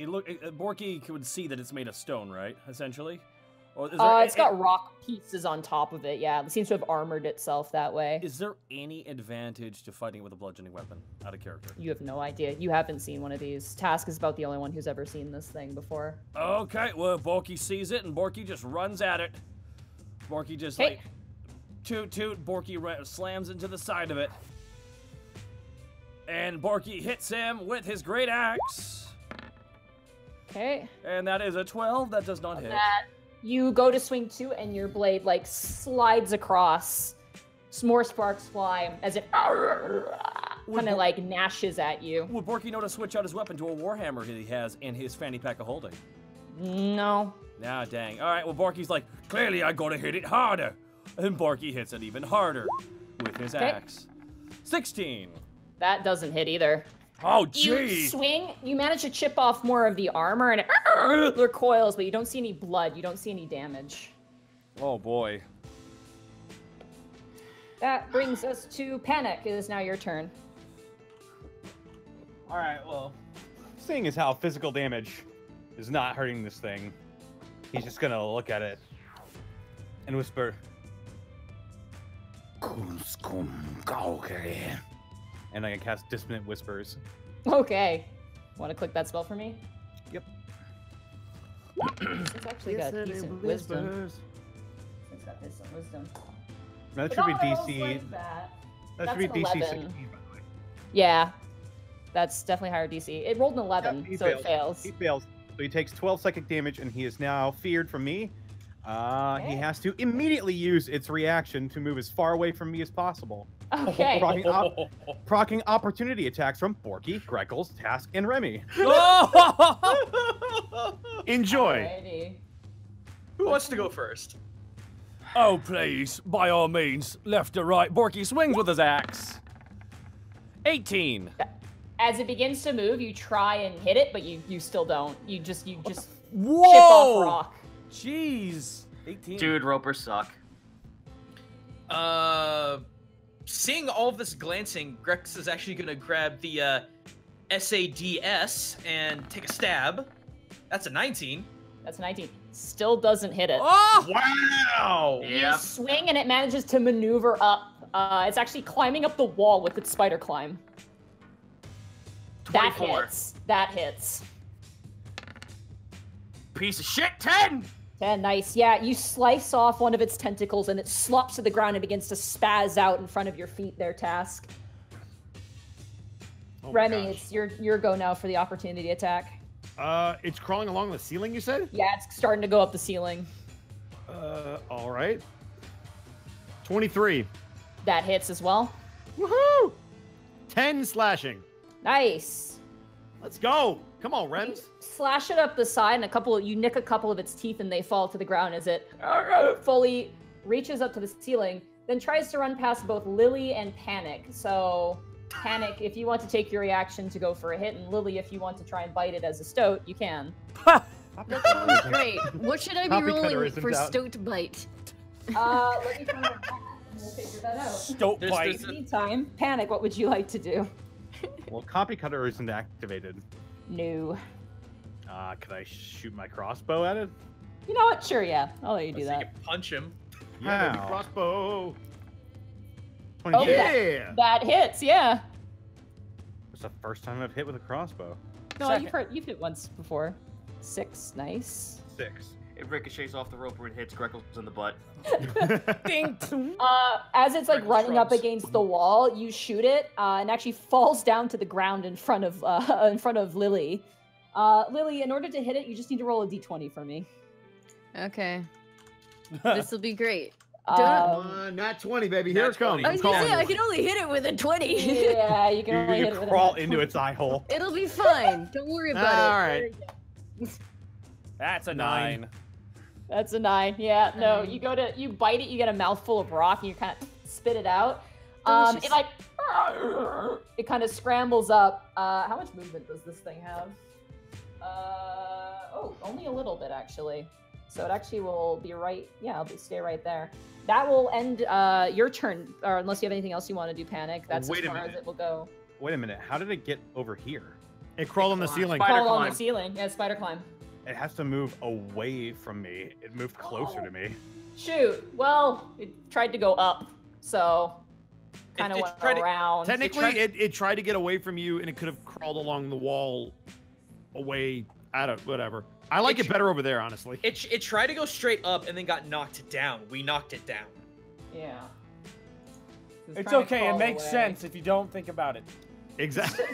I: Borky could see that it's made of stone, right? Essentially, or is there,
A: it's got rock pieces on top of it. Yeah, it seems to have armored itself that way.
I: Is there any advantage to fighting it with a bludgeoning weapon out of character?
A: You have no idea. You haven't seen one of these. Task is about the only one who's ever seen this thing before.
I: Okay, well, Borky sees it and Borky just runs at it. Borky just like toot. Borky slams into the side of it. And Borky hits him with his great axe.
A: Okay.
I: And that is a 12. That does not hit.
A: You go to swing too, and your blade like slides across. Some more sparks fly as it kind of like gnashes at you.
I: Would Borky know to switch out his weapon to a warhammer he has in his fanny pack of holding?
A: No.
I: Nah, dang. All right, well, Borky's like, clearly I gotta hit it harder. And Borky hits it even harder with his axe. 16.
A: That doesn't hit either.
I: Oh, gee!
A: You swing, you manage to chip off more of the armor, and it recoils, but you don't see any blood. You don't see any damage.
I: Oh, boy.
A: That brings us to Panic. It is now your turn.
L: All right, well, seeing as how physical damage is not hurting this thing, he's just gonna look at it and whisper, and I can cast Dissonant Whispers.
A: Okay. Want to click that spell for me?
L: Yep.
A: It's actually got decent wisdom. It's got decent wisdom.
L: That should be DC. That should be DC 16, by the way.
A: Yeah. That's definitely higher DC. It rolled an 11,
L: Yep,
A: so it fails.
L: He fails. So he takes 12 psychic damage, and he is now feared from me. He has to immediately use its reaction to move as far away from me as possible.
A: Okay.
L: Proccing opportunity attacks from Borky, Greckles, Task, and Remy.
E: Enjoy.
A: Alrighty.
D: Who wants to go first?
I: Oh, please, by all means, left to right. Borky swings with his axe. 18.
A: As it begins to move, you try and hit it, but you still don't. You just
I: Whoa!
A: chip off rock.
I: Jeez. 18.
C: Dude, ropers suck.
D: Seeing all of this glancing, Grex is actually going to grab the SADS and take a stab. That's a 19.
A: That's a 19. Still doesn't hit it.
I: Oh!
D: Wow!
A: You swing and it manages to maneuver up. It's actually climbing up the wall with its spider climb.
C: 24.
A: That hits. That hits.
C: Piece of shit. 10!
A: 10, nice. Yeah, you slice off one of its tentacles and it slops to the ground and begins to spaz out in front of your feet there, Task.
E: Oh
A: Remy, it's your go now for the opportunity attack.
E: It's crawling along the ceiling, you said?
A: Yeah, it's starting to go up the ceiling.
E: All right. 23.
A: That hits as well.
E: Woohoo! 10 slashing.
A: Nice.
E: Let's go. Come on, Rems.
A: Slash it up the side, and you nick a couple of its teeth, and they fall to the ground as it fully reaches up to the ceiling. Then tries to run past both Lily and Panic. So, Panic, if you want to take your reaction to go for a hit, and Lily, if you want to try and bite it as a stoat, you can.
K: That sounds great. What should I be
L: Copy
K: rolling
L: cutter isn't
K: for
L: out.
K: stoat bite?
A: Let me find a pack, and we'll figure that out.
I: Stoat bite.
A: In the meantime, Panic, what would you like to do?
L: Well, Copy Cutter isn't activated.
A: No.
L: Could I shoot my crossbow at it?
A: You know what? Sure, yeah. I'll let you do
D: So
A: that.
D: you can punch him.
E: Yeah, baby,
L: How?
E: crossbow.
A: Oh,
E: Yeah.
A: that hits, yeah.
L: It's the first time I've hit with a crossbow.
A: No,
I: Second.
A: you've hit once before. 6, nice.
L: 6.
C: It ricochets off the rope where it hits Greckles in the butt.
I: Ding.
A: As it's like
D: Greckles
A: running up
D: shrugs.
A: against the wall, you shoot it, and actually falls down to the ground in front of Lily. Lily, in order to hit it, you just need to roll a d20 for me.
K: Okay. This will be great.
E: Not 20, baby. Here it comes.
K: I was gonna say I can only hit it with a 20.
A: Yeah, you can only
L: You
A: hit it with a
L: crawl
A: nat
L: into
A: 20.
L: its eye hole.
K: It'll be fine. Don't worry about it.
E: All right.
I: That's a
E: 9.
I: 9.
A: That's a 9. Yeah, no, you bite it, you get a mouthful of broth, and you kind of spit it out.
K: Delicious.
A: It kind of scrambles up. How much movement does this thing have? Only a little bit actually. So it actually will be right. Yeah, it'll stay right there. That will end your turn, or unless you have anything else you want to do, Panic. That's
L: Wait
A: as
L: a
A: far as
L: minute.
A: it will go.
L: Wait a minute. How did it get over here?
E: It crawled on the ceiling.
C: Spider
A: Crawl on
C: climb.
A: the ceiling. Yeah, spider climb.
L: It has to move away from me. It moved closer to me.
A: Shoot. Well, it tried to go up, so kind of
D: It
A: went
D: tried to-
A: around.
E: Technically, it tried to get away from you, and it could have crawled along the wall, away. I don't. Whatever. I like it better over there, honestly.
D: It tried to go straight up and then got knocked down. We knocked it down.
A: Yeah.
I: It's okay. It makes sense if you don't think about it.
E: Exactly.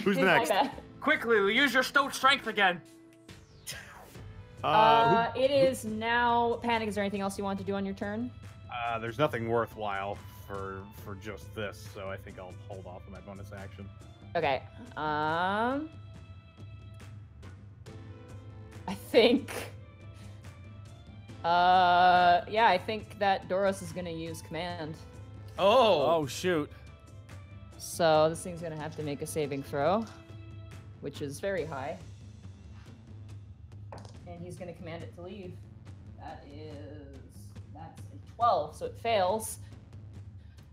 E: Who's next?
C: Quickly, use your stoat strength again.
A: It is now. Panic. Is there anything else you want to do on your turn?
L: There's nothing worthwhile for just this, so I think I'll hold off on my bonus action.
A: Okay. I think. Yeah, I think that Doros is gonna use command.
I: Oh shoot.
A: So this thing's gonna have to make a saving throw, which is very high. And he's gonna command it to leave. That's a 12, so it fails.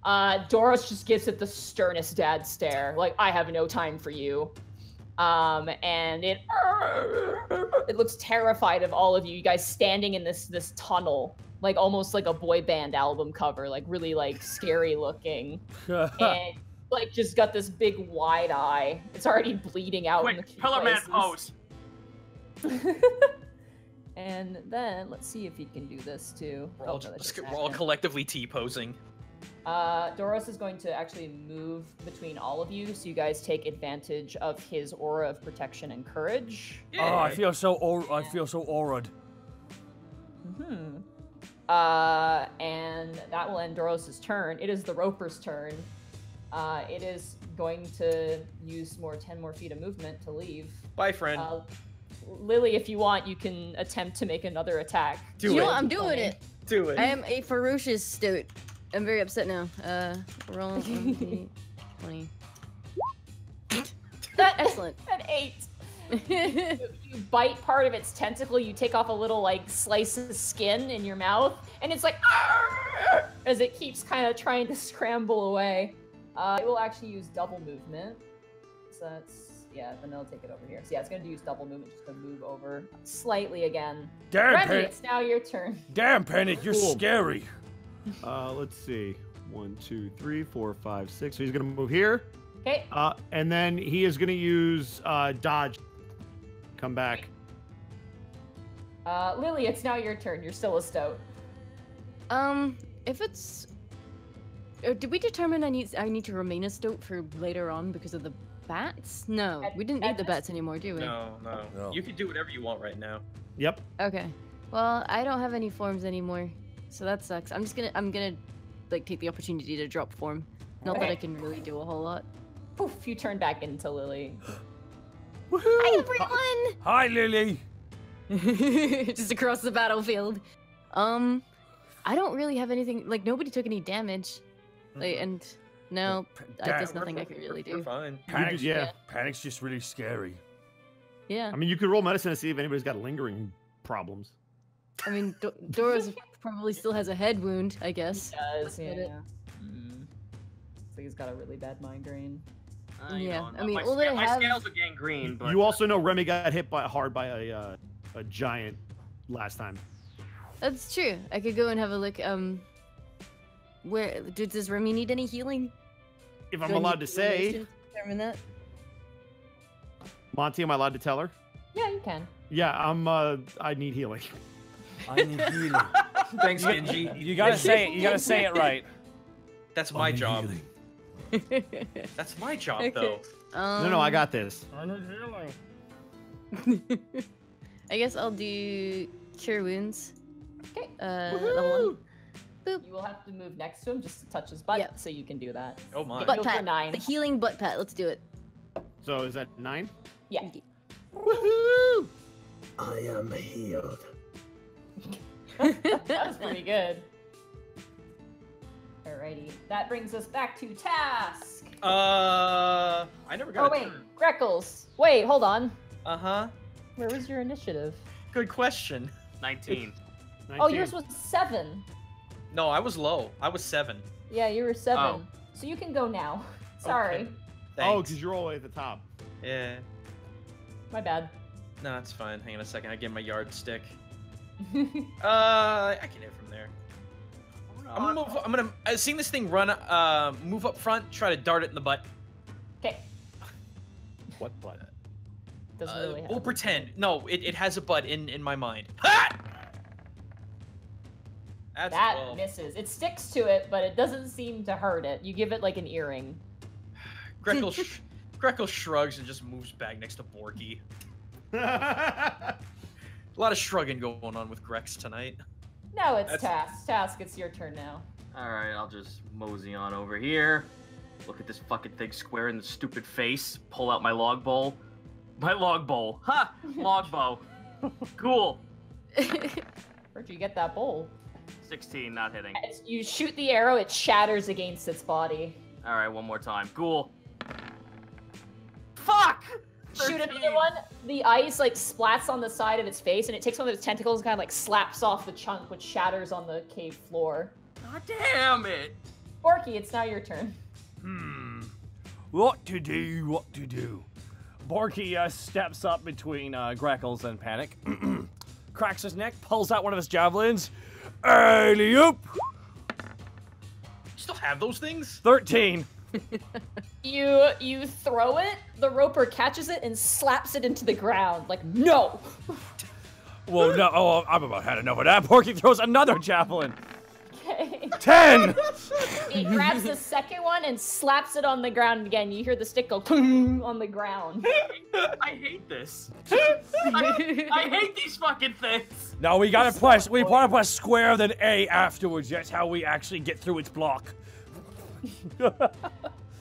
A: Doros just gives it the sternest dad stare, like I have no time for you. And it looks terrified of all of you. You guys standing in this tunnel, like almost like a boy band album cover, like really like scary looking, and like just got this big wide eye. It's already bleeding out. in the
C: Quick, Pillar Man
A: places.
C: pose.
A: And then let's see if he can do this too.
D: We're all,
A: no, that just
D: we're all
A: happened.
D: collectively T-posing.
A: Doros is going to actually move between all of you, so you guys take advantage of his aura of protection and courage.
B: Oh, I feel so aura'd.
A: And that will end Doros' turn. It is the Roper's turn. It is going to use 10 more feet of movement to leave.
D: Bye, friend.
A: Lily, if you want, you can attempt to make another attack.
K: You know what? I'm doing it.
D: Do it.
K: I am a ferocious stoat. I'm very upset now. Roll 20. Excellent.
A: An 8. You bite part of its tentacle, you take off a little like slice of skin in your mouth, and it's like as it keeps kind of trying to scramble away. It will actually use double movement. So that's, yeah, then it'll take it over here. So yeah, it's gonna use double movement just to move over slightly again.
B: Damn,
A: Remy,
B: Panic.
A: it's now your turn.
B: Damn, Panic, you're
E: Cool.
B: scary.
E: Let's see. 1, 2, 3, 4, 5, 6. So he's gonna move here.
A: Okay.
E: And then he is gonna use dodge. Come back.
A: Lily, it's now your turn. You're still a stoat.
K: If it's, did we determine I need to remain a stoat for later on because of the bats? No, we didn't need the bats anymore, do we?
D: No. You can do whatever you want right now.
E: Yep.
K: Okay. Well, I don't have any forms anymore, so that sucks. I'm gonna like take the opportunity to drop form. Not that I can really do a whole lot.
A: Poof, you turn back into Lily.
B: Woohoo!
K: Hi everyone!
B: Hi, Lily.
K: Just across the battlefield. I don't really have anything. Like nobody took any damage. Like, and no, there's nothing I can really do.
D: We're fine.
B: Panic's,
E: yeah.
B: Panic's just really scary.
K: Yeah.
E: I mean, you could roll medicine to see if anybody's got lingering problems.
K: I mean, Dora's probably still has a head wound, I guess.
A: He does,
K: Get
A: yeah.
K: it.
A: So he's got a really bad migraine.
K: Yeah,
C: know,
K: I mean,
C: my,
K: well, they
C: my
K: have-
C: scales are gangrene, but
E: You also know Remy got hit hard by a giant last time.
K: That's true. I could go and have a look. Where does Remy need any healing?
E: If
K: Do
E: I'm
K: I need
E: allowed to say,
K: to determine that.
E: Monty, am I allowed to tell her?
A: Yeah, you can.
E: Yeah, I need healing.
I: I need healing.
D: Thanks, Genji.
I: You gotta say it. You gotta say it right.
D: That's my job. That's my job, though.
E: No, I got this.
I: I need healing.
K: I guess I'll do Cure Wounds.
A: Okay.
K: Level 1. Boop.
A: You will have to move next to him just to touch his butt, so you can do that.
D: Oh my.
K: Butt
A: Go for
K: pat.
A: 9.
K: The healing butt pat. Let's do it.
E: So is that 9?
A: Yeah.
E: Woohoo!
M: I am healed.
A: That was pretty good. Alrighty, that brings us back to Task.
D: I never got
A: Oh
D: a
A: wait,
D: turn.
A: Greckles. Wait, hold on.
D: Uh-huh.
A: Where was your initiative?
D: Good question.
C: 19.
A: Oh, yours was 7.
D: No, I was low. I was 7.
A: Yeah, you were 7.
C: Oh.
A: So you can go now. Sorry.
D: Okay.
E: Oh,
D: Thanks.
E: because you're all the way at the top.
D: Yeah.
A: My bad.
D: No, it's fine. Hang on a second. I get my yardstick. I can hit from there. I'm gonna move. I'm gonna. Seeing this thing run. Move up front. Try to dart it in the butt.
A: Okay.
E: What butt?
A: Doesn't really have
D: We'll
A: it.
D: pretend. No, it has a butt in my mind. Ha! That's
A: That
D: 12.
A: misses. It sticks to it, but it doesn't seem to hurt it. You give it like an earring.
D: Greckles shrugs and just moves back next to Borky. A lot of shrugging going on with Grex tonight.
A: No, it's
D: That's-
A: Task. Task, it's your turn now.
C: Alright, I'll just mosey on over here. Look at this fucking thing square in the stupid face. Pull out my log bowl. My log bowl. Ha! Log bow. Cool.
A: Where'd you get that bowl?
C: 16, not hitting.
A: As you shoot the arrow, it shatters against its body.
C: Alright, one more time. Cool. Fuck!
A: Shoot
C: 13.
A: another one. The ice like splats on the side of its face, and it takes one of its tentacles and kind of like slaps off the chunk, which shatters on the cave floor.
C: God damn it!
A: Borky, it's now your turn.
I: What to do? What to do? Borky steps up between Greckles and Panic, cracks his neck, pulls out one of his javelins. Alley-oop!
D: Still have those things?
I: 13.
A: You throw it, the roper catches it and slaps it into the ground. Like, no!
I: Well, no. Oh, I'm about had enough of that. Borky throws another javelin.
A: Okay.
I: 10.
A: He grabs the second one and slaps it on the ground again. You hear the stick go on the ground.
C: I hate this. I hate these fucking things.
I: No, we gotta press. We want to press square then A afterwards. That's how we actually get through its block.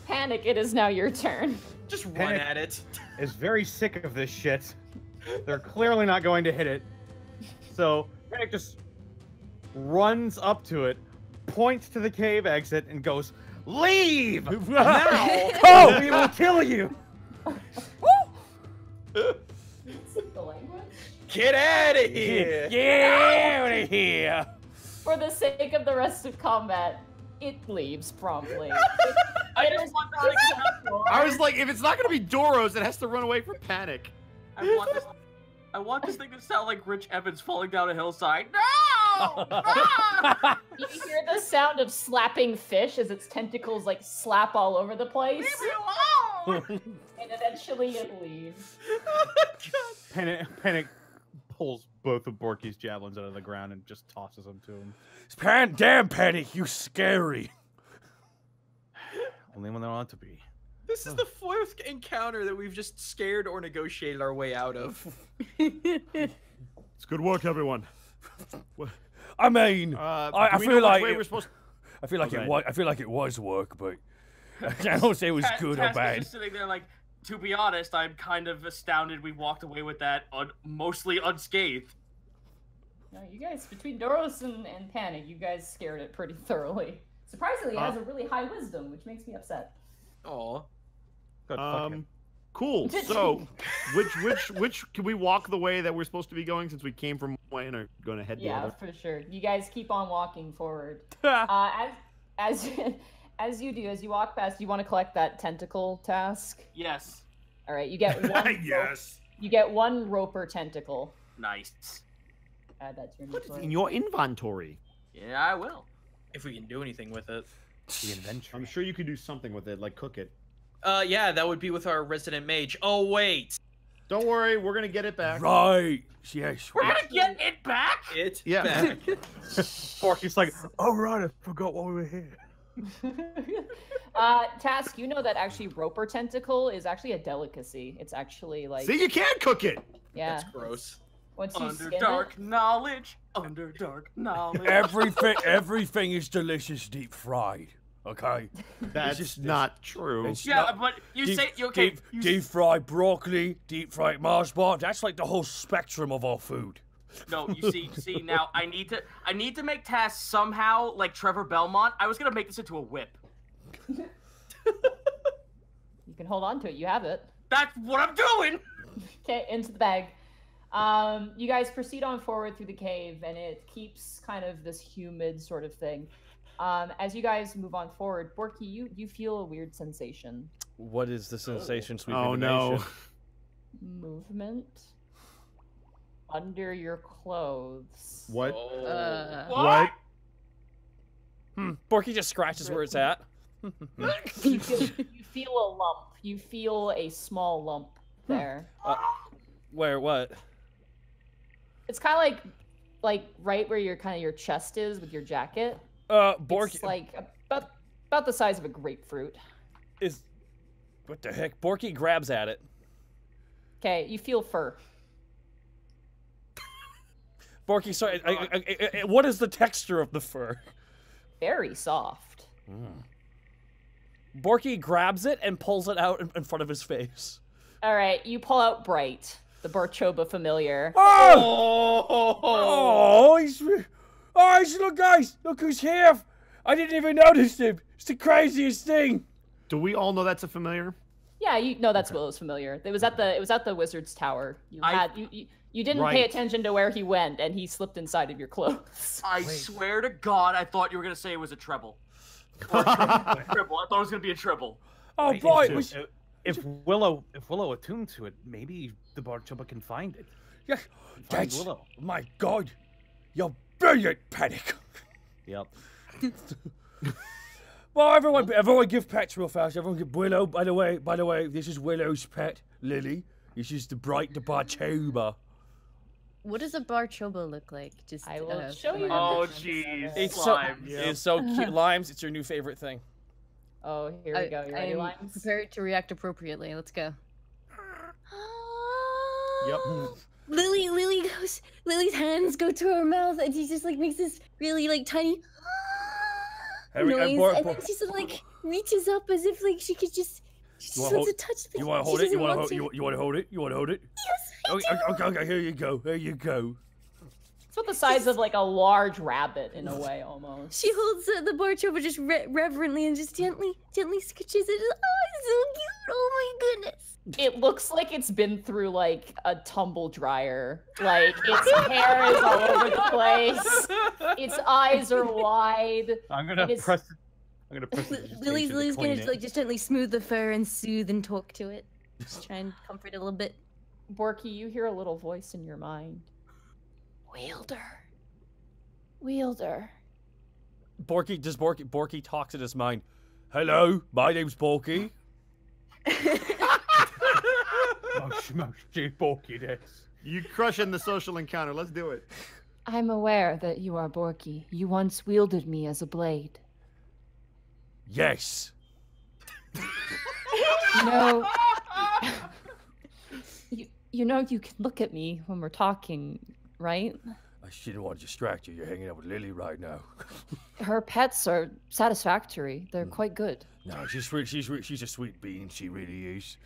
A: Panic, it is now your turn.
D: Just run
L: Panic.
D: at it.
L: Is very sick of this shit. They're clearly not going to hit it. So Panic just runs up to it, points to the cave exit, and goes, "Leave now!
I: Oh!
L: We will kill you!"
A: The language?
D: Get out of here!
I: Get out of here!
A: For the sake of the rest of combat, it leaves promptly.
C: I just want this thing to have
E: I was like, if it's not gonna be Doros, it has to run away from Panic.
C: I want this thing to sound like Rich Evans falling down a hillside. No! No!
A: You hear the sound of slapping fish as its tentacles like slap all over the place.
C: Leave me alone!
A: And eventually it leaves.
L: Panic pulls both of Borky's javelins out of the ground and just tosses them to him.
I: Damn, Panic, you scary.
L: Only when they want to be.
D: This is the 4th encounter that we've just scared or negotiated our way out of.
E: It's good work, everyone.
I: I mean, I
E: do we know
I: feel
E: which
I: like
E: way we're supposed.
I: I feel like
E: Okay.
I: it was. I feel like it was work, but I don't say it was good or
C: Task is
I: bad.
C: just sitting there like, to be honest, I'm kind of astounded we walked away with that mostly unscathed.
A: No, you guys, between Doros and Panic, you guys scared it pretty thoroughly. Surprisingly, it has a really high wisdom, which makes me upset.
D: Aw.
E: Cool. So, which can we walk the way that we're supposed to be going since we came from one way and are going to head the
A: Yeah,
E: other?
A: for sure. You guys keep on walking forward. As As you do, as you walk past, you want to collect that tentacle task.
C: Yes.
A: All right, you get one.
N: Yes.
A: You get one roper tentacle.
C: Nice.
A: Add that to your
E: Put it
A: inventory.
E: in your inventory.
C: Yeah, I will.
D: If we can do anything with it.
L: The invention.
E: I'm sure you could do something with it, like cook it.
D: Yeah, that would be with our resident mage. Oh wait.
E: Don't worry, we're gonna get it back.
B: Right. Yes.
C: We're gonna get it back.
D: It's
E: Yeah.
D: back.
L: Forky's like, oh right, I forgot why we were here.
A: Task, you know that actually roper tentacle is actually a delicacy. It's actually like.
E: See, you can't cook it.
A: Yeah.
D: That's gross.
A: Once you
C: Under
A: skin
C: dark
A: it,
C: knowledge. Under dark knowledge.
B: Everything is delicious deep fried. Okay.
E: That's
B: just-
E: not true.
B: It's
C: Yeah,
B: not-
C: but you
B: deep,
C: say okay.
B: Deep fried broccoli, deep fried Mars bar. That's like the whole spectrum of our food.
C: No, you see now. I need to make Task somehow like Trevor Belmont. I was gonna make this into a whip.
A: you can hold on to it. You have it.
C: That's what I'm doing.
A: Okay, into the bag. You guys proceed on forward through the cave, and it keeps kind of this humid sort of thing. As you guys move on forward, Borky, you feel a weird sensation.
I: What is the sensation, sweeping
E: Oh
I: the
E: no.
I: nation?
A: Movement under your clothes.
E: What?
C: What?
I: Borky just scratches where it's at.
A: You feel a lump. You feel a small lump there.
I: Where? What?
A: It's kind of like right where your chest is with your jacket.
I: Borky
A: It's like about the size of a grapefruit.
I: is. What the heck? Borky grabs at it.
A: Okay, you feel fur.
I: Borky, sorry. What is the texture of the fur?
A: Very soft.
I: Borky grabs it and pulls it out in front of his face.
A: All right, you pull out Bright, the Barchoba familiar.
B: Oh, look, guys, look who's here. I didn't even notice him. It's the craziest thing.
E: Do we all know that's a familiar?
A: Yeah, you know that's Willow's familiar. It was at the wizard's tower. You didn't pay attention to where he went, and he slipped inside of your clothes.
C: I swear to God, I thought you were gonna say it was a treble. Or a triple. I thought it was gonna be a triple.
B: Oh,
L: Wait,
B: boy.
L: If Willow attuned to it, maybe the Barchoba can find it.
B: Yeah,
L: Find
B: that's,
L: Willow.
B: my God. You're brilliant, Panic.
L: Yep.
B: Well, everyone give pets real fast. Everyone give Willow, by the way, this is Willow's pet, Lily. This is the Barchoba.
K: What does a Barchoba look like? Just
A: I will show you.
C: Oh, jeez.
I: It's
C: Slimes.
I: so cute. Limes, it's your new favorite thing.
A: Oh, here we go. You ready,
K: I'm
A: Limes?
K: prepared to react appropriately. Let's go.
E: Yep.
K: Lily's hands go to her mouth, and she just like makes this really like tiny noise, and then she sort of like reaches up as if like she could just wants to touch the.
B: You want to hold it? You want to hold it? You want to hold it?
K: Yes, I do.
B: Okay, here you go. Here you go.
A: It's about the size of like a large rabbit in a way, almost.
K: She holds the Barchoba just reverently and just gently scratches it. Oh, it's so cute! Oh my goodness!
A: It looks like it's been through like a tumble dryer. Like its hair is all over the place. Its eyes are wide.
L: I'm gonna press.
K: Lily's gonna like just gently smooth the fur and soothe and talk to it. Just try and comfort it a little bit.
A: Borky, you hear a little voice in your mind. Wielder.
I: Borky talks in his mind.
B: Hello, my name's Borky.
L: Borky this.
E: You crushing the social encounter. Let's do it.
A: I'm aware that you are Borky. You once wielded me as a blade.
B: Yes.
A: You know, you know you can look at me when we're talking, right?
B: I shouldn't want to distract you. You're hanging out with Lily right now.
A: Her pets are satisfactory. They're quite good.
B: No, she's a sweet bean. She really is.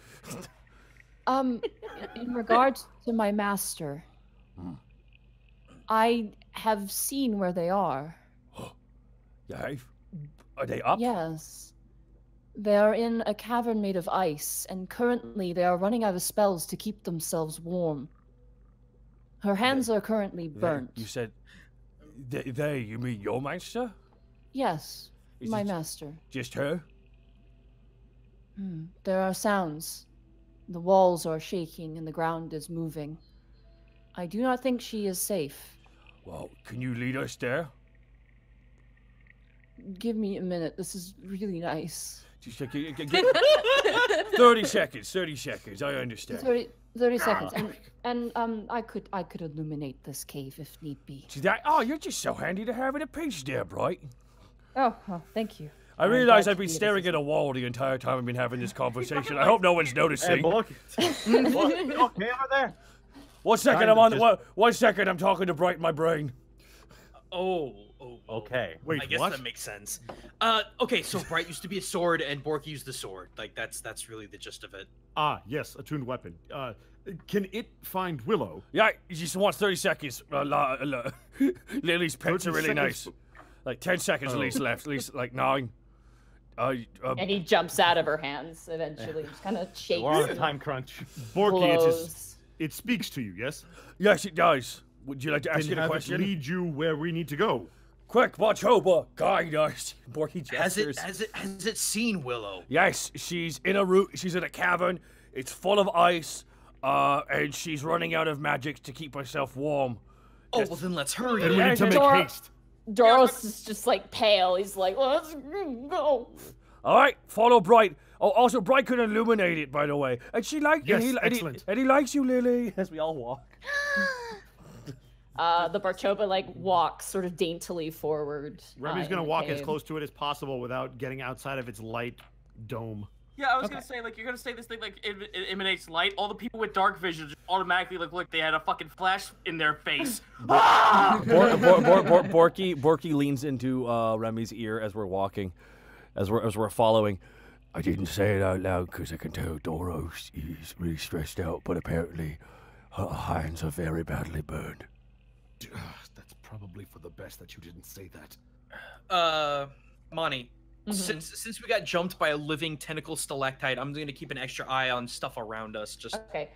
A: In regards to my master, I have seen where they are.
B: You have? Are they up?
A: Yes. They are in a cavern made of ice, and currently they are running out of spells to keep themselves warm. Her hands are currently burnt.
B: You said they, you mean your master?
A: Yes. My master.
B: Just her?
A: There are sounds. The walls are shaking and the ground is moving. I do not think she is safe.
B: Well, can you lead us there?
A: Give me a minute. This is really nice.
B: Just 30 seconds, 30 seconds. I understand.
A: 30 seconds. And I could illuminate this cave if need be.
B: See that? Oh, you're just so handy to have in a pinch there, Bright.
A: Oh, thank you.
B: I realize I've been staring at a wall the entire time I've been having this conversation. I hope no one's noticing.
L: Hey, look. Look, okay over there.
B: 1 second, I'm on. 1 second, I'm talking to Bright in my brain.
L: Okay.
D: Wait, I guess that makes sense. Okay, so Bright used to be a sword, and Borky used the sword. Like that's really the gist of it.
E: Ah, yes, a tuned weapon. Can it find Willow?
B: Yeah, he just wants 30 seconds. Lily's pets are really
E: 30
B: nice.
E: seconds.
B: Like 10 seconds at least left. At least like 9.
A: And he jumps out of her hands eventually. Just kind of shakes.
L: We're on a time crunch.
E: Borky, it speaks to you, yes?
B: Yes, it does. Would you like to ask
E: Then
B: it a
E: have
B: question?
E: it lead you where we need to go.
B: Quick, Bachoba, guide us. Borky gestures.
D: Has it seen Willow?
B: Yes, she's in a cavern. It's full of ice, and she's running out of magic to keep herself warm.
D: Oh, well then let's hurry.
E: Then we need to make haste.
A: Doros is just like pale. He's like, let's go.
B: All right, follow Bright. Oh, also Bright could illuminate it, by the way. And she likes.
E: Yes, excellent.
B: And he likes you, Lily. As we all walk.
A: The Barchoba like walks sort of daintily forward.
E: Remy's
A: in
E: gonna
A: the
E: walk as
A: cave.
E: close to it as possible without getting outside of its light dome.
C: Yeah, I was gonna say, like, you're gonna say this thing, like, it emanates light. All the people with dark vision just automatically look like they had a fucking flash in their face.
I: Borky leans into Remy's ear as we're walking, as we're following.
B: I didn't say it out loud because I can tell Doros is really stressed out, but apparently her hands are very badly burned.
E: That's probably for the best that you didn't say that.
D: Monty. Since we got jumped by a living tentacle stalactite, I'm going to keep an extra eye on stuff around us. Just
A: okay.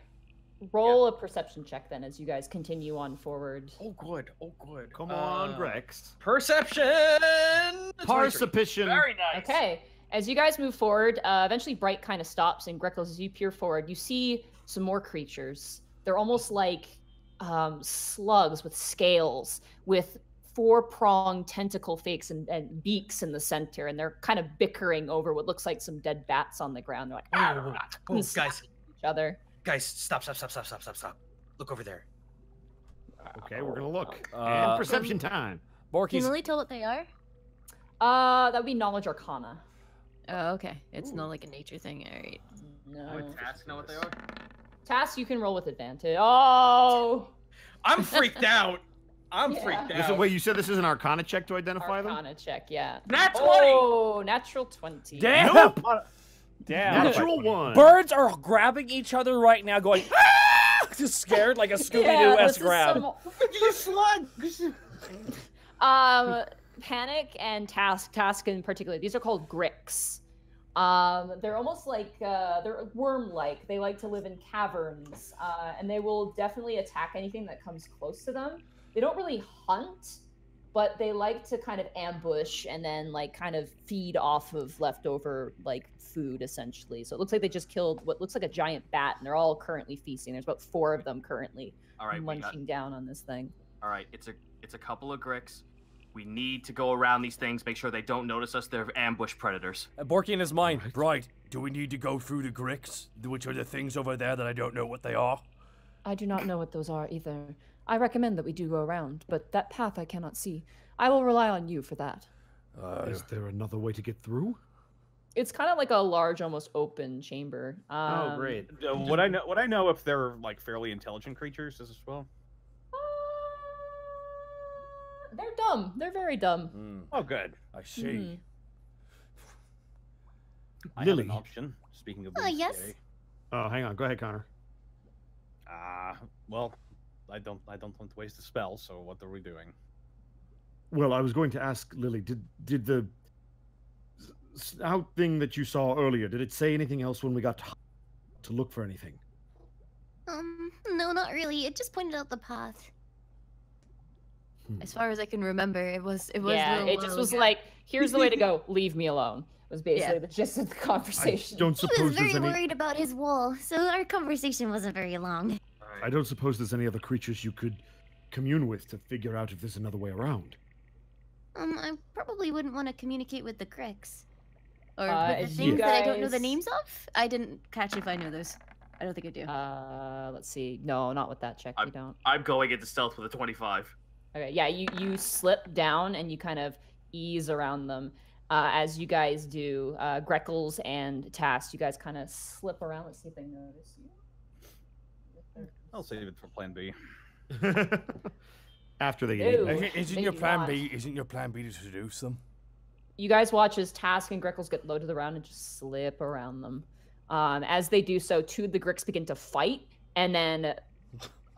A: Roll a perception check then as you guys continue on forward.
D: Oh, good. Oh, good.
E: Come on, Grex.
D: Perception.
E: Perception.
D: Very nice.
A: Okay. As you guys move forward, eventually Bright kind of stops, and Greckles, as you peer forward, you see some more creatures. They're almost like slugs with scales, with 4-pronged tentacle fakes and beaks in the center, and they're kind of bickering over what looks like some dead bats on the ground. They're like,
D: guys,
A: each other.
D: Guys, stop. Look over there.
E: Okay, we're gonna look. And perception time.
K: Can you really tell what they are?
A: That would be knowledge arcana.
K: Oh, okay. It's not like a nature thing. All right.
A: No.
C: Would Task know what they are?
A: Task, you can roll with advantage. Oh!
D: I'm freaked out. I'm freaked out.
E: Wait, you said this is an arcana check to identify them?
A: Arcana check, yeah.
C: Nat 20!
A: Oh, natural 20.
I: Damn!
E: Nope.
I: Damn.
E: Natural 1.
I: Birds are grabbing each other right now, going, ah! Just scared like a Scooby-Doo-esque grab.
A: Panic and Task in particular, these are called Gricks. They're almost like, they're worm-like. They like to live in caverns, and they will definitely attack anything that comes close to them. They don't really hunt, but they like to kind of ambush and then like kind of feed off of leftover like food essentially. So it looks like they just killed what looks like a giant bat, and they're all currently feasting. There's about 4 of them currently munching down on this thing.
C: All right, it's a couple of Gricks. We need to go around these things, make sure they don't notice us. They're ambush predators.
I: Borky in his mind.
B: Right. Do we need to go through the Gricks, which are the things over there that I don't know what they are?
A: I do not know what those are either. I recommend that we do go around, but that path I cannot see. I will rely on you for that.
E: Is there another way to get through?
A: It's kind of like a large, almost open chamber.
L: Oh, great. Would I know if they're like fairly intelligent creatures as well?
A: They're dumb. They're very dumb.
L: Oh, good.
B: I see.
L: I
E: Lily.
L: have an option. Speaking of being
H: yes.
L: scary.
E: Oh, hang on. Go ahead, Connor.
L: Well, I don't want to waste a spell. So what are we doing?
E: Well, I was going to ask Lily. Did the snout thing that you saw earlier? Did it say anything else when we got to look for anything?
H: No, not really. It just pointed out the path.
K: As far as I can remember, it was.
A: Yeah, it just was like here's the way to go. Leave me alone. Was basically the gist of the conversation.
E: I don't
H: He
E: suppose
H: was very
E: there's any.
H: worried about his wall, so our conversation wasn't very long.
E: I don't suppose there's any other creatures you could commune with to figure out if there's another way around.
H: I probably wouldn't want to communicate with the Gricks. Or with the
A: as
H: things
A: you
H: that I don't know the
A: guys-
H: names of?
K: I didn't catch if I know those. I don't think I do.
A: Let's see. No, not with that check. You don't.
C: I'm going into stealth with a 25.
A: Okay, yeah, you slip down and you kind of ease around them. As you guys do, Greckles and Task, you guys kind of slip around. Let's see if they notice you.
G: I'll save it for plan B.
E: After they get
A: Ew.
E: eaten.
B: Isn't
A: They
B: your
A: do
B: plan
A: not.
B: B? Isn't your plan B to seduce them?
A: You guys watch as Task and Greckles get low to the ground and just slip around them. As they do so, two of the Gricks begin to fight, and then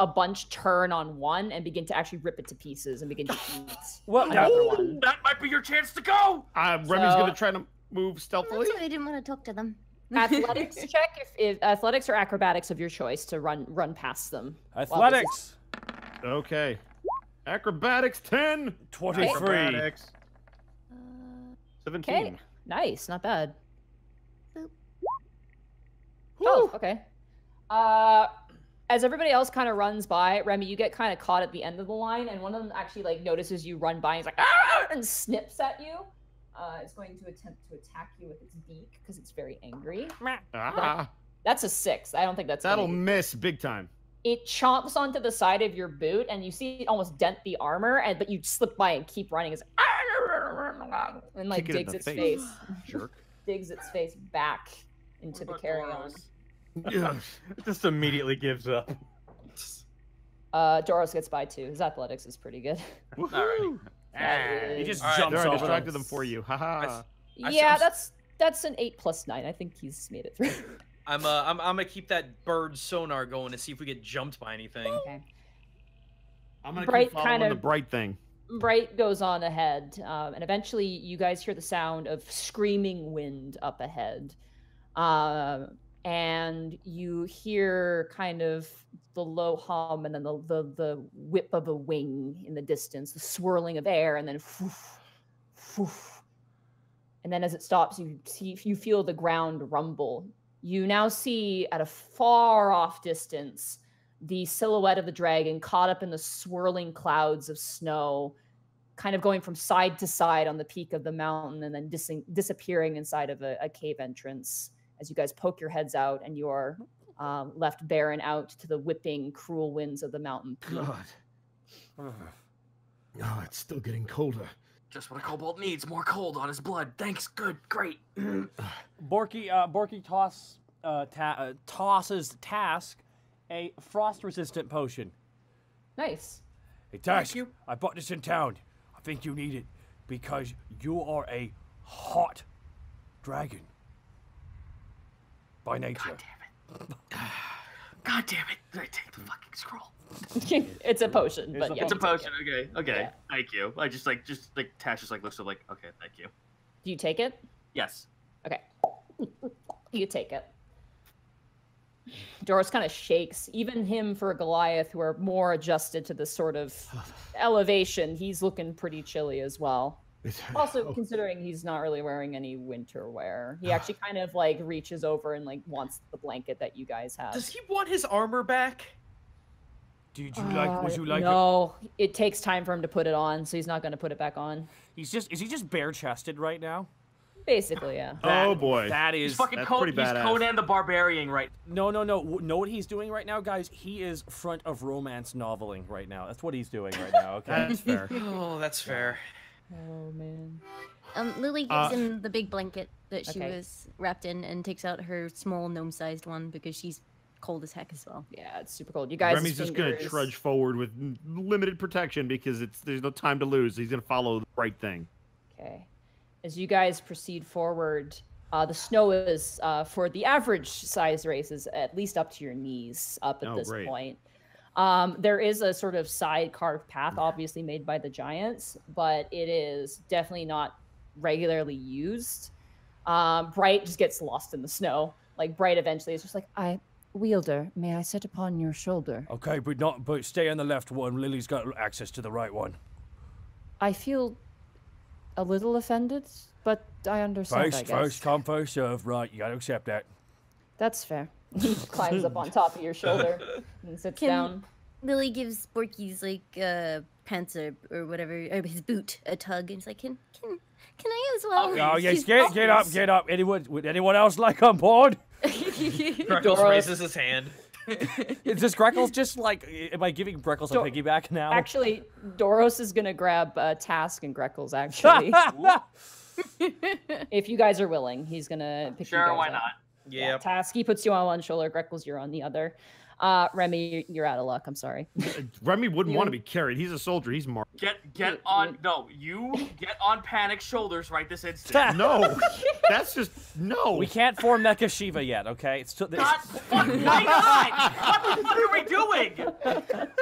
A: a bunch turn on one and begin to actually rip it to pieces and begin to eat another one.
C: That might be your chance to go.
E: Remy's
A: So-
E: gonna try to move stealthily.
H: That's why I didn't want to talk to them.
A: Athletics check, if athletics or acrobatics of your choice to run past them.
I: Athletics.
E: Okay. Acrobatics 10.
B: 23.
L: Acrobatics. 17.
A: Okay, nice, not bad.
H: Boop.
A: Oh, okay. As everybody else kind of runs by, Remy, you get kind of caught at the end of the line, and one of them actually like notices you run by and is like, ah! And snips at you. It's going to attempt to attack you with its beak because it's very angry. That's a 6. I don't think that's
E: That'll
A: gonna be-
E: miss big time.
A: It chomps onto the side of your boot, and you see it almost dent the armor, but you slip by and keep running. It's like, and like
E: Kick it in
A: digs
E: the
A: its
E: face.
A: face,
E: Jerk.
A: digs its face back into the carry-on.
L: It just immediately gives up.
A: Doros gets by too. His athletics is pretty good.
C: Alright.
I: He just
L: All right,
I: jumps
E: There, I
I: over
E: distracted
I: them.
E: them for you. Haha.
A: Yeah, that's an 8 + 9. I think he's made it through.
D: I'm gonna keep that bird sonar going to see if we get jumped by anything.
A: Okay.
E: I'm gonna
A: Bright
E: keep following
A: kind
E: the
A: of-
E: bright thing.
A: Bright goes on ahead, and eventually you guys hear the sound of screaming wind up ahead. And you hear kind of the low hum and then the whip of a wing in the distance, the swirling of air, and then foof, foof. And then as it stops, you feel the ground rumble. You now see at a far off distance the silhouette of the dragon caught up in the swirling clouds of snow, kind of going from side to side on the peak of the mountain and then disappearing inside of a cave entrance as you guys poke your heads out and you are left barren out to the whipping, cruel winds of the mountain peak.
E: God. Oh, it's still getting colder.
C: Just what a kobold needs, more cold on his blood. Thanks, good, great.
I: Borky tosses Task a frost-resistant potion.
A: Nice.
B: Hey, Task, I bought this in town. I think you need it because you are a hot dragon by nature.
C: God damn it. Did I take the fucking scroll?
A: It's a potion, but yeah.
C: It's a
A: you take
C: potion.
A: it.
C: Okay.
A: Yeah.
C: Thank you. I just Tash just looks up like, okay, thank you.
A: Do you take it?
C: Yes.
A: Okay. You take it. Doris kind of shakes. Even him for Goliath, who are more adjusted to this sort of elevation, he's looking pretty chilly as well. Also, considering he's not really wearing any winter wear. He actually kind of like reaches over and like wants the blanket that you guys have.
D: Does he want his armor back?
B: Would you like
A: No, it takes time for him to put it on, so he's not going to put it back on.
I: Is he just bare-chested right now?
A: Basically, yeah.
E: Oh boy.
I: That
C: He's
I: is
C: fucking
E: that's
C: Conan.
E: pretty
C: He's
E: badass.
C: Conan the Barbarian, right?
I: No. Know what he's doing right now, guys? He is front of romance noveling right now. That's what he's doing right now. Okay,
E: That's fair.
D: Oh, that's fair.
A: Oh man.
H: Lily gives him the big blanket that she
A: Okay.
H: was wrapped in and takes out her small gnome-sized one because she's cold as heck as well.
A: Yeah, it's super cold. You guys.
E: Remy's just gonna trudge forward with limited protection because there's no time to lose. He's gonna follow the right thing.
A: Okay. As you guys proceed forward, the snow is for the average size races at least up to your knees up at this
E: great.
A: point. There is a sort of side carved path, obviously made by the giants, but it is definitely not regularly used. Bright just gets lost in the snow. Like Bright eventually is just like, Wielder, may I sit upon your shoulder?
B: Okay, but stay on the left one. Lily's got access to the right one.
A: I feel a little offended, but I understand, I guess.
B: First come, first serve. Right, you gotta accept that.
A: That's fair. He climbs up on top of your shoulder and sits down.
K: Lily gives Borky's like pants or whatever, or his boot a tug, and he's like, "Can I as well?"
B: Oh yes, get up. Would anyone else like on board?
D: Greckles raises his hand.
I: Is this Greckles just like? Am I giving Greckles a piggyback now?
A: Actually, Doros is gonna grab Task and Greckles. Actually, if you guys are willing, he's gonna pick you guys
C: why
A: up.
C: not?
D: Yeah.
A: Task, he puts you on one shoulder. Greckles, you're on the other. Remy, you're out of luck. I'm sorry.
E: Remy wouldn't want to be carried. He's a soldier. He's marked.
C: Get on. No, you get on Panic's shoulders right this instant.
E: No, that's just no.
I: We can't form Mecha Shiva yet. Okay, it's
C: why not? What are we doing?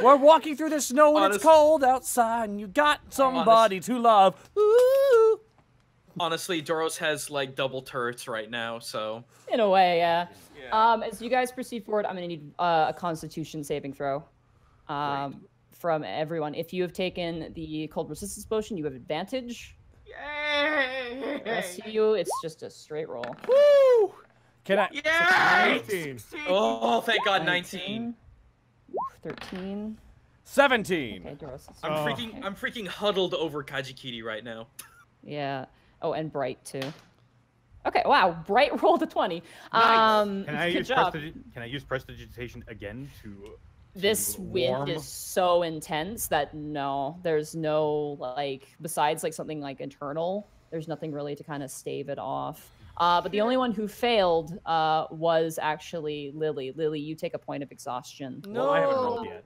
I: We're walking through the snow and it's cold outside, and you got somebody to love. Ooh.
D: Honestly, Doros has like double turrets right now, so.
A: In a way, yeah. As you guys proceed forward, I'm gonna need a Constitution saving throw from everyone. If you have taken the cold resistance potion, you have advantage.
C: Yay!
A: The rest of you, it's just a straight roll.
I: Woo! Can I?
C: Yay!
E: 19.
D: Oh, thank God, 19.
A: 13.
I: 17.
A: Okay, Doros.
D: I'm freaking huddled over Kajikiri right now.
A: Yeah. Oh, and Bright too. Okay, wow, Bright rolled a 20.
L: Nice. Can I use prestidigitation again to
A: this wind is so intense that no, there's no like besides like something like internal, there's nothing really to kind of stave it off. But the only one who failed was actually Lily. Lily, you take a point of exhaustion.
L: No, I haven't rolled yet.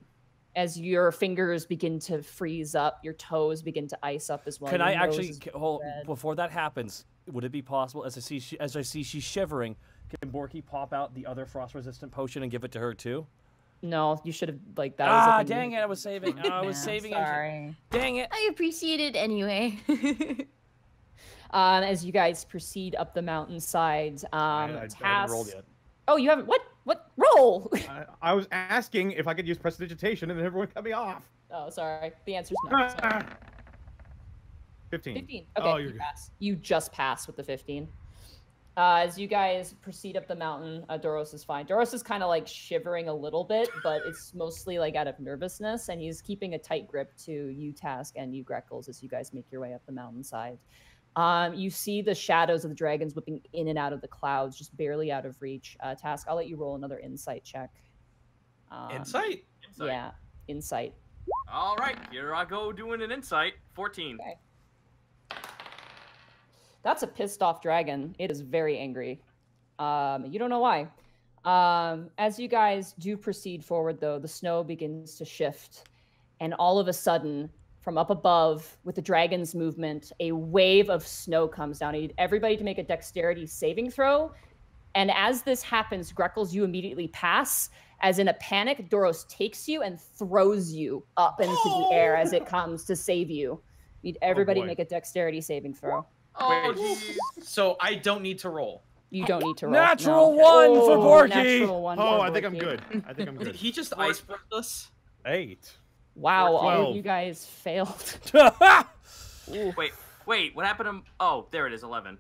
A: As your fingers begin to freeze up, your toes begin to ice up as well.
I: Can I actually hold before that happens? Would it be possible, as I see she's shivering, can Borky pop out the other frost-resistant potion and give it to her too?
A: No, you should have like that.
I: Dang it! I was saving. I was saving.
A: Sorry.
I: Dang it!
K: I appreciate it anyway.
A: As you guys proceed up the mountainside,
L: I haven't rolled yet.
A: Oh, you haven't? What? Roll!
L: I was asking if I could use prestidigitation, and then everyone cut me off.
A: Oh, sorry. The answer's no. Sorry.
L: 15.
A: 15. Okay, you pass. You just pass with the 15. As you guys proceed up the mountain, Doros is fine. Doros is kind of like shivering a little bit, but it's mostly like out of nervousness, and he's keeping a tight grip to you, Task, and you, Greckles, as you guys make your way up the mountainside. You see the shadows of the dragons whipping in and out of the clouds, just barely out of reach. Task, I'll let you roll another insight check.
D: Insight?
A: Yeah, insight.
C: All right, here I go doing an insight. 14.
A: Okay. That's a pissed off dragon. It is very angry. You don't know why. As you guys do proceed forward, though, the snow begins to shift. And all of a sudden, from up above, with the dragon's movement, a wave of snow comes down. I need everybody to make a dexterity saving throw. And as this happens, Greckles, you immediately pass. As in a panic, Doros takes you and throws you up into the air as it comes to save you. Need everybody make a dexterity saving throw.
D: Wait, so I don't need to roll.
A: You don't need to roll.
I: Natural one for Borky.
A: Natural one for
E: I think I'm
A: Borky.
E: good. I think I'm good.
D: Did he just ice break us?
L: 8.
A: Wow, all
E: 12.
A: of you guys failed.
C: Wait, what happened to... Oh, there it is, 11.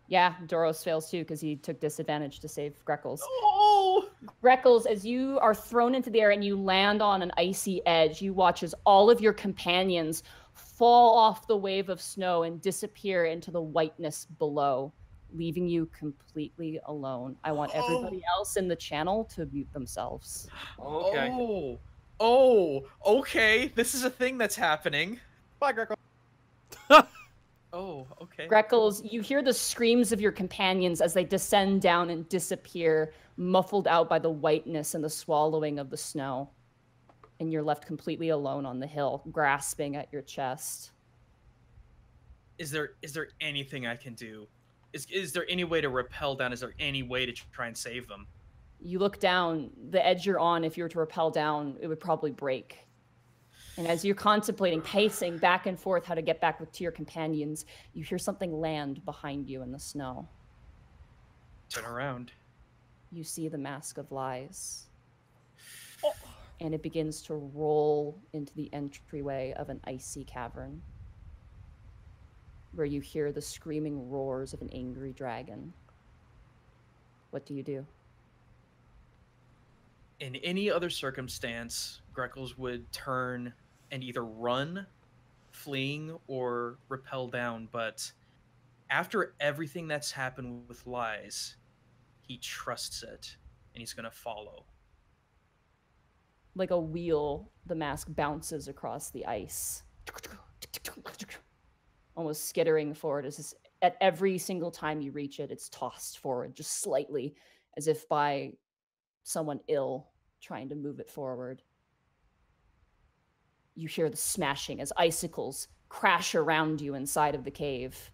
A: Yeah, Doros fails too because he took disadvantage to save Greckles.
D: Oh!
A: Greckles, as you are thrown into the air and you land on an icy edge, you watch as all of your companions fall off the wave of snow and disappear into the whiteness below, leaving you completely alone. I want everybody else in the channel to mute themselves.
C: Okay.
D: Okay. This is a thing that's happening.
L: Bye, Greckles.
D: Oh, okay.
A: Greckles, you hear the screams of your companions as they descend down and disappear, muffled out by the whiteness and the swallowing of the snow. And you're left completely alone on the hill, grasping at your chest.
D: Is there anything I can do? Is there any way to rappel down? Is there any way to try and save them?
A: You look down, the edge you're on, if you were to rappel down, it would probably break. And as you're contemplating, pacing back and forth how to get back to your companions, you hear something land behind you in the snow.
D: Turn around.
A: You see the Mask of Lies. And it begins to roll into the entryway of an icy cavern. where you hear the screaming roars of an angry dragon. What do you do?
D: In any other circumstance, Greckles would turn and either run, fleeing, or rappel down, but after everything that's happened with Lies, he trusts it, and he's going to follow.
A: Like a wheel, the mask bounces across the ice, almost skittering forward. As at every single time you reach it, it's tossed forward just slightly, as if by someone ill trying to move it forward. You hear the smashing as icicles crash around you inside of the cave.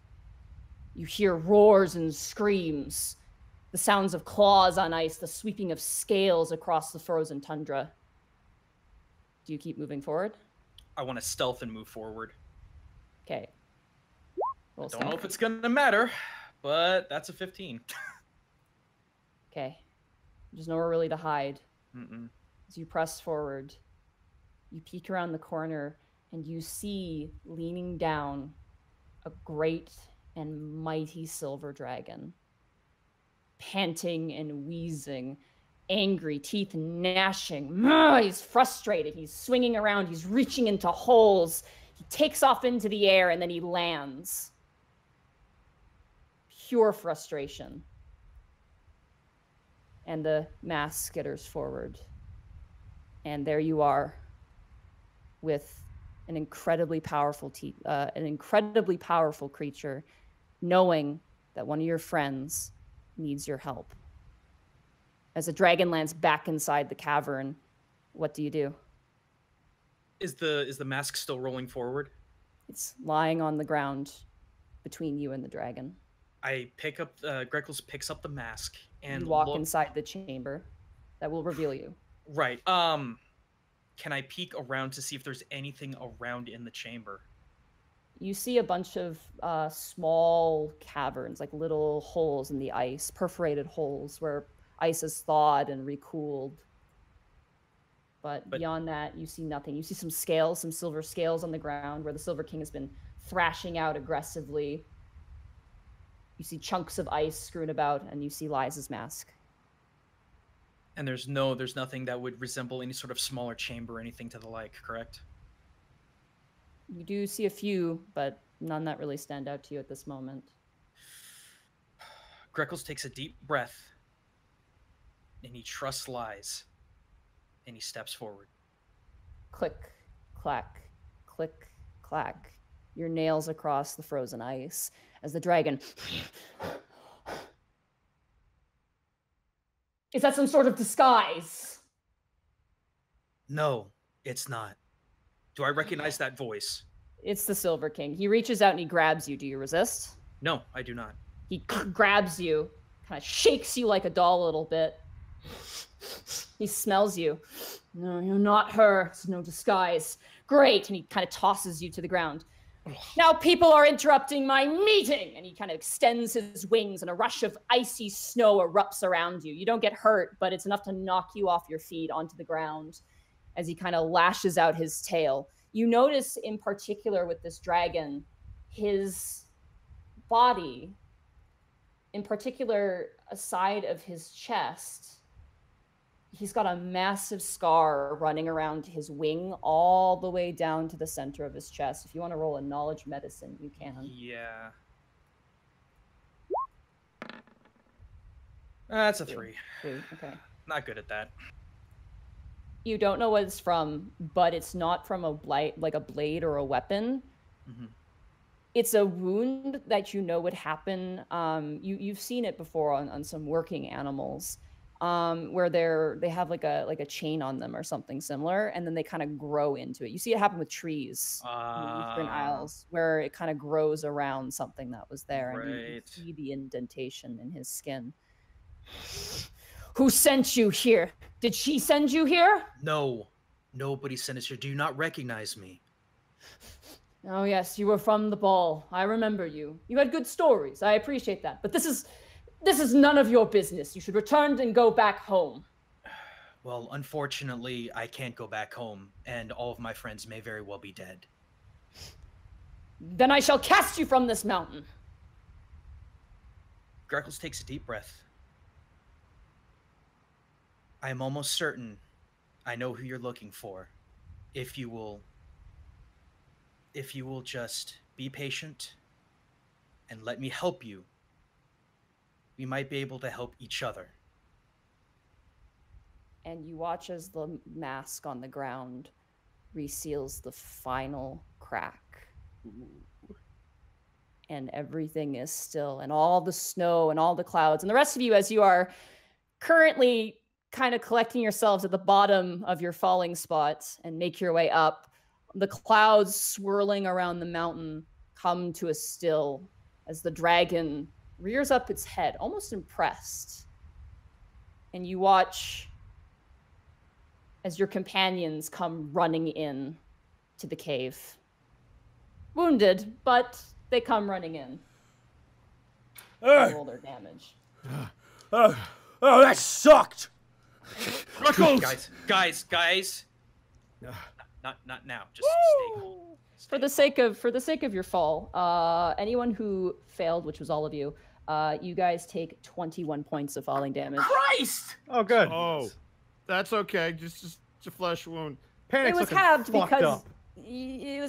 A: You hear roars and screams, the sounds of claws on ice, the sweeping of scales across the frozen tundra. Do you keep moving forward?
D: I want to stealth and move forward.
A: Okay.
D: I don't know if it's going to matter, but that's a 15.
A: Okay. There's nowhere really to hide.
D: Mm-mm.
A: As you press forward, you peek around the corner and you see leaning down a great and mighty silver dragon, panting and wheezing, angry, teeth gnashing. He's frustrated. He's swinging around. He's reaching into holes. He takes off into the air and then he lands. Pure frustration. And the mask skitters forward. And there you are with an incredibly powerful creature, knowing that one of your friends needs your help. As the dragon lands back inside the cavern, what do you do?
D: Is the mask still rolling forward?
A: It's lying on the ground between you and the dragon.
D: I pick up, Greckles picks up the mask and
A: you walk inside the chamber. That will reveal you.
D: Right. Can I peek around to see if there's anything around in the chamber?
A: You see a bunch of small caverns, like little holes in the ice, perforated holes where ice is thawed and recooled. But beyond that, you see nothing. You see some scales, some silver scales on the ground where the Silver King has been thrashing out aggressively. You see chunks of ice strewn about, and you see Liza's mask.
D: And there's nothing that would resemble any sort of smaller chamber or anything to the like, correct?
A: You do see a few, but none that really stand out to you at this moment.
D: Greckles takes a deep breath, and he trusts Lies, and he steps forward.
A: Click, clack, click, clack. Your nails across the frozen ice as the dragon... Is that some sort of disguise?
D: No, it's not. Do I recognize that voice?
A: It's the Silver King. He reaches out and he grabs you. Do you resist?
D: No, I do not.
A: He grabs you, kind of shakes you like a doll a little bit. He smells you. No, you're not her. It's no disguise. Great. And he kind of tosses you to the ground. Now people are interrupting my meeting! And he kind of extends his wings and a rush of icy snow erupts around you. You don't get hurt, but it's enough to knock you off your feet onto the ground as he kind of lashes out his tail. You notice in particular with this dragon, his body, in particular a side of his chest, he's got a massive scar running around his wing all the way down to the center of his chest. If you want to roll a knowledge medicine, you can.
D: Yeah. That's a 3.
A: 3, okay.
D: Not good at that.
A: You don't know what it's from, but it's not from a blade or a weapon.
D: Mm-hmm.
A: It's a wound that you know would happen. You've seen it before on some working animals. Where they have like a chain on them or something similar, and then they kind of grow into it. You see it happen with trees in the Eastern Isles, where it kind of grows around something that was there, and you see the indentation in his skin. Who sent you here? Did she send you here?
F: No, nobody sent us here. Do you not recognize me?
A: Oh yes, you were from the ball. I remember you. You had good stories. I appreciate that, but this is none of your business. You should return and go back home.
F: Well, unfortunately, I can't go back home, and all of my friends may very well be dead.
A: Then I shall cast you from this mountain.
F: Greckles takes a deep breath. I am almost certain I know who you're looking for. If you will just be patient and let me help you, we might be able to help each other.
A: And you watch as the mask on the ground reseals the final crack. And everything is still, and all the snow and all the clouds. And the rest of you, as you are currently kind of collecting yourselves at the bottom of your falling spot and make your way up, the clouds swirling around the mountain come to a still as the dragon rears up its head, almost impressed. And you watch as your companions come running in to the cave. Wounded, but they come running in. Roll their damage.
B: Oh, that sucked!
F: Guys. Not now. Just stay.
A: For the sake of your fall, anyone who failed, which was all of you, you guys take 21 points of falling damage.
C: Christ!
L: Oh, good.
E: Oh, that's okay. Just a flesh wound.
A: It was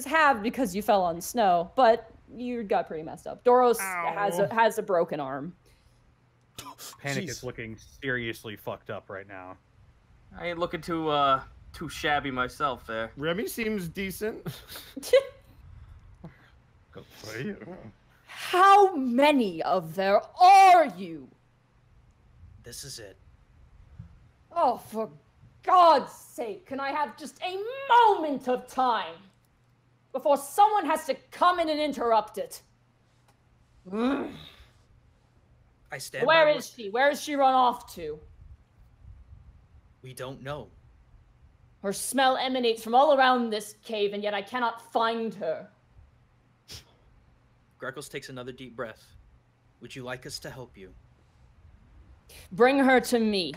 A: halved because you fell on snow, but you got pretty messed up. Doros has a broken arm.
L: Panic is looking seriously fucked up right now.
C: I ain't looking too shabby myself there.
E: Remy seems decent.
L: Good for you.
A: How many of there are you?
F: This is it.
A: Oh, for God's sake, can I have just a moment of time before someone has to come in and interrupt it?
F: I stand.
A: Where is she? Where has she run off to?
F: We don't know.
A: Her smell emanates from all around this cave, and yet I cannot find her.
F: Greckles takes another deep breath. Would you like us to help you?
A: Bring her to me.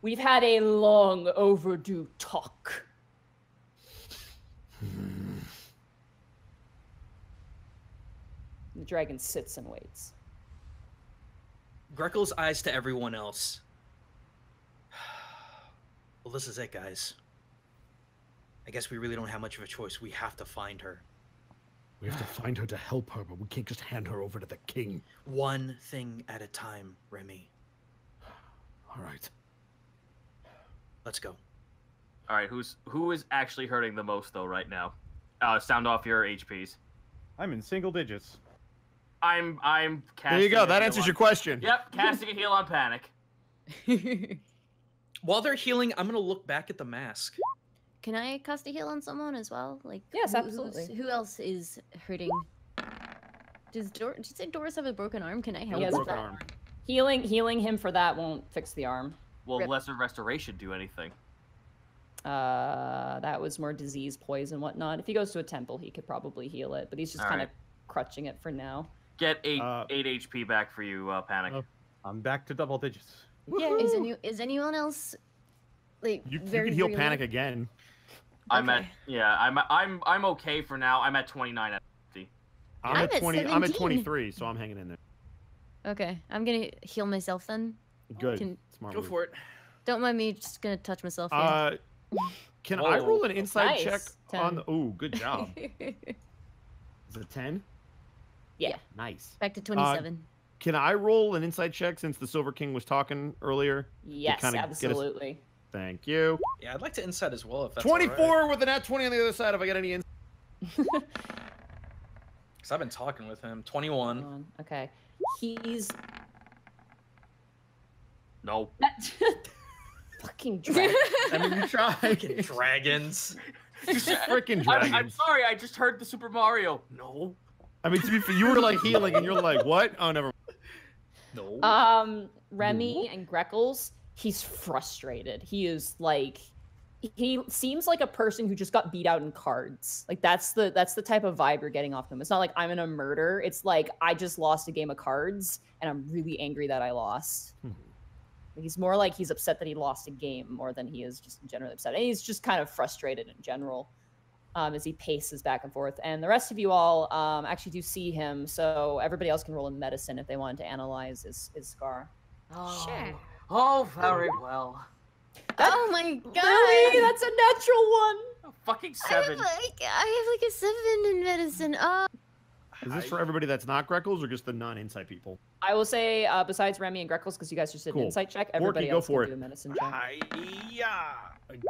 A: We've had a long overdue talk. The dragon sits and waits.
F: Greckles' eyes to everyone else. Well, this is it, guys. I guess we really don't have much of a choice. We have to find her.
E: We have to find her to help her, but we can't just hand her over to the king.
F: One thing at a time, Remy.
E: All right.
F: Let's go.
C: All right, who is actually hurting the most though right now? Sound off your HPs.
L: I'm in single digits.
C: I'm casting.
E: There you go. That answers your question.
C: Yep, casting a heal on Panic.
D: While they're healing, I'm gonna look back at the mask.
K: Can I cast a heal on someone as well? Like,
A: yes, absolutely.
K: Who else is hurting? Did you say Doris have a broken arm? Can I help?
A: He has a broken arm. Healing him for that won't fix the arm.
C: Will Lesser Restoration do anything?
A: That was more disease, poison, whatnot. If he goes to a temple, he could probably heal it, but he's just kind of crutching it for now.
C: Get 8 HP back for you, Panic.
L: I'm back to double digits.
K: Yeah. Is anyone else like
E: you can heal Panic again?
C: I'm I'm okay for now. I'm at 29 at 50.
E: I'm at 20. I'm at 23, so I'm hanging in there.
K: Okay, I'm gonna heal myself then.
E: Good.
D: Smart Go for it.
K: Don't mind me. Just gonna touch myself. Here.
E: Can I roll an insight check
K: 10.
E: on the? Ooh, good job. Is it 10?
K: Yeah.
E: Nice.
K: Back to 27.
E: Can I roll an insight check since the Silver King was talking earlier?
A: Yes, absolutely.
E: Thank you.
D: Yeah, I'd like to insight as well if that's
E: 24 with an at 20 on the other side if I get any insight.
D: Because I've been talking with him. 21.
A: Okay. He's...
C: No.
A: Fucking dragon.
E: I mean, you try.
D: Fucking dragons.
E: Freaking dragons.
C: I'm sorry, I just heard the Super Mario. No.
E: I mean, to be fair, you were like healing and you're like, what? Oh, never mind.
C: No.
A: Remy and Greckles, he's frustrated. He is like, he seems like a person who just got beat out in cards. Like that's the type of vibe you're getting off him. It's not like I'm in a murder. It's like I just lost a game of cards and I'm really angry that I lost. He's more like he's upset that he lost a game more than he is just generally upset. And he's just kind of frustrated in general. as he paces back and forth. And the rest of you all actually do see him, so everybody else can roll a medicine if they wanted to analyze his scar.
C: Oh.
H: Sure.
C: Oh, very well.
K: Oh my god!
A: Really? That's a natural one!
C: Oh, fucking
H: I have
C: 7.
H: like a 7 in medicine.
E: Is this for everybody that's not Greckles or just the non-insight people?
A: I will say, besides Remy and Greckles, because you guys just did an insight check, everybody
E: Borky, go
A: else
E: for
A: can
E: it.
A: do a medicine check.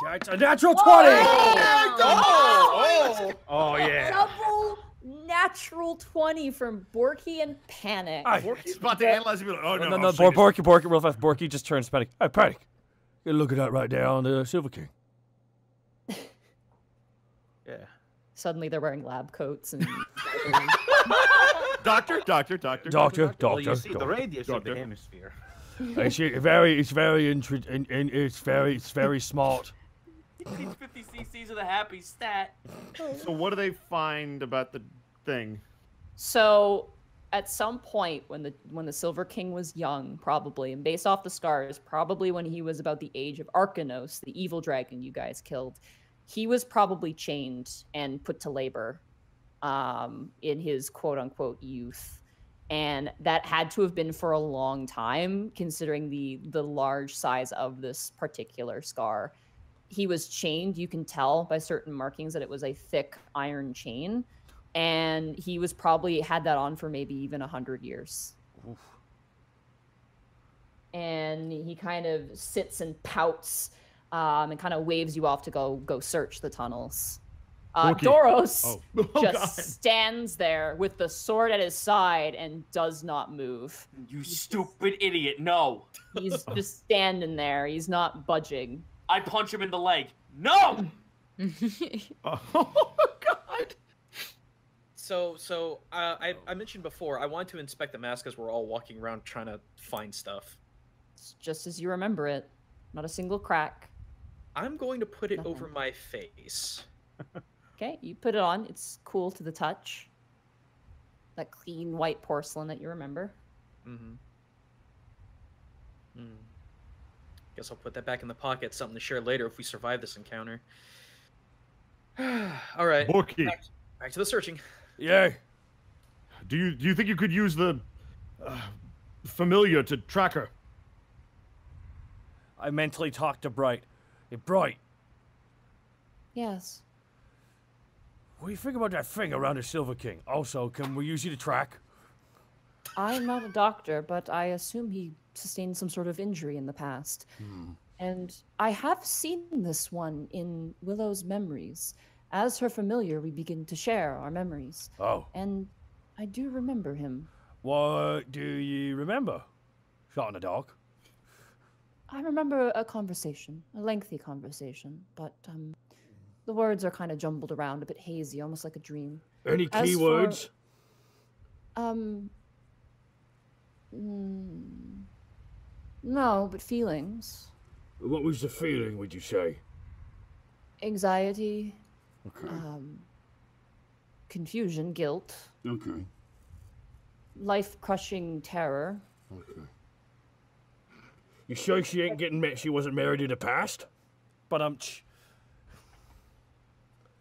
B: That's a natural 20!
E: Oh yeah.
A: Double natural 20 from Borky and Panic.
E: Borky's about to analyze it. Like, oh no,
I: No, Borky, real fast. Borky just turns Panic. Hey, Panic. You look at that right there on the Silver King.
L: Yeah.
A: Suddenly they're wearing lab coats and...
E: Doctor.
L: Well, you see the radius of the hemisphere.
B: It's very smart.
C: 50 cc's of the happy stat.
E: So what do they find about the thing?
A: So, at some point when the Silver King was young, probably, and based off the scars, probably when he was about the age of Arcanos, the evil dragon you guys killed, he was probably chained and put to labor in his quote-unquote youth. And that had to have been for a long time, considering the large size of this particular scar. He was chained. You can tell by certain markings that it was a thick iron chain. And he was probably had that on for maybe even 100 years. Oof. And he kind of sits and pouts and kind of waves you off to go search the tunnels. Doros stands there with the sword at his side and does not move.
C: You stupid idiot, no!
A: He's just standing there. He's not budging.
C: I punch him in the leg. No!
D: Oh, God! So I mentioned before, I wanted to inspect the mask as we're all walking around trying to find stuff.
A: It's just as you remember it. Not a single crack.
D: I'm going to put it over my face.
A: Okay, you put it on. It's cool to the touch. That clean white porcelain that you remember.
D: Mm-hmm. Guess I'll put that back in the pocket. Something to share later if we survive this encounter. All right.
E: Borky.
D: Back to the searching.
B: Yeah.
E: Do you think you could use the familiar to track her?
I: I mentally talk to Bright. Hey, Bright.
A: Yes.
B: What do you think about that thing around the Silver King? Also, can we use you to track?
A: I'm not a doctor, but I assume he sustained some sort of injury in the past. And I have seen this one in Willow's memories. As her familiar, we begin to share our memories.
B: Oh.
A: And I do remember him.
B: What do you remember? Shot in the dark.
A: I remember a conversation, a lengthy conversation, but the words are kind of jumbled around, a bit hazy, almost like a dream.
B: Any keywords?
A: No, but feelings.
B: What was the feeling, would you say?
A: Anxiety.
B: Okay.
A: Confusion, guilt.
B: Okay.
A: Life-crushing terror.
B: Okay. You sure she ain't she wasn't married in the past?
I: But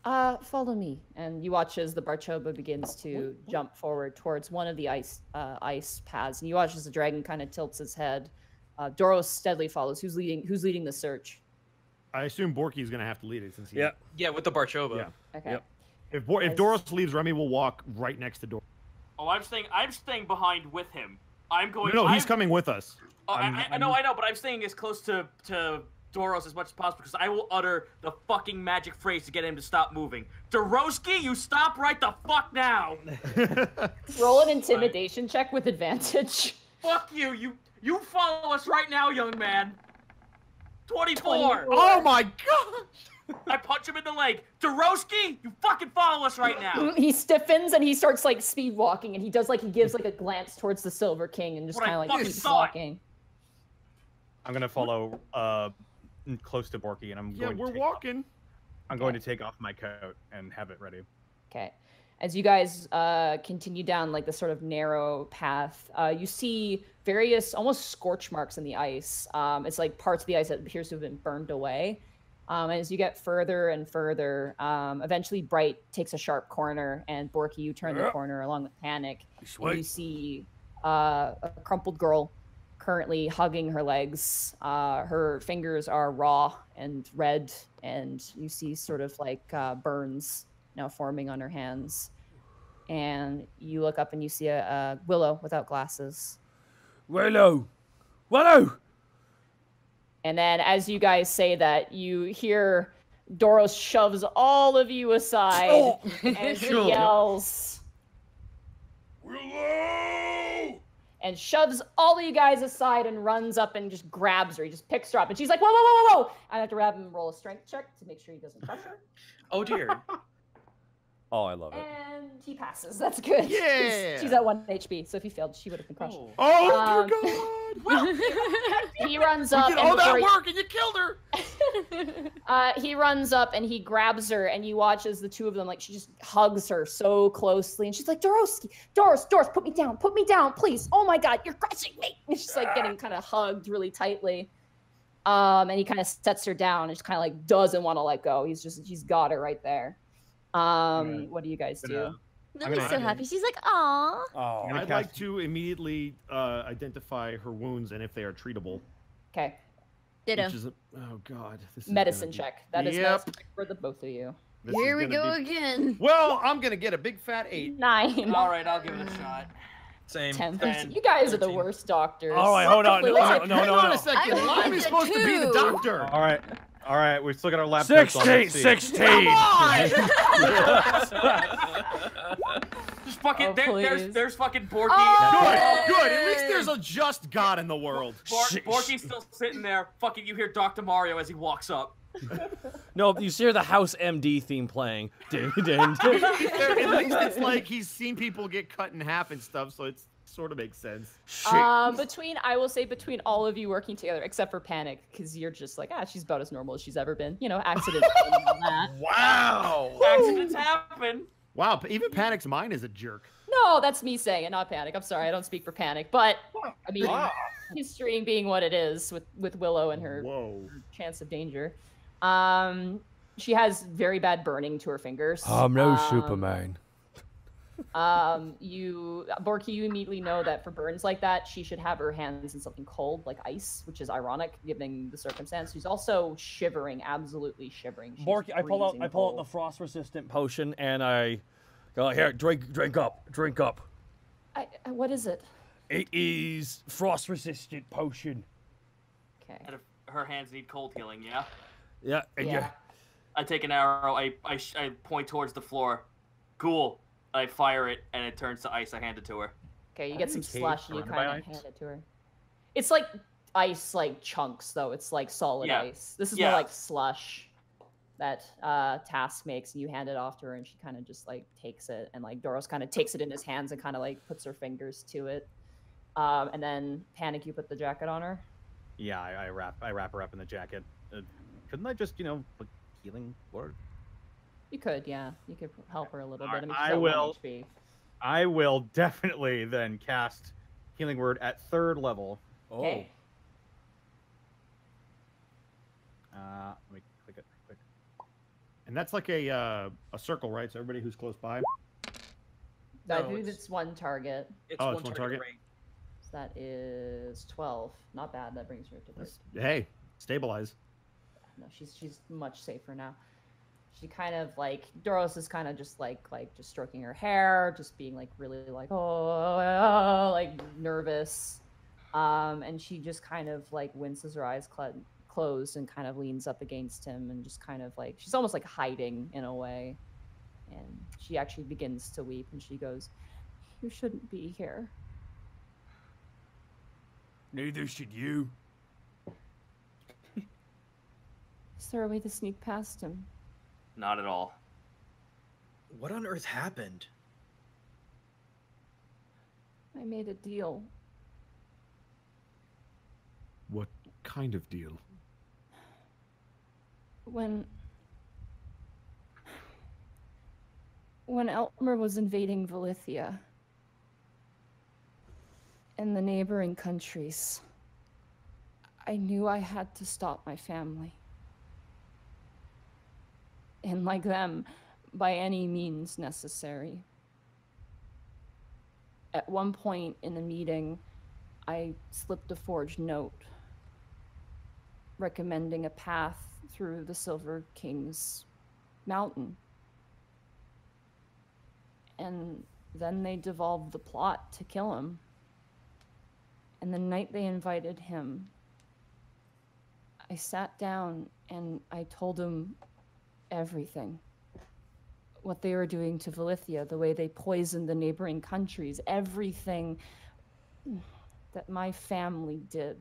A: follow me. And you watch as the Barchoba begins to jump forward towards one of the ice paths. And you watch as the dragon kind of tilts his head. Doros steadily follows. Who's leading the search?
E: I assume Borky's gonna have to lead it since he.
D: Yeah, with the Barchoba.
E: Yeah.
A: Okay.
E: Yep. If Doros leaves, Remy will walk right next to Doros.
C: Oh, I'm staying behind with him. I'm going.
E: No, he's coming with us.
C: Oh, I know, but I'm staying as close to Doros as much as possible because I will utter the fucking magic phrase to get him to stop moving. Doroski, you stop right the fuck now!
A: Roll an intimidation check with advantage.
C: Fuck you! You follow us right now, young man. 24.
E: Oh my god!
C: I punch him in the leg. Doroski, you fucking follow us right now.
A: He stiffens and he starts like speed walking, and he gives like a glance towards the Silver King and just kind of like keeps walking.
L: I'm gonna follow close to Borky, and I'm going.
E: Yeah, we're walking.
L: I'm going to take off my coat and have it ready.
A: Okay. As you guys continue down like the sort of narrow path, you see various almost scorch marks in the ice. It's like parts of the ice that appears to have been burned away. As you get further and further, eventually Bright takes a sharp corner, and Borky, you turn the corner along with Panic. And you see a crumpled girl currently hugging her legs. Her fingers are raw and red, and you see sort of like burns now forming on her hands. And you look up and you see a Willow without glasses.
B: Willow! Willow!
A: And then as you guys say that, you hear Doros shoves all of you aside and she yells,
B: Willow!
A: And shoves all of you guys aside and runs up and just grabs her. He just picks her up and she's like, whoa, whoa, whoa, whoa, whoa. I have to have him roll a strength check to make sure he doesn't crush her.
D: Oh dear.
I: Oh, I love it.
A: And he passes. That's good.
E: Yeah.
A: She's at 1 HP, so if he failed, she would have been crushed.
E: Oh, dear God.
A: He runs up.
E: You did all that work and you killed her.
A: He runs up and he grabs her, and you watch as the two of them, like, she just hugs her so closely, and she's like, Doros, put me down, please. Oh my God, you're crushing me. And she's like getting kind of hugged really tightly. And he kind of sets her down and just kind of like doesn't want to let go. He's got her right there. What do you guys do?
K: Lily's so happy. She's like, "Aw."
I: Oh,
E: I'd like to immediately identify her wounds and if they are treatable.
A: Okay.
K: Ditto.
E: Oh God. This is
A: Medicine check. That is medicine check for the both of you.
K: Here we go again.
E: Well, I'm gonna get a big fat 8.
A: 9.
C: All right, I'll give it a shot.
D: Same.
A: 10. 13. You guys are the worst doctors.
I: All right, hold on. No.
E: Hang on a second. I'm supposed to be the doctor.
L: All right, we still got our lab coats on.
B: 16.
C: Come on! Just fucking there's fucking Borky.
E: Good. At least there's a just God in the world.
C: Borky's still sitting there. Fucking, you hear Dr. Mario as he walks up.
I: No, you hear the House MD theme playing. Ding, ding, ding.
E: At least it's like he's seen people get cut in half and stuff, so it sort of makes sense.
A: I will say between all of you working together, except for Panic, because you're just like, she's about as normal as she's ever been. You know, accidents.
E: Wow.
C: Accidents happen.
E: Wow, even Panic's mind is a jerk.
A: No, that's me saying it, not Panic. I'm sorry, I don't speak for Panic, but I mean, history being what it is with Willow and her chance of danger. She has very bad burning to her fingers.
B: I'm no Superman.
A: Borky, you immediately know that for burns like that, she should have her hands in something cold, like ice, which is ironic given the circumstance. She's also shivering, absolutely shivering.
I: Borky, I pull out the frost-resistant potion, and I go, here, drink up.
A: What is it?
B: It is frost-resistant potion.
A: Okay.
C: And if her hands need cold healing, yeah?
B: Yeah.
C: I take an arrow, I point towards the floor. Cool. I fire it, and it turns to ice. I hand it to her.
A: Okay, you get some slush, and you kind of hand it to her. It's like ice, like chunks, though. It's like solid ice. This is more like slush that Task makes, and you hand it off to her, and she kind of just like takes it, and like Doros kind of takes it in his hands and kind of like puts her fingers to it. And then Panic, you put the jacket on her.
L: Yeah, I wrap her up in the jacket. Couldn't I just, put healing word?
A: You could, yeah. You could help her a little bit. I mean,
L: I will. I will definitely then cast healing word at 3rd level.
A: Okay.
L: Let me click it quick.
E: And that's like a circle, right? So everybody who's close by.
A: I believe it's one target.
D: It's
E: one target.
A: So that is 12. Not bad. That brings her to this.
E: Hey, stabilize.
A: No, she's much safer now. She kind of like Doros is kind of just like just stroking her hair, just being like really like like nervous, and she just kind of like winces, her eyes closed, and kind of leans up against him, and just kind of like she's almost like hiding in a way, and she actually begins to weep, and she goes, "You shouldn't be here."
B: Neither should you.
A: Is there a way to sneak past him?
C: Not at all.
F: What on earth happened?
A: I made a deal.
E: What kind of deal?
A: When Elmer was invading Valithia and the neighboring countries, I knew I had to stop my family. and like them, by any means necessary. At one point in the meeting, I slipped a forged note recommending a path through the Silver King's mountain. And then they devolved the plot to kill him. And the night they invited him, I sat down and I told him everything. What they were doing to Valithia, the way they poisoned the neighboring countries, everything that my family did.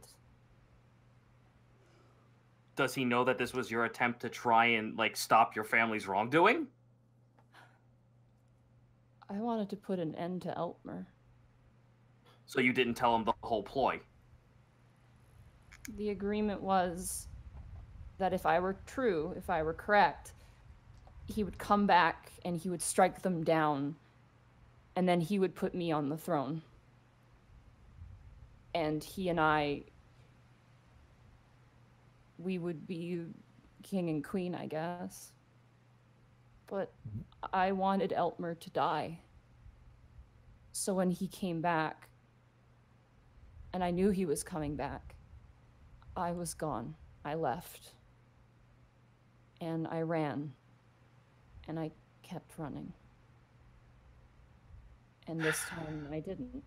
C: Does he know that this was your attempt to try and, like, stop your family's wrongdoing?
A: I wanted to put an end to Eltmer.
C: So you didn't tell him the whole ploy?
A: The agreement was that if I were true, if I were correct, he would come back and he would strike them down, and then he would put me on the throne. And he and I, we would be king and queen, I guess. But I wanted Eltmer to die. So when he came back, and I knew he was coming back, I was gone. I left. And I ran. And I kept running. And this time I didn't.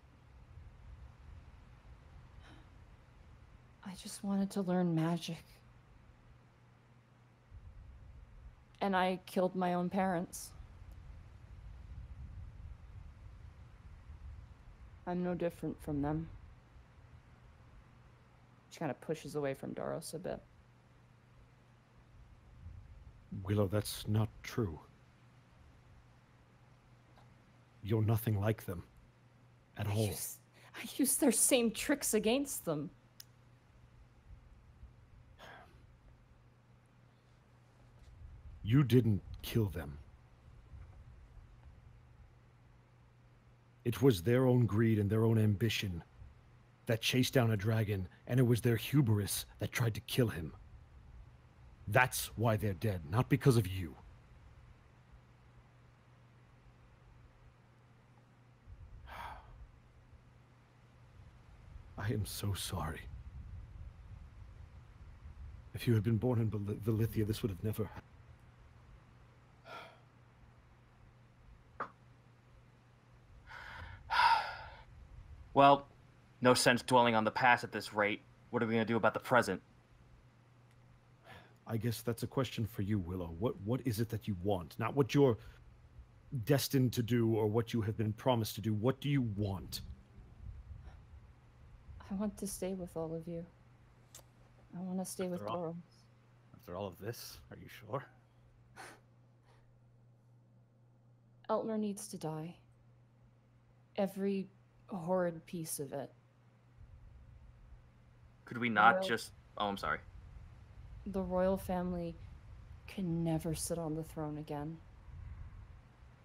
A: I just wanted to learn magic. And I killed my own parents. I'm no different from them. She kind of pushes away from Doros a bit.
E: Willow, that's not true. You're nothing like them. At all.
A: I use their same tricks against them.
E: You didn't kill them. It was their own greed and their own ambition that chased down a dragon, and it was their hubris that tried to kill him. That's why they're dead, not because of you. I am so sorry. If you had been born in Valithia, this would have never happened.
C: Well, no sense dwelling on the past at this rate. What are we going to do about the present?
E: I guess that's a question for you, Willow. What is it that you want? Not what you're destined to do or what you have been promised to do. What do you want?
A: I want to stay with all of you. I want to stay with Doros.
G: After all of this, are you sure?
A: Eltmer needs to die. Every horrid piece of it.
C: Could we not just... Oh, I'm sorry.
A: The royal family can never sit on the throne again.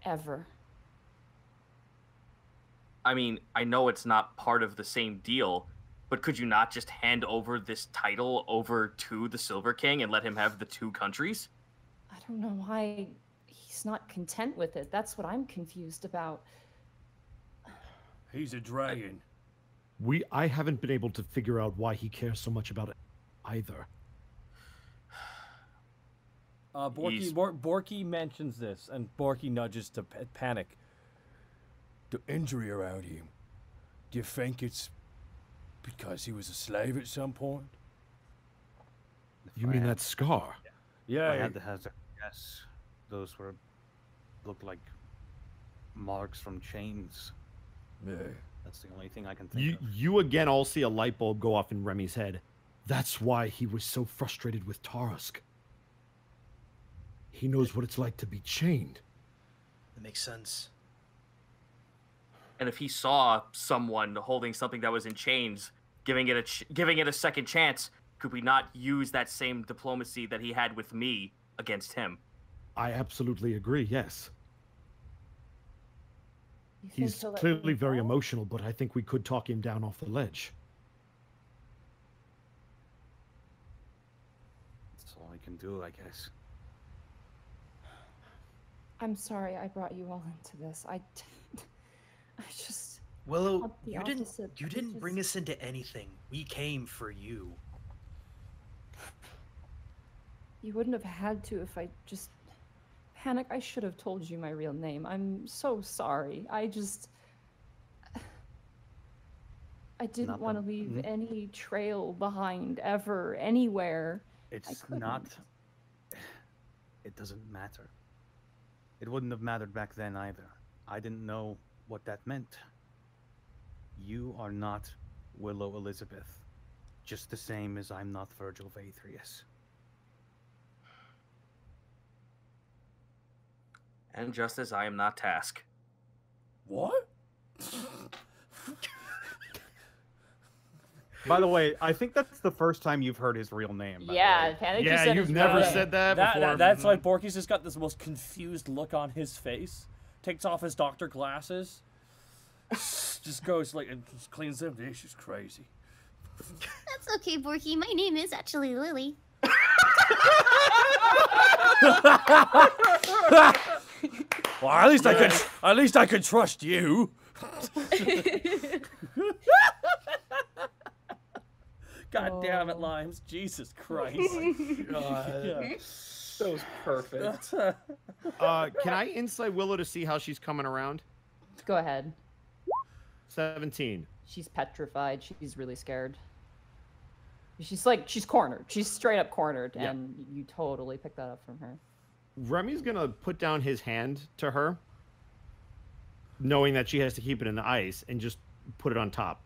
A: Ever.
C: I mean, I know it's not part of the same deal, but could you not just hand over this title over to the Silver King and let him have the two countries?
A: I don't know why he's not content with it. That's what I'm confused about.
B: He's a dragon.
E: I haven't been able to figure out why he cares so much about it either.
I: Borky mentions this, and Borky nudges to Panic.
B: The injury around him. Do you think it's because he was a slave at some point?
E: You mean that scar?
G: Yeah. I had to hazard guess. Those looked like marks from chains.
B: Yeah.
G: That's the only thing I can think of.
E: You again all see a light bulb go off in Remy's head. That's why he was so frustrated with Tarusk. He knows what it's like to be chained.
F: That makes sense.
C: And if he saw someone holding something that was in chains, giving it a second chance, could we not use that same diplomacy that he had with me against him?
E: I absolutely agree, yes. He's clearly very emotional, but I think we could talk him down off the ledge.
G: That's all I can do, I guess.
A: I'm sorry I brought you all into this. I just...
F: Willow,
A: the
F: you didn't
A: opposite.
F: bring us into anything. We came for you.
A: You wouldn't have had to if I just... Panic, I should have told you my real name. I'm so sorry. I didn't want to leave any trail behind ever, anywhere.
G: It's not... It doesn't matter. It wouldn't have mattered back then either. I didn't know what that meant. You are not Willow Elizabeth, just the same as I'm not Virgil Vathrius.
C: And just as I am not Task.
I: What?
L: By the way, I think that's the first time you've heard his real name.
A: Yeah, Panic just said
E: you've never said that before.
I: That's why Borky's just got this most confused look on his face. Takes off his doctor glasses. Just goes like and just cleans them. She's crazy.
H: That's okay, Borky. My name is actually Lily.
B: Well, at least I could trust you.
I: God damn it, Limes. Jesus Christ.
D: God.
I: Yeah.
D: That was perfect.
E: Can I insight Willow to see how she's coming around?
A: Go ahead.
E: 17.
A: She's petrified. She's really scared. She's cornered. She's straight up cornered, and you totally picked that up from her.
E: Remy's gonna put down his hand to her, knowing that she has to keep it in the ice, and just put it on top.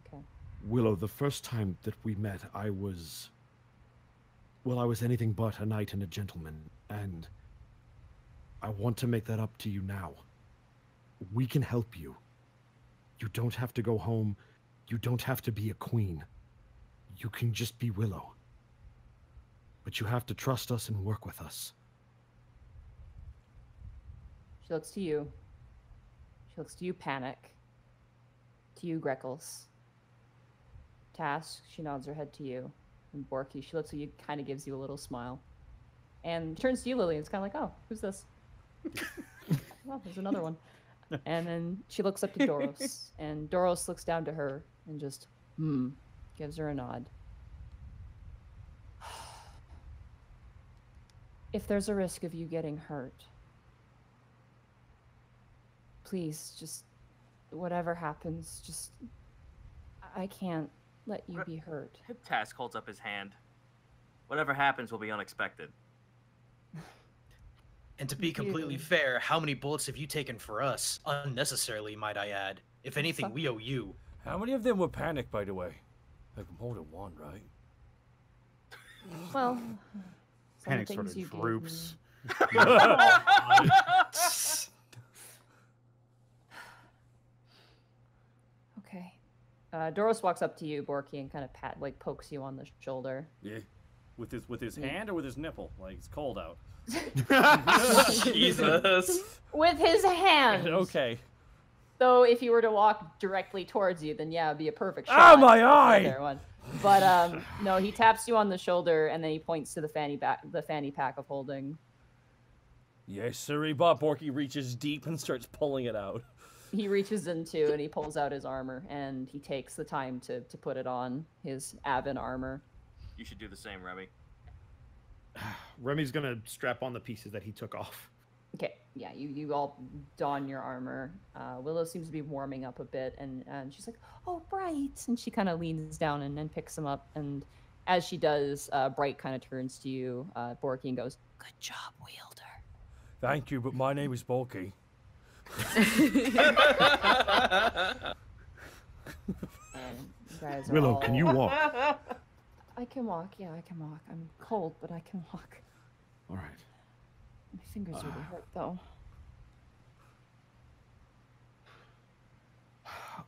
A: Okay.
E: Willow, the first time that we met, I was anything but a knight and a gentleman, and I want to make that up to you now. We can help you. You don't have to go home. You don't have to be a queen. You can just be Willow. But you have to trust us and work with us.
A: She looks to you. She looks to you, Panic. To you, Greckles. Task, she nods her head to you. And Borky, she looks at you, kind of gives you a little smile. And turns to you, Lily, and it's kind of like, oh, who's this? Oh, there's another one. And then she looks up to Doros, and Doros looks down to her and just, gives her a nod. If there's a risk of you getting hurt, please, just, whatever happens, just, I can't let you be hurt.
C: Task holds up his hand. Whatever happens will be unexpected.
F: And to be completely fair, how many bullets have you taken for us? Unnecessarily, might I add. If anything, we owe you.
B: How many of them were Panic, by the way? Like more than one, right?
A: Well,
L: Panic sort of droops.
A: Okay. Doros walks up to you, Borky, and kind of pokes you on the shoulder.
I: Yeah. With his hand or with his nipple? Like it's cold out.
D: Jesus.
A: With his hand.
I: Okay.
A: So if you were to walk directly towards you, then yeah, it'd be a perfect shot.
B: Ah, my eye!
A: There one. But no, he taps you on the shoulder and then he points to the fanny pack of holding.
B: Yes, sirree,
I: Bob Borky reaches deep and starts pulling it out.
A: He reaches into and he pulls out his armor and he takes the time to put it on, his Avon armor.
C: You should do the same, Remy.
E: Remy's gonna strap on the pieces that he took off.
A: Okay, yeah, you all don your armor. Willow seems to be warming up a bit, and she's like, "Oh, Bright!" And she kind of leans down and picks him up. And as she does, Bright kind of turns to you, Borky, and goes, "Good job, Wielder."
B: Thank you, but my name is Borky.
E: Willow, can you walk?
A: I can walk. Yeah, I can walk. I'm cold, but I can walk.
E: All right.
A: My fingers really hurt, though.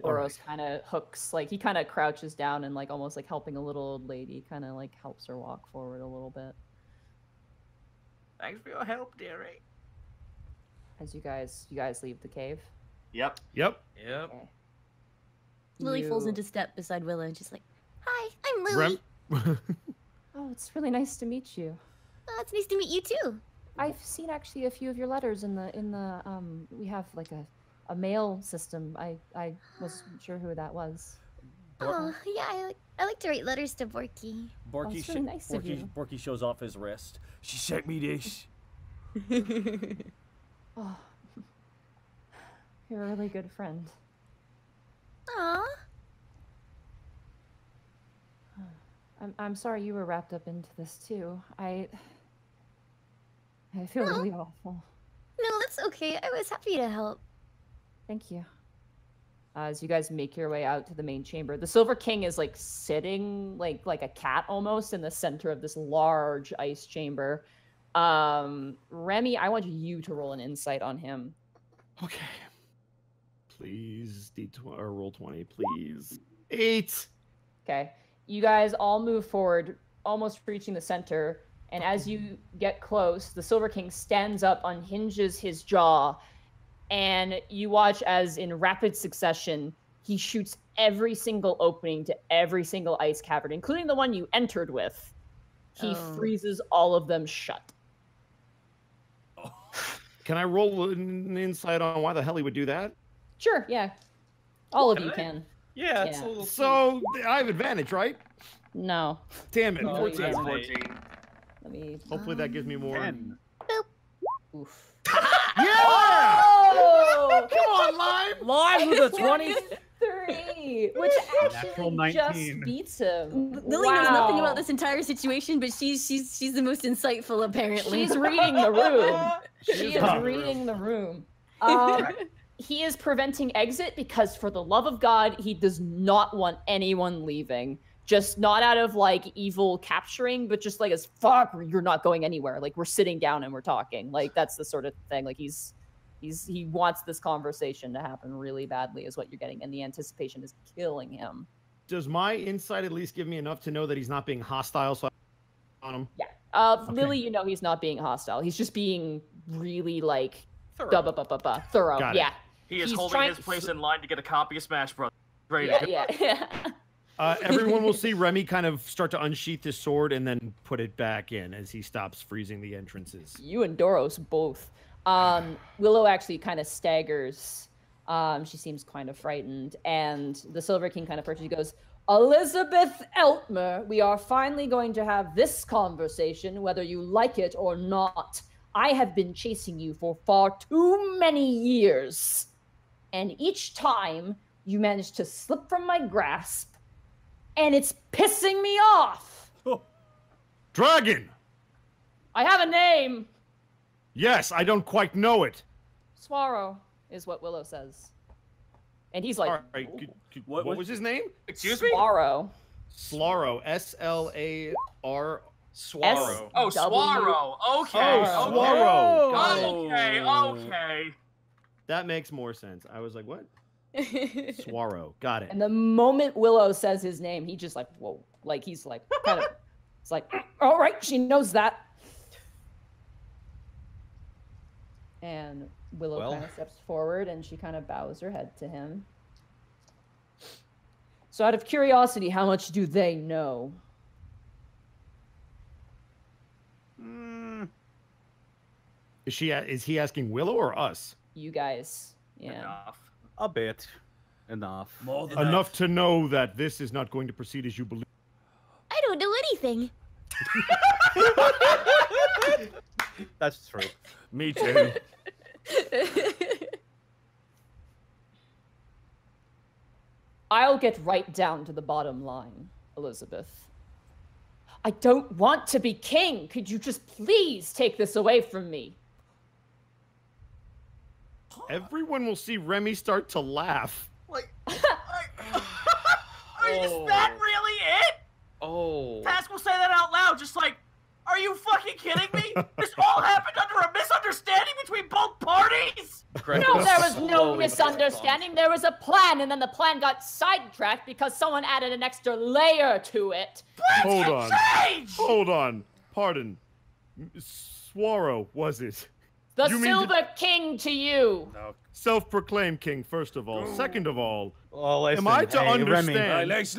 A: Doros kind of hooks, he kind of crouches down and almost helping a little old lady, kind of helps her walk forward a little bit.
C: Thanks for your help, dearie.
A: As you guys leave the cave.
C: Yep.
A: Okay.
K: Lily falls into step beside Willow and just like, "Hi, I'm Lily."
A: Oh, it's really nice to meet you.
H: Oh, it's nice to meet you too.
A: I've seen actually a few of your letters in the we have like a mail system. I wasn't sure who that was.
H: Oh, yeah, I like to write letters to Borky.
I: Borky,
A: That's really nice of you.
I: Borky shows off his wrist.
B: She sent me this.
A: Oh, you're a really good friend.
H: Aw.
A: I'm sorry you were wrapped up into this too. I feel really awful.
H: No, that's okay. I was happy to help.
A: Thank you. As you guys make your way out to the main chamber, the Silver King is like sitting like a cat almost in the center of this large ice chamber. Remy, I want you to roll an insight on him.
E: Okay. Please, D20 or roll 20, please. 8.
A: Okay. You guys all move forward, almost reaching the center. And as you get close, the Silver King stands up, unhinges his jaw, and you watch as in rapid succession, he shoots every single opening to every single ice cavern, including the one you entered with. He freezes all of them shut.
E: Can I roll an insight on why the hell he would do that?
A: Sure, yeah. All of you can.
D: Yeah, it's a little...
E: So, I have advantage, right?
A: No.
E: Damn it,
A: No,
E: 14.
C: 14.
A: Let me...
E: Hopefully that gives me more.
L: 10.
A: Oof.
E: Yeah!
A: Oh!
E: Come on, Lime!
I: Lime with a 20.
A: 3, which
L: Natural
A: actually just
L: 19.
A: beats him.
K: Lily knows nothing about this entire situation, but she's the most insightful apparently.
A: She's reading the room. She is reading the room. He is preventing exit because, for the love of God, he does not want anyone leaving. Just not out of like evil capturing, but just like as fuck, you're not going anywhere. Like we're sitting down and we're talking. Like that's the sort of thing. Like he wants this conversation to happen really badly, is what you're getting, and the anticipation is killing him.
E: Does my insight at least give me enough to know that he's not being hostile? So on him.
A: Yeah. Lily, you know he's not being hostile. He's just being really like thorough.
E: Got it.
A: Yeah.
C: He is
A: He's
C: holding
A: trying-
C: his place in line to get a copy of Smash Bros. Great.
A: Yeah.
E: Everyone will see Remy kind of start to unsheath his sword and then put it back in as he stops freezing the entrances.
A: You and Doros both. Willow actually kind of staggers. She seems kind of frightened. And the Silver King kind of perches. He goes, Elizabeth Eltmer, we are finally going to have this conversation, whether you like it or not. I have been chasing you for far too many years. And each time you manage to slip from my grasp. And it's pissing me off.
E: Dragon!
A: I have a name.
E: Yes, I don't quite know it.
A: Swallow is what Willow says. And he's like,
E: All right, what was his name?
C: Excuse me?
A: Swallow.
E: Slaro. S-L-A-R.
D: Swallow.
C: Oh, Swallow. Okay.
E: Oh, Swallow.
C: Okay.
E: That makes more sense. I was like, what? Swallow. Got it.
A: And the moment Willow says his name, he just like, whoa. Like, he's like, kind of, it's like, all right, she knows that. And Willow kind of steps forward and she kind of bows her head to him. So out of curiosity, how much do they know?
E: Is he asking Willow or us?
A: You guys. Yeah.
C: Enough.
L: A bit. Enough.
B: More than
E: Enough to know that this is not going to proceed as you believe.
H: I don't know anything.
L: That's true.
B: Me too.
A: I'll get right down to the bottom line, Elizabeth. I don't want to be king. Could you just please take this away from me?
E: Everyone will see Remy start to laugh.
C: Like, is that really it?
D: Oh.
C: Task will say that out loud, just like, are you fucking kidding me? This all happened under a misunderstanding between both parties?
A: No, there was no misunderstanding. There was a plan, and then the plan got sidetracked because someone added an extra layer to it.
E: Hold on.
C: Change!
E: Hold on. Pardon. Swallow, was it?
A: The
E: You mean
A: Silver King to you.
E: Self-proclaimed king, first of all. Second of all,
L: Oh, listen,
E: am I to
L: hey,
E: understand?
L: Remy,
B: Let's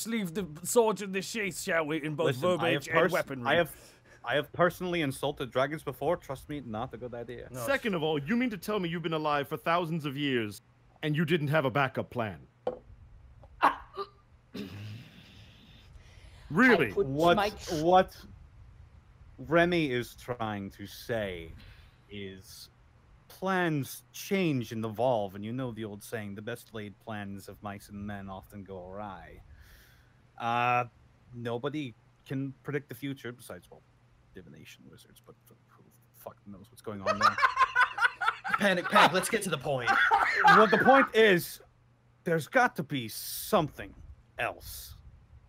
B: leave the swords in the sheath, shall we? In both
L: listen,
B: verbiage and weaponry.
L: I have personally insulted dragons before. Trust me, not a good idea.
G: No,
E: Second of all, you mean to tell me you've been alive for thousands of years and you didn't have a backup plan? Really?
L: What Remy is trying to say is plans change and evolve, and you know the old saying, the best laid plans of mice and men often go awry. Nobody can predict the future besides, well, divination wizards, but who fuck knows what's going on there.
F: Panic, let's get to the point.
L: Well, the point is, there's got to be something else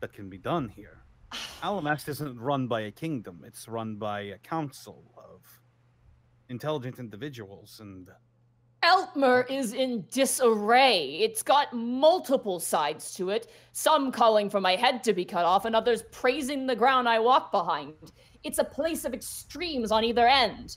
L: that can be done here. Alivast isn't run by a kingdom, it's run by a council of intelligent individuals, and
A: Eltmer is in disarray. It's got multiple sides to it, some calling for my head to be cut off and others praising the ground I walk behind. It's a place of extremes on either end.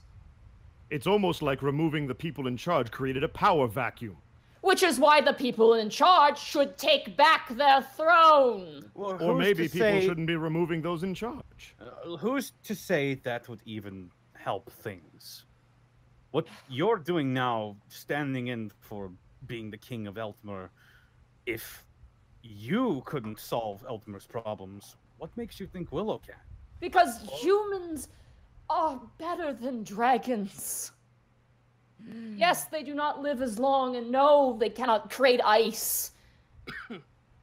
E: It's almost like removing the people in charge created a power vacuum.
A: Which is why the people in charge should take back their throne.
L: well,
E: Or maybe people
L: say,
E: shouldn't be removing those in charge.
L: Who's to say that would even help things? What you're doing now, standing in for being the king of Eltmer, if you couldn't solve Eltmer's problems, what makes you think Willow can?
A: Because humans are better than dragons. Yes, they do not live as long, and no, they cannot create ice.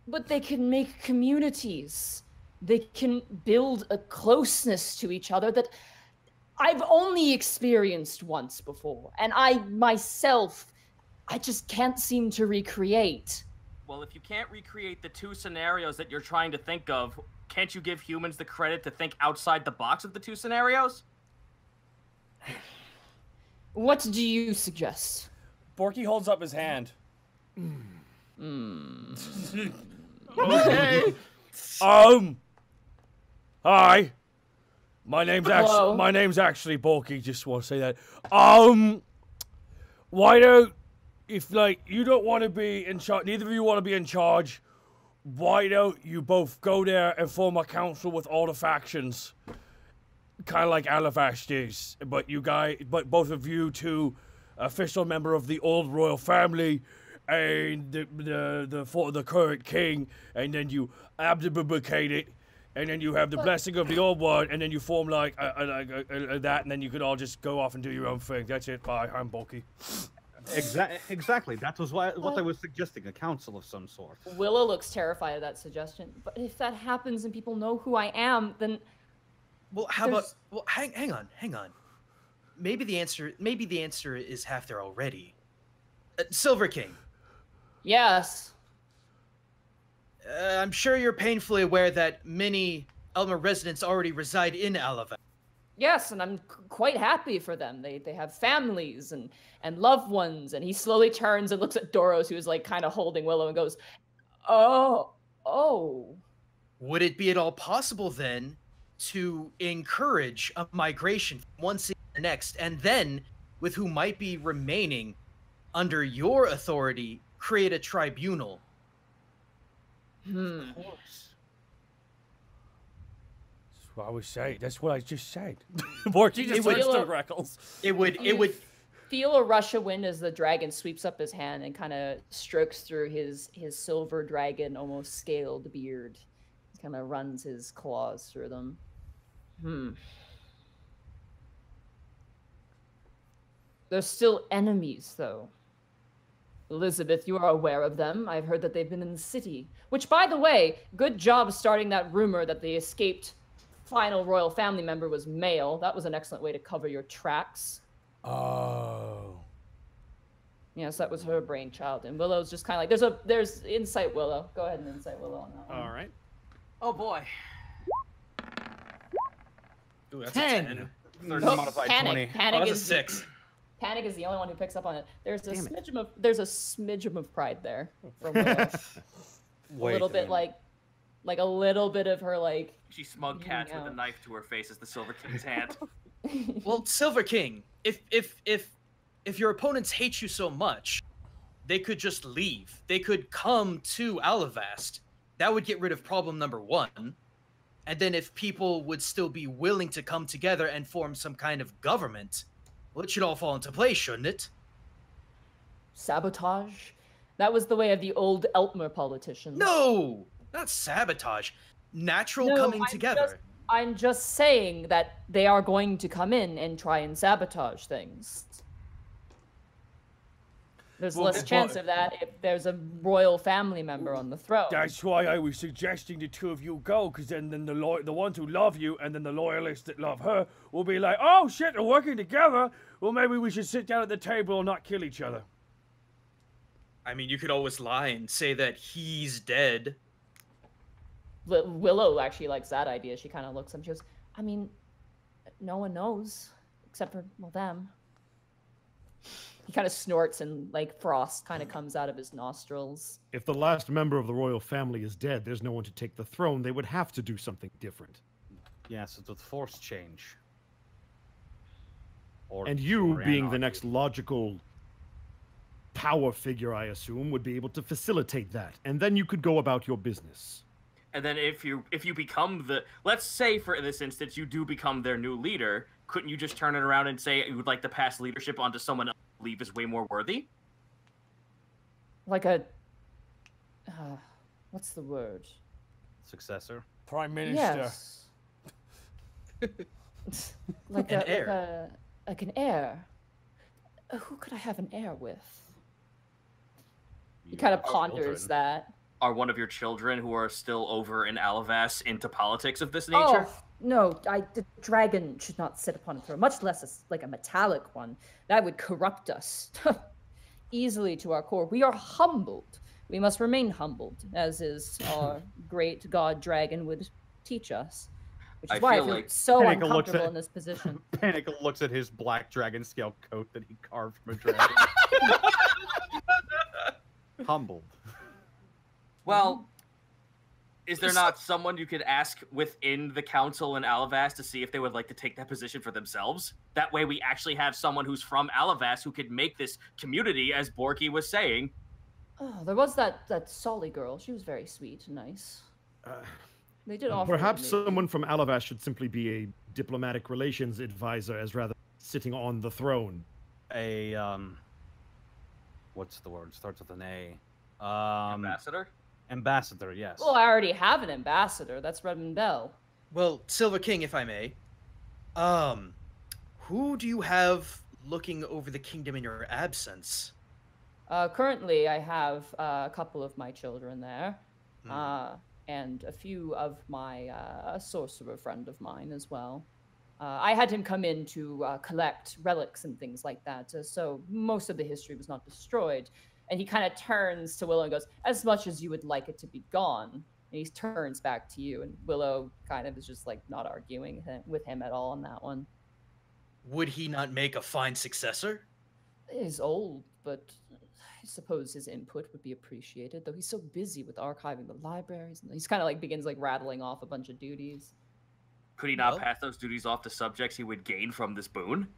A: But they can make communities. They can build a closeness to each other that I've only experienced once before. And I just can't seem to recreate.
C: Well, if you can't recreate the two scenarios that you're trying to think of, can't you give humans the credit to think outside the box of the two scenarios?
A: What do you suggest?
I: Borky holds up his hand.
E: Okay.
B: Hi. My name's actually Borky, just want to say that. Why don't, if like you don't want to be in charge, neither of you want to be in charge, why don't you both go there and form a council with all the factions? Kind of like Alivast is, but both of you two, official member of the old royal family, and the current king, and then you abdicate it, and then you have the blessing of the old one, and then you form like that, and then you could all just go off and do your own thing. That's it. Bye. I'm Borky.
L: Exactly. That was what I was suggesting, a council of some sort.
A: Willow looks terrified of that suggestion. But if that happens and people know who I am, then...
F: Well, how about... Well, hang on. Maybe the answer is half there already. Silver King.
A: Yes.
F: I'm sure you're painfully aware that many Elmer residents already reside in Alivast.
A: Yes, and I'm quite happy for them. They have families and loved ones. And he slowly turns and looks at Doros, who is like kind of holding Willow, and goes, Oh.
F: Would it be at all possible then to encourage a migration from one city to the next, and then, with who might be remaining under your authority, create a tribunal?
B: Of course. That's what I was saying. That's what I just said.
I: Borky just turns to Greckles.
F: It would
A: feel a rush of wind as the dragon sweeps up his hand and kind of strokes through his silver dragon, almost scaled beard. He kind of runs his claws through them. They're still enemies, though. Elizabeth, you are aware of them. I've heard that they've been in the city. Which, by the way, good job starting that rumor that the escaped final royal family member was male. That was an excellent way to cover your tracks.
B: Oh.
A: Yes, that was her brainchild. And Willow's just kind of like, there's insight, Willow. Go ahead and insight Willow on that one.
E: All right.
C: Oh boy.
D: Ooh, that's
A: 10.
D: A 10.
A: Oh,
L: modified
A: panic.
L: 20.
A: Panic
D: That's a
A: is
D: 6.
A: Panic is the only one who picks up on it. There's a
L: Damn it.
A: smidgen of pride there from Willow. a little bit like a little bit of her like.
C: She smug cats with a knife to her face as the Silver King's hand.
F: Well, Silver King, if your opponents hate you so much, they could just leave. They could come to Alivast. That would get rid of problem number 1. And then if people would still be willing to come together and form some kind of government, well, it should all fall into place, shouldn't it?
A: Sabotage? That was the way of the old Eltmer politicians.
F: No, not sabotage. Natural coming together.
A: I'm just saying that they are going to come in and try and sabotage things. There's less chance of that if there's a royal family member on the throne.
B: That's why I was suggesting the two of you go, because then the ones who love you and then the loyalists that love her will be like, oh shit, they're working together. Well, maybe we should sit down at the table and not kill each other.
D: I mean, you could always lie and say that he's dead.
A: Willow actually likes that idea. She kind of looks at him. She goes, I mean, no one knows except for, well, them. He kind of snorts and like frost kind of comes out of his nostrils.
E: If the last member of the royal family is dead, there's no one to take the throne. They would have to do something different.
G: Yes, it would force change.
E: And you, being the next logical power figure, I assume, would be able to facilitate that. And then you could go about your business.
C: And then if you become the, let's say for this instance, you do become their new leader, couldn't you just turn it around and say you would like to pass leadership onto someone else you believe is way more worthy?
A: Like a, what's the word?
G: Successor?
B: Prime Minister.
A: Yes. like
F: an heir.
A: Like an heir. Who could I have an heir with? He kind of ponders that.
C: Are one of your children who are still over in Alivast into politics of this nature?
A: Oh, no, the dragon should not sit upon a throne, much less like a metallic one. That would corrupt us easily to our core. We are humbled. We must remain humbled, as is our great god dragon would teach us. Which is why I feel like so uncomfortable in this position.
L: Panic looks at his black dragon scale coat that he carved from a dragon. Humbled.
C: Well, is there not someone you could ask within the council in Alivast to see if they would like to take that position for themselves? That way we actually have someone who's from Alivast who could make this community, as Borky was saying.
A: Oh, there was that Solly girl. She was very sweet and nice. They did offer.
E: Perhaps someone from Alivast should simply be a diplomatic relations advisor, as rather sitting on the throne.
G: A what's the word? Starts with an A.
C: Ambassador?
G: Ambassador, yes.
A: Well, I already have an ambassador. That's Redmond Bell.
F: Well, Silver King, if I may. Who do you have looking over the kingdom in your absence?
A: Currently, I have a couple of my children there, and a few of my sorcerer friend of mine as well. I had him come in to collect relics and things like that, so most of the history was not destroyed. And he kind of turns to Willow and goes, as much as you would like it to be gone. And he turns back to you, and Willow kind of is just like not arguing with him at all on that one.
F: Would he not make a fine successor?
A: He's old, but I suppose his input would be appreciated, though he's so busy with archiving the libraries. And he's kind of like begins like rattling off a bunch of duties.
C: Could he not pass those duties off to subjects he would gain from this boon?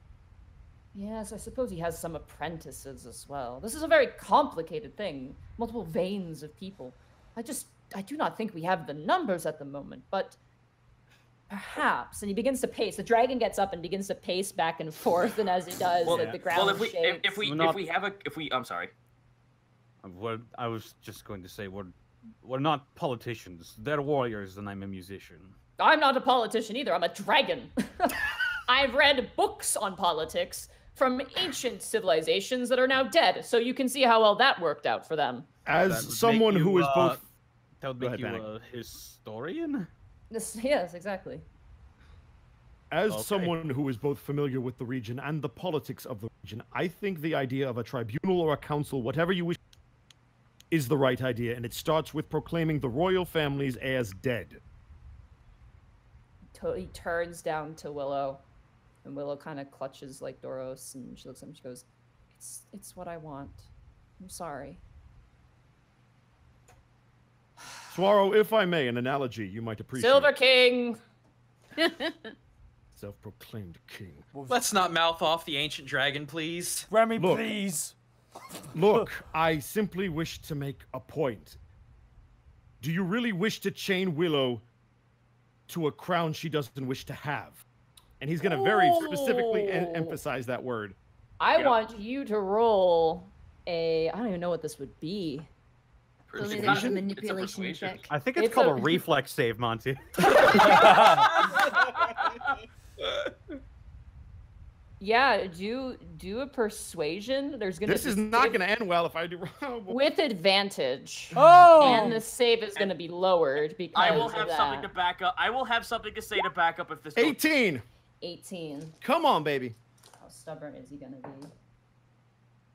A: Yes, I suppose he has some apprentices as well. This is a very complicated thing. Multiple veins of people. I do not think we have the numbers at the moment, but perhaps. And he begins to pace. The dragon gets up and begins to pace back and forth, and as he does, like the ground shakes.
C: I'm sorry.
G: I was just going to say we're not politicians. They're warriors, and I'm a musician.
A: I'm not a politician either. I'm a dragon. I've read books on politics from ancient civilizations that are now dead, so you can see how well that worked out for them.
E: As someone who is both...
G: That would make you a historian?
A: Yes, exactly.
E: As someone who is both familiar with the region and the politics of the region, I think the idea of a tribunal or a council, whatever you wish, is the right idea, and it starts with proclaiming the royal families as dead.
A: He turns down to Willow, and Willow kind of clutches like Doros, and she looks at him and she goes, it's what I want. I'm sorry.
E: Swaro, if I may, an analogy you might appreciate.
A: Silver King!
E: Self-proclaimed king.
D: Let's not mouth off the ancient dragon, please.
B: Remy, please.
E: Look, I simply wish to make a point. Do you really wish to chain Willow to a crown she doesn't wish to have. And he's going to very specifically emphasize that word.
A: I want you to roll I don't even know what this would be.
K: So maybe there's a manipulation check.
L: I think it's called a reflex save, Monty.
A: Yeah, do a persuasion. There's gonna.
E: This is not going to end well if I do wrong.
A: With advantage.
I: Oh!
A: And the save is going to be lowered because
C: I will
A: of
C: have
A: that.
C: something to back up. I will have something to say to back up if this.
E: 18.
A: 18.
E: Come on, baby.
A: How stubborn is he going to be?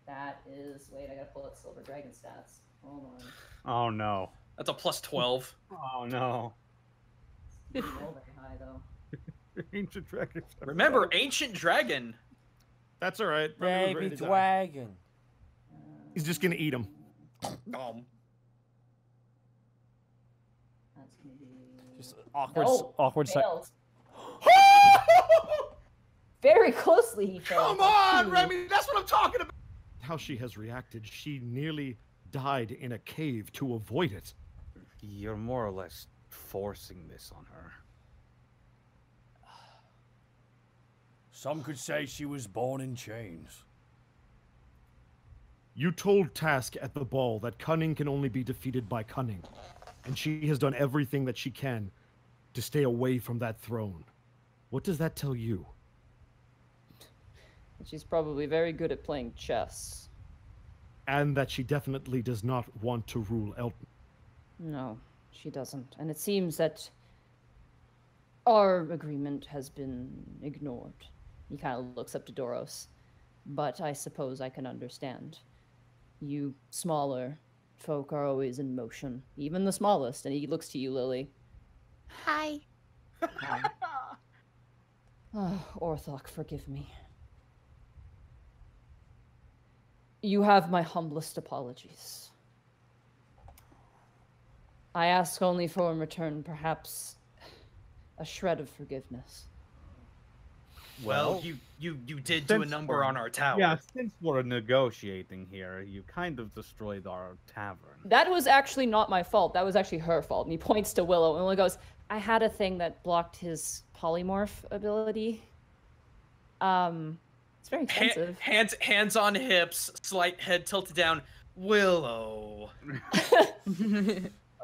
A: That is. Wait, I got to pull out Silver Dragon stats. Hold on.
L: Oh no.
D: That's a plus 12.
L: Oh no.
A: It's not very high though.
L: Ancient dragon.
D: Remember, ancient dragon.
E: That's all right.
I: Baby dragon.
E: He's just going to eat him.
A: That's gonna be
I: Just awkward,
A: No,
I: awkward.
A: failed. Very closely he failed.
E: Come on, Remy. That's what I'm talking about. How she has reacted. She nearly died in a cave to avoid it.
G: You're more or less forcing this on her.
B: Some could say she was born in chains.
E: You told Task at the ball that cunning can only be defeated by cunning. And she has done everything that she can to stay away from that throne. What does that tell you?
A: She's probably very good at playing chess.
E: And that she definitely does not want to rule Elton.
A: No, she doesn't. And it seems that our agreement has been ignored. He kind of looks up to Doros. But I suppose I can understand. You smaller folk are always in motion. Even the smallest. And he looks to you, Lily.
H: Hi.
A: Hi. Oh, Orthok, forgive me. You have my humblest apologies. I ask only for in return, perhaps, a shred of forgiveness.
D: Well, you did do a number on our tower.
L: Yeah, since we're negotiating here, you kind of destroyed our tavern.
A: That was actually not my fault. That was actually her fault. And he points to Willow and Willow goes, I had a thing that blocked his polymorph ability. It's very expensive.
D: Hands on hips, slight head tilted down. Willow.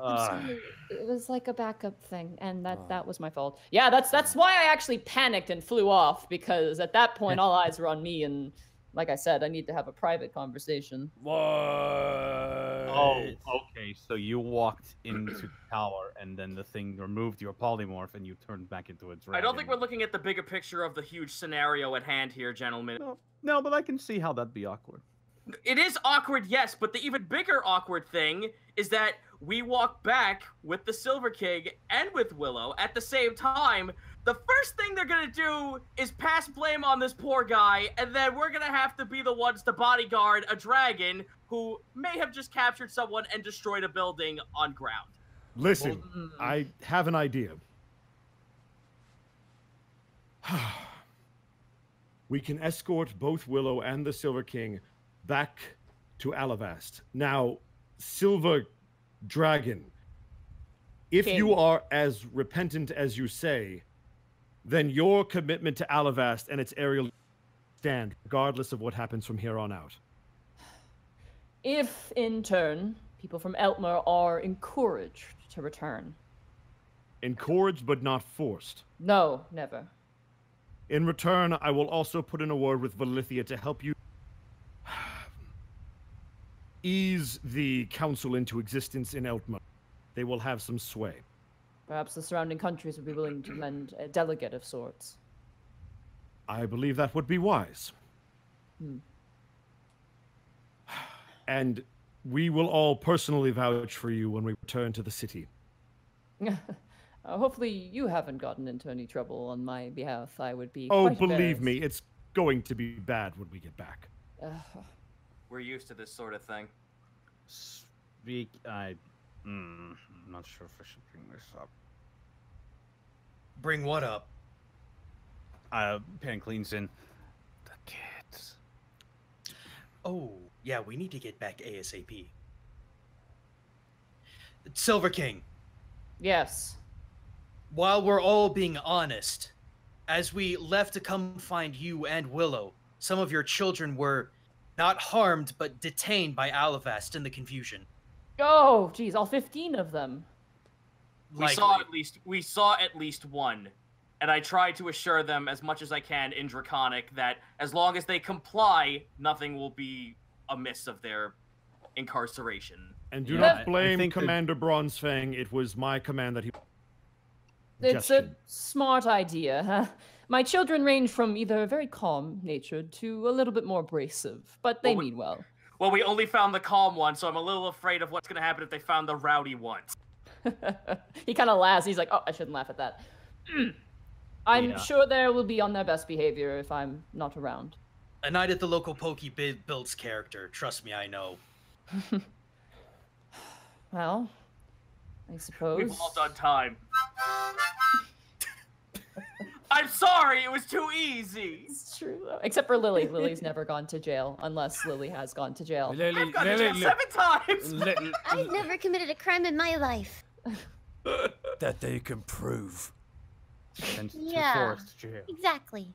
A: I'm sorry. It was like a backup thing, and that was my fault. Yeah, that's why I actually panicked and flew off, because at that point all eyes were on me, and like I said, I need to have a private conversation.
B: What?
L: Oh, okay. So you walked into the tower, and then the thing removed your polymorph, and you turned back into a dragon.
C: I don't think we're looking at the bigger picture of the huge scenario at hand here, gentlemen.
L: No, but I can see how that'd be awkward.
C: It is awkward, yes, but the even bigger awkward thing is that we walk back with the Silver King and with Willow at the same time. The first thing they're gonna do is pass blame on this poor guy, and then we're gonna have to be the ones to bodyguard a dragon who may have just captured someone and destroyed a building on ground.
E: Listen, I have an idea. We can escort both Willow and the Silver King back to Alivast. Now, Silver Dragon, if you are as repentant as you say, then your commitment to Alivast and its area stand, regardless of what happens from here on out.
A: If, in turn, people from Eltmer are encouraged to return.
E: Encouraged but not forced.
A: No, never.
E: In return, I will also put in a word with Valithia to help you ease the council into existence in Eltmer. They will have some sway.
A: Perhaps the surrounding countries would be willing to lend a delegate of sorts.
E: I believe that would be wise. And we will all personally vouch for you when we return to the city.
A: Hopefully you haven't gotten into any trouble on my behalf. I would be
E: Oh,
A: quite
E: believe
A: embarrassed.
E: me, it's going to be bad when we get back.
C: We're used to this sort of thing.
L: I'm not sure if I should bring this up.
D: Bring what up?
L: Pan cleans in. The kids.
D: Oh, yeah, we need to get back ASAP. Silver King.
A: Yes.
F: while we're all being honest, as we left to come find you and Willow, some of your children were not harmed, but detained by Alivast in the confusion.
A: Oh, geez, all 15 of them.
C: We saw at least one, and I tried to assure them as much as I can in Draconic that as long as they comply, nothing will be amiss of their incarceration.
E: And do not blame Commander Bronzefang. It was my command that he...
A: It's a smart idea, huh? My children range from either very calm-natured to a little bit more abrasive, but they mean well.
C: Well, we only found the calm one, so I'm a little afraid of what's going to happen if they found the rowdy ones.
A: He kind of laughs. He's like, oh, I shouldn't laugh at that. I'm sure they will be on their best behavior if I'm not around.
F: A night at the local pokey builds character. Trust me, I know.
A: Well, I suppose.
C: We've all done time. I'm sorry, it was too easy.
A: It's true, though. Except for Lily. Lily's never gone to jail, unless Lily has gone to jail.
C: I've gone to jail 7 times!
H: I've never committed a crime in my life.
B: That they can prove.
L: And
H: Yeah,
L: to forced jail.
H: exactly.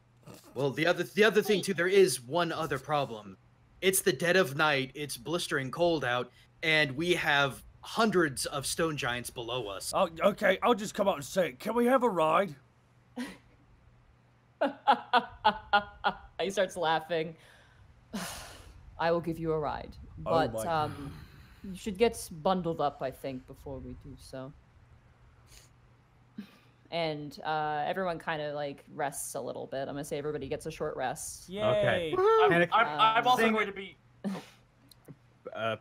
F: Well, the other thing too, there is one other problem. It's the dead of night, it's blistering cold out, and we have hundreds of stone giants below us.
B: Oh, okay, I'll just come out and say it. Can we have a ride?
A: He starts laughing. I will give you a ride, but you should get bundled up, I think, before we do so. And everyone kind of like rests a little bit. I'm gonna say everybody gets a short rest.
I: Yay!
L: Okay.
C: I'm also going to be.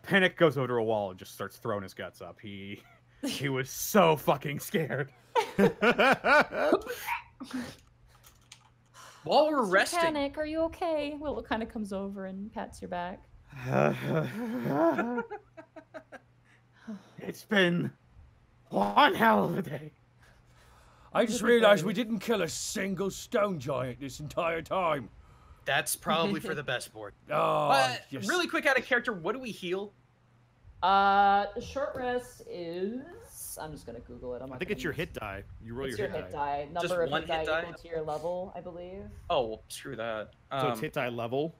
L: Panic goes over to a wall and just starts throwing his guts up. He was so fucking scared.
F: While we're resting,
A: Panic, are you okay? Willow kind of comes over and pats your back.
L: It's been one hell of a day.
B: I just realized we didn't kill a single stone giant this entire time.
F: that's probably for the best board.
B: Oh, yes.
F: Really quick out of character, what do we heal?
A: Short rest is... I'm just gonna Google it.
E: I think it's your hit die. You roll
A: it's
E: your
A: hit die. Number
F: Just
A: of
F: one
A: hit
F: hit die?
A: die equal to your level, I believe.
F: Oh, well, screw that.
E: So it's hit die level.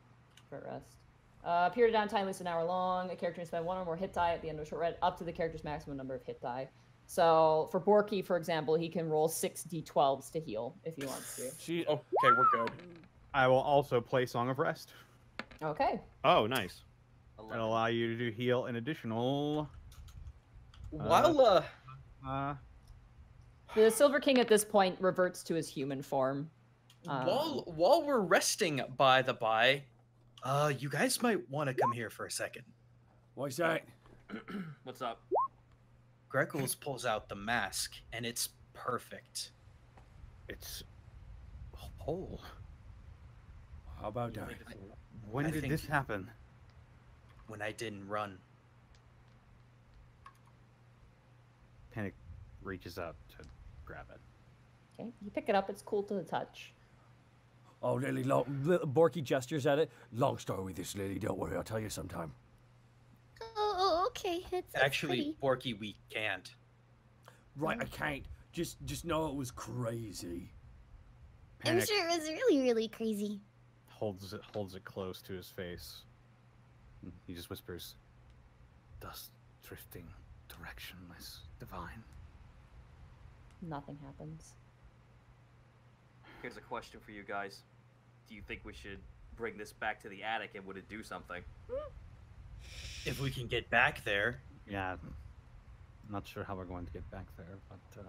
A: Short rest. Period of downtime at least an hour long. A character can spend one or more hit die at the end of a short rest, up to the character's maximum number of hit die. So for Borky, for example, he can roll 6 d12s to heal if he wants to.
F: Okay, we're good.
L: I will also play Song of Rest.
A: Okay.
E: Oh, nice.
L: It'll allow you to heal an additional...
F: While,
A: The Silver King at this point reverts to his human form.
F: while we're resting, by the by, you guys might want to come here for a second.
B: What's that?
C: What's up?
F: Greckles pulls out the mask, and it's perfect.
L: It's whole.
B: How about that?
L: When did this happen?
F: When I didn't run.
L: Panic reaches out to grab it.
A: Okay, you pick it up. It's cool to the touch.
B: Oh, Lily, Borky gestures at it. Long story with this, Lily. Don't worry, I'll tell you sometime.
H: Oh, okay. It's
F: Actually,
H: pretty.
F: Borky, we can't.
B: Right, I can't. Just know it was crazy.
H: I'm sure it was really, really crazy.
L: Holds it close to his face. He just whispers, "Dust drifting, directionless, divine."
A: Nothing happens.
C: Here's a question for you guys. Do you think we should bring this back to the attic and would it do something?
F: If we can get back there.
L: Yeah, I'm not sure how we're going to get back there, but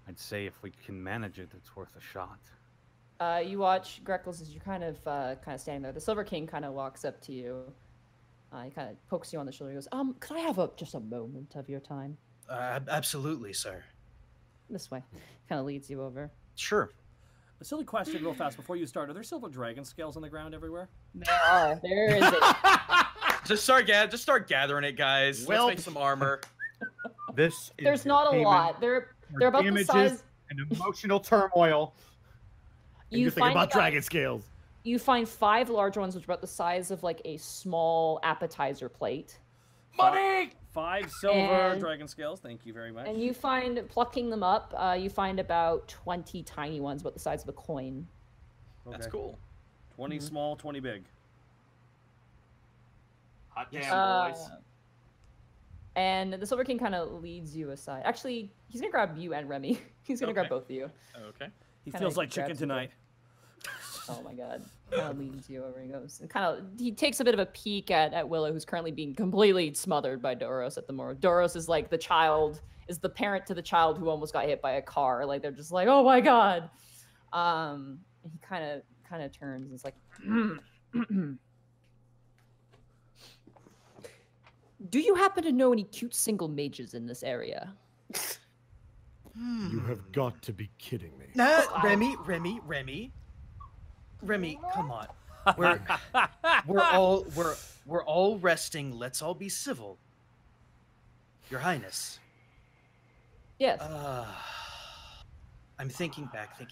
L: I'd say if we can manage it, it's worth a shot.
A: You watch Greckles as you're kind of standing there. The Silver King kind of walks up to you. He kind of pokes you on the shoulder. He goes, could I have just a moment of your time?
F: Absolutely, sir.
A: This way. Kind of leads you over.
F: Sure.
I: A silly question real fast before you start. Are there silver dragon scales on the ground everywhere?
A: There are. There is a...
F: Just start gathering it, guys. Let's make some armor.
L: This is
A: There's not a lot. They're about the size...
L: and emotional turmoil.
E: You think about dragon scales.
A: You find 5 large ones, which are about the size of like a small appetizer plate.
C: Money!
I: 5 silver dragon scales. Thank you very much.
A: And you find, plucking them up, you find about 20 tiny ones about the size of a coin.
D: That's cool.
I: 20 small, 20 big.
C: Hot damn, boys.
A: And the Silver King kind of leads you aside. Actually, he's gonna grab you and Remy. He's gonna grab both of you.
D: Okay.
I: He feels like chicken tonight.
A: Oh my god. Kind of leads you over and goes. And he takes a bit of a peek at Willow, who's currently being completely smothered by Doros at the moment. Doros is like the parent to the child who almost got hit by a car. Like they're just like, oh my god. And he kind of turns and is like, do you happen to know any cute single mages in this area?
E: You have got to be kidding me.
F: Nah, Remy, come on. We're all resting. Let's all be civil. Your Highness.
A: Yes.
F: I'm thinking back. Do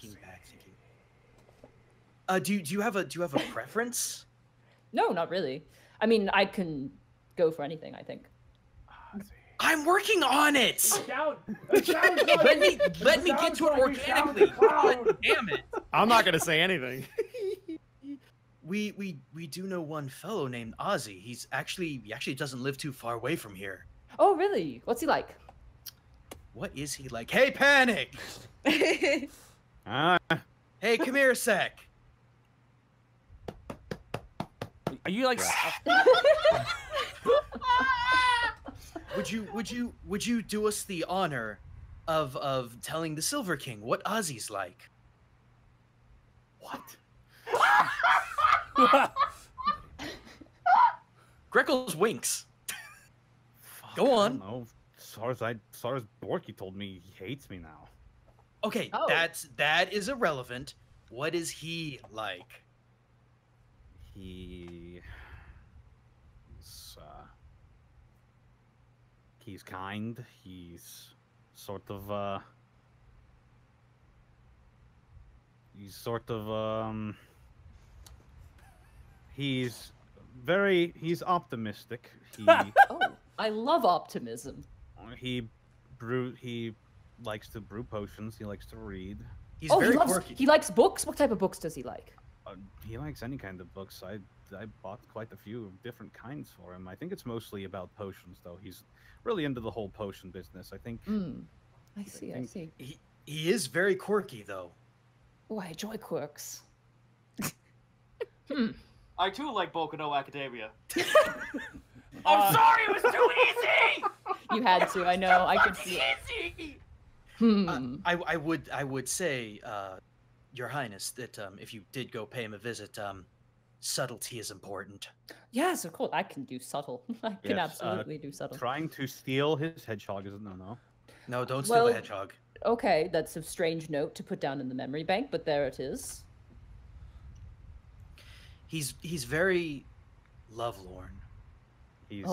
F: you have a preference?
A: No, not really. I mean, I can go for anything, I think.
F: I'm working on it.
L: Let
F: me get to it organically. God damn it!
E: I'm not gonna say anything.
F: We do know one fellow named Ozzy. He actually doesn't live too far away from here.
A: Oh, really? What's he like?
F: What is he like? Hey, Panic! Hey, come here a sec.
I: Are you like?
F: Would you do us the honor of telling the Silver King what Ozzy's like?
E: What?
F: Greckles winks. Go on.
L: No, as far as Borky told me, he hates me now.
F: Okay, that is irrelevant. What is he like?
L: He's kind. He's sort of he's optimistic.
A: Oh, I love optimism.
L: He likes to brew potions. He likes to read.
F: He's very quirky.
A: He likes books. What type of books does he like?
L: He likes any kind of books. I bought quite a few different kinds for him. I think it's mostly about potions, though. He's really into the whole potion business. I think.
A: I see.
F: He is very quirky, though.
A: Oh, I enjoy quirks.
C: I too like Boku no Academia. I'm sorry, it was too easy.
A: You had to. I know. I could see it.
F: I would say, Your Highness, that if you did go pay him a visit, subtlety is important.
A: Yes, of course. I can do subtle. I can absolutely do subtle.
L: Trying to steal his hedgehog is a no-no.
F: No, don't steal the hedgehog.
A: Okay, that's a strange note to put down in the memory bank, but there it is.
F: He's very lovelorn.